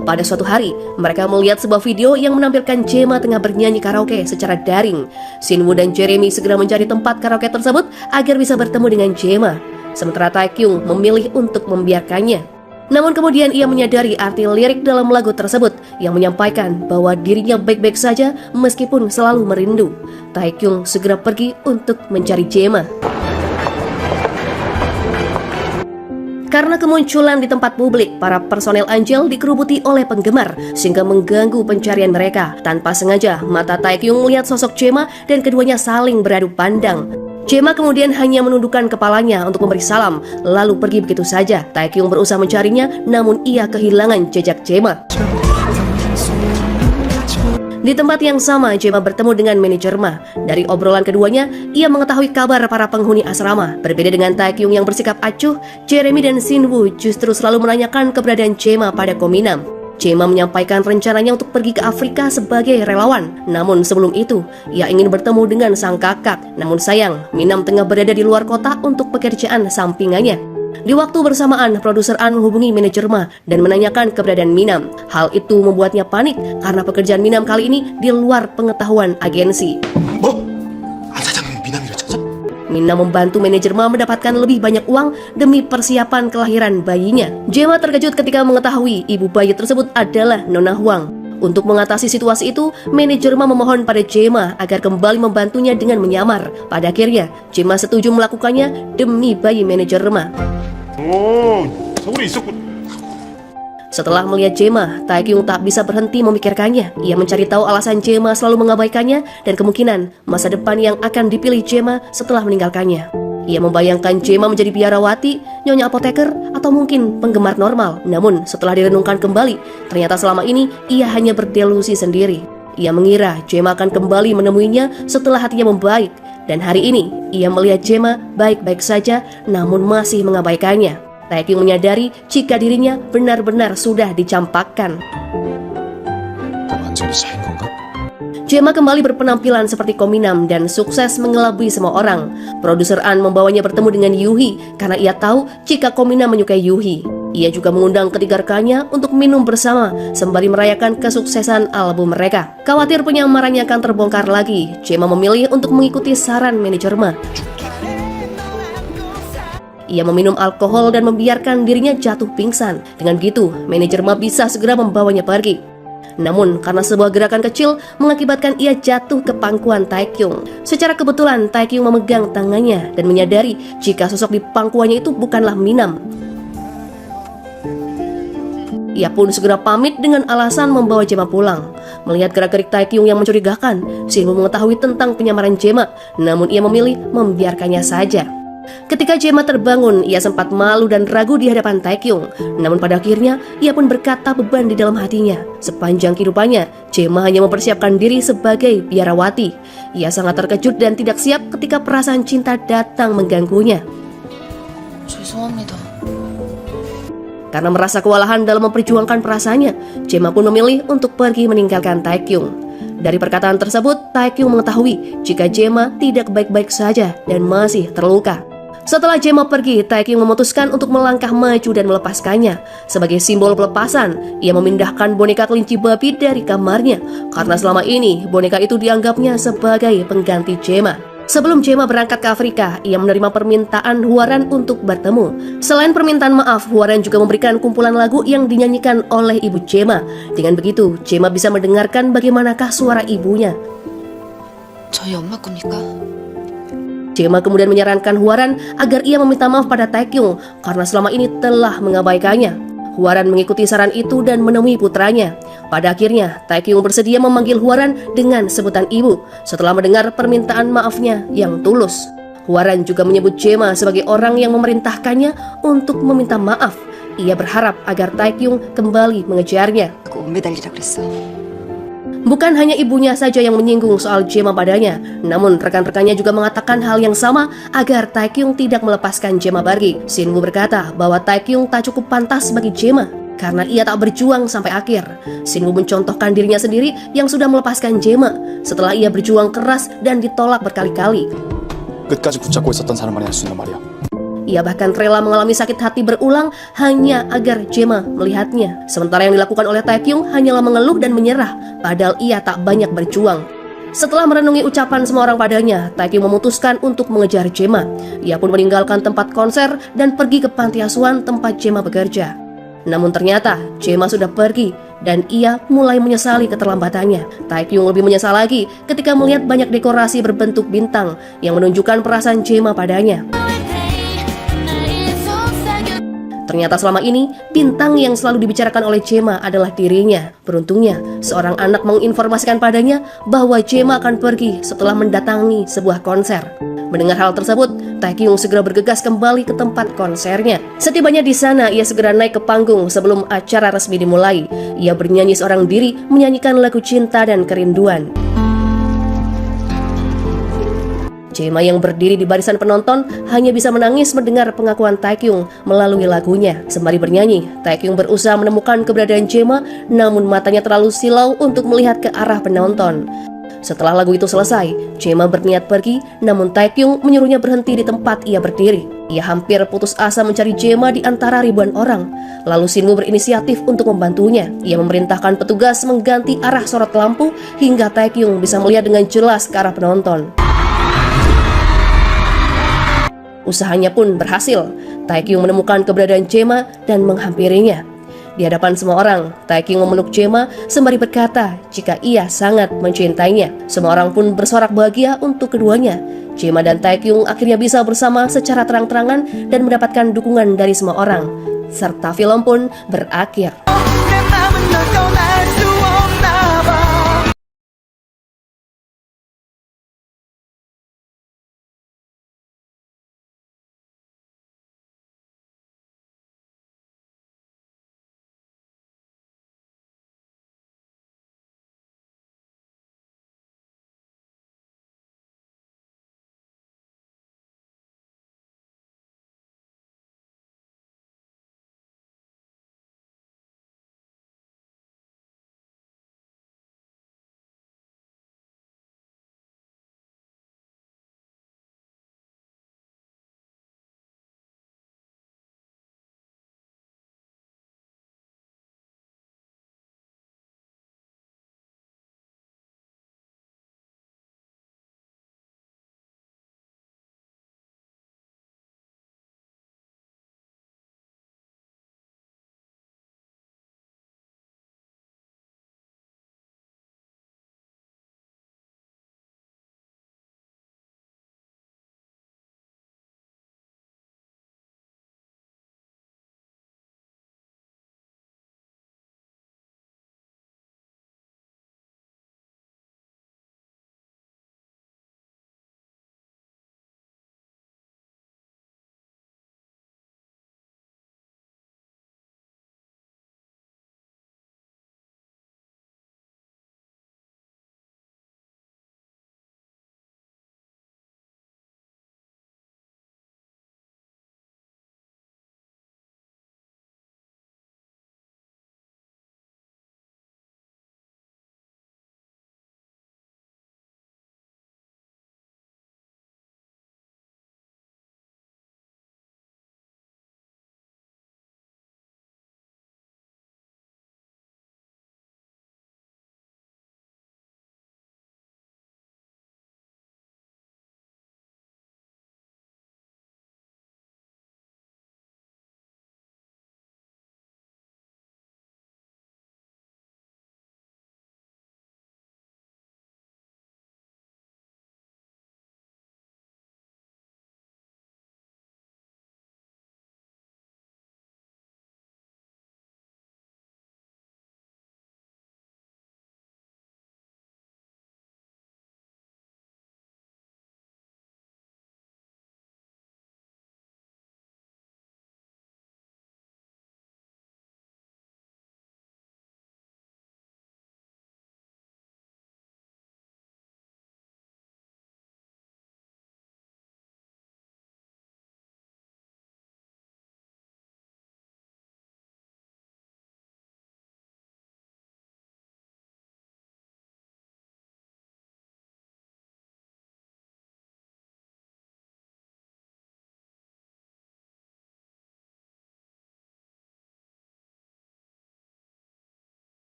Pada suatu hari, mereka melihat sebuah video yang menampilkan Jae-ma tengah bernyanyi karaoke secara daring. Shin-woo dan Jeremy segera mencari tempat karaoke tersebut agar bisa bertemu dengan Jae-ma. Sementara Taekyung memilih untuk membiarkannya. Namun kemudian ia menyadari arti lirik dalam lagu tersebut yang menyampaikan bahwa dirinya baik-baik saja meskipun selalu merindu. Taekyung segera pergi untuk mencari Jae-ma. Karena kemunculan di tempat publik, para personel Angel dikerubuti oleh penggemar sehingga mengganggu pencarian mereka. Tanpa sengaja, mata Taekyung melihat sosok Jae-ma dan keduanya saling beradu pandang. Jae-ma kemudian hanya menundukkan kepalanya untuk memberi salam, lalu pergi begitu saja. Taekyung berusaha mencarinya, namun ia kehilangan jejak Jae-ma. Di tempat yang sama, Jae-ma bertemu dengan manajer Ma. Dari obrolan keduanya, ia mengetahui kabar para penghuni asrama. Berbeda dengan Taekyung yang bersikap acuh, Jeremy dan Shin-woo justru selalu menanyakan keberadaan Jae-ma pada Ko Min-nam. Jae-ma menyampaikan rencananya untuk pergi ke Afrika sebagai relawan. Namun sebelum itu, ia ingin bertemu dengan sang kakak. Namun sayang, Min-nam tengah berada di luar kota untuk pekerjaan sampingannya. Di waktu bersamaan, produser An menghubungi manajer Ma dan menanyakan keberadaan Min-nam. Hal itu membuatnya panik karena pekerjaan Min-nam kali ini di luar pengetahuan agensi. Min-nam membantu manajer Ma mendapatkan lebih banyak uang demi persiapan kelahiran bayinya. Jae-ma terkejut ketika mengetahui ibu bayi tersebut adalah Nona Hwang. Untuk mengatasi situasi itu, manajer Ma memohon pada Jae-ma agar kembali membantunya dengan menyamar. Pada akhirnya, Jae-ma setuju melakukannya demi bayi manajer Ma. Setelah melihat Jae-ma, Taekyung tak bisa berhenti memikirkannya. Ia mencari tahu alasan Jae-ma selalu mengabaikannya dan kemungkinan masa depan yang akan dipilih Jae-ma setelah meninggalkannya. Ia membayangkan Jae-ma menjadi biarawati, nyonya apoteker, atau mungkin penggemar normal. Namun setelah direnungkan kembali, ternyata selama ini ia hanya berdelusi sendiri. Ia mengira Jae-ma akan kembali menemuinya setelah hatinya membaik. Dan hari ini, ia melihat Jae-ma baik-baik saja namun masih mengabaikannya. Taekyung menyadari jika dirinya benar-benar sudah dicampakkan. Jae-ma kembali berpenampilan seperti Ko Min-nam dan sukses mengelabui semua orang. Produser An membawanya bertemu dengan Yuhi karena ia tahu jika Ko Min-nam menyukai Yuhi. Ia juga mengundang ketiga rekannya untuk minum bersama sembari merayakan kesuksesan album mereka. Khawatir penyamarannya akan terbongkar lagi, Jae-ma memilih untuk mengikuti saran manajer Ma. Ia meminum alkohol dan membiarkan dirinya jatuh pingsan. Dengan begitu, manajer Ma bisa segera membawanya pergi. Namun, karena sebuah gerakan kecil mengakibatkan ia jatuh ke pangkuan Taekyung. Secara kebetulan, Taekyung memegang tangannya dan menyadari jika sosok di pangkuannya itu bukanlah Min-nam. Ia pun segera pamit dengan alasan membawa Jae-ma pulang. Melihat gerak-gerik Taekyung yang mencurigakan, Shin-woo mengetahui tentang penyamaran Jae-ma, namun ia memilih membiarkannya saja. Ketika Jae-ma terbangun, ia sempat malu dan ragu di hadapan Taekyung. Namun pada akhirnya, ia pun berkata beban di dalam hatinya. Sepanjang kehidupannya, Jae-ma hanya mempersiapkan diri sebagai biarawati. Ia sangat terkejut dan tidak siap ketika perasaan cinta datang mengganggunya. 죄송합니다. Karena merasa kewalahan dalam memperjuangkan perasaannya, Jae-ma pun memilih untuk pergi meninggalkan Taekyung. Dari perkataan tersebut, Taekyung mengetahui jika Jae-ma tidak baik-baik saja dan masih terluka. Setelah Jae-ma pergi, Taekyung memutuskan untuk melangkah maju dan melepaskannya. Sebagai simbol pelepasan, ia memindahkan boneka kelinci babi dari kamarnya karena selama ini boneka itu dianggapnya sebagai pengganti Jae-ma. Sebelum Jae-ma berangkat ke Afrika, ia menerima permintaan Hwaran untuk bertemu. Selain permintaan maaf, Hwaran juga memberikan kumpulan lagu yang dinyanyikan oleh ibu Jae-ma. Dengan begitu, Jae-ma bisa mendengarkan bagaimanakah suara ibunya. 저희 엄마 겁니까? Jae-ma kemudian menyarankan Hwaran agar ia meminta maaf pada Taekyung karena selama ini telah mengabaikannya. Hwaran mengikuti saran itu dan menemui putranya. Pada akhirnya, Taekyung bersedia memanggil Hwaran dengan sebutan ibu setelah mendengar permintaan maafnya yang tulus. Hwaran juga menyebut Jae-ma sebagai orang yang memerintahkannya untuk meminta maaf. Ia berharap agar Taekyung kembali mengejarnya. Bukan hanya ibunya saja yang menyinggung soal Gemma padanya, namun rekan-rekannya juga mengatakan hal yang sama agar Taekyung tidak melepaskan Gemma pergi. Shinwoo berkata bahwa Taekyung tak cukup pantas bagi Gemma karena ia tak berjuang sampai akhir. Shinwoo mencontohkan dirinya sendiri yang sudah melepaskan Gemma setelah ia berjuang keras dan ditolak berkali-kali. 끝까지 붙잡고 있었던 사람만이 할 수 있는 말이야. Ia bahkan rela mengalami sakit hati berulang hanya agar Gemma melihatnya. Sementara yang dilakukan oleh Taekyung hanyalah mengeluh dan menyerah, padahal ia tak banyak berjuang. Setelah merenungi ucapan semua orang padanya, Taekyung memutuskan untuk mengejar Gemma. Ia pun meninggalkan tempat konser dan pergi ke panti asuhan tempat Gemma bekerja. Namun ternyata Gemma sudah pergi dan ia mulai menyesali keterlambatannya. Taekyung lebih menyesal lagi ketika melihat banyak dekorasi berbentuk bintang yang menunjukkan perasaan Gemma padanya. Ternyata selama ini, bintang yang selalu dibicarakan oleh Gemma adalah dirinya. Beruntungnya, seorang anak menginformasikan padanya bahwa Gemma akan pergi setelah mendatangi sebuah konser. Mendengar hal tersebut, Taekyung segera bergegas kembali ke tempat konsernya. Setibanya di sana, ia segera naik ke panggung sebelum acara resmi dimulai. Ia bernyanyi seorang diri, menyanyikan lagu cinta dan kerinduan. Gemma yang berdiri di barisan penonton hanya bisa menangis mendengar pengakuan Taekyung melalui lagunya. Sembari bernyanyi, Taekyung berusaha menemukan keberadaan Gemma, namun matanya terlalu silau untuk melihat ke arah penonton. Setelah lagu itu selesai, Gemma berniat pergi, namun Taekyung menyuruhnya berhenti di tempat ia berdiri. Ia hampir putus asa mencari Gemma di antara ribuan orang. Lalu Shinwoo berinisiatif untuk membantunya. Ia memerintahkan petugas mengganti arah sorot lampu hingga Taekyung bisa melihat dengan jelas ke arah penonton. Usahanya pun berhasil. Taekyung menemukan keberadaan Gemma dan menghampirinya. Di hadapan semua orang, Taekyung memeluk Gemma sembari berkata jika ia sangat mencintainya. Semua orang pun bersorak bahagia untuk keduanya. Gemma dan Taekyung akhirnya bisa bersama secara terang-terangan dan mendapatkan dukungan dari semua orang. Serta film pun berakhir.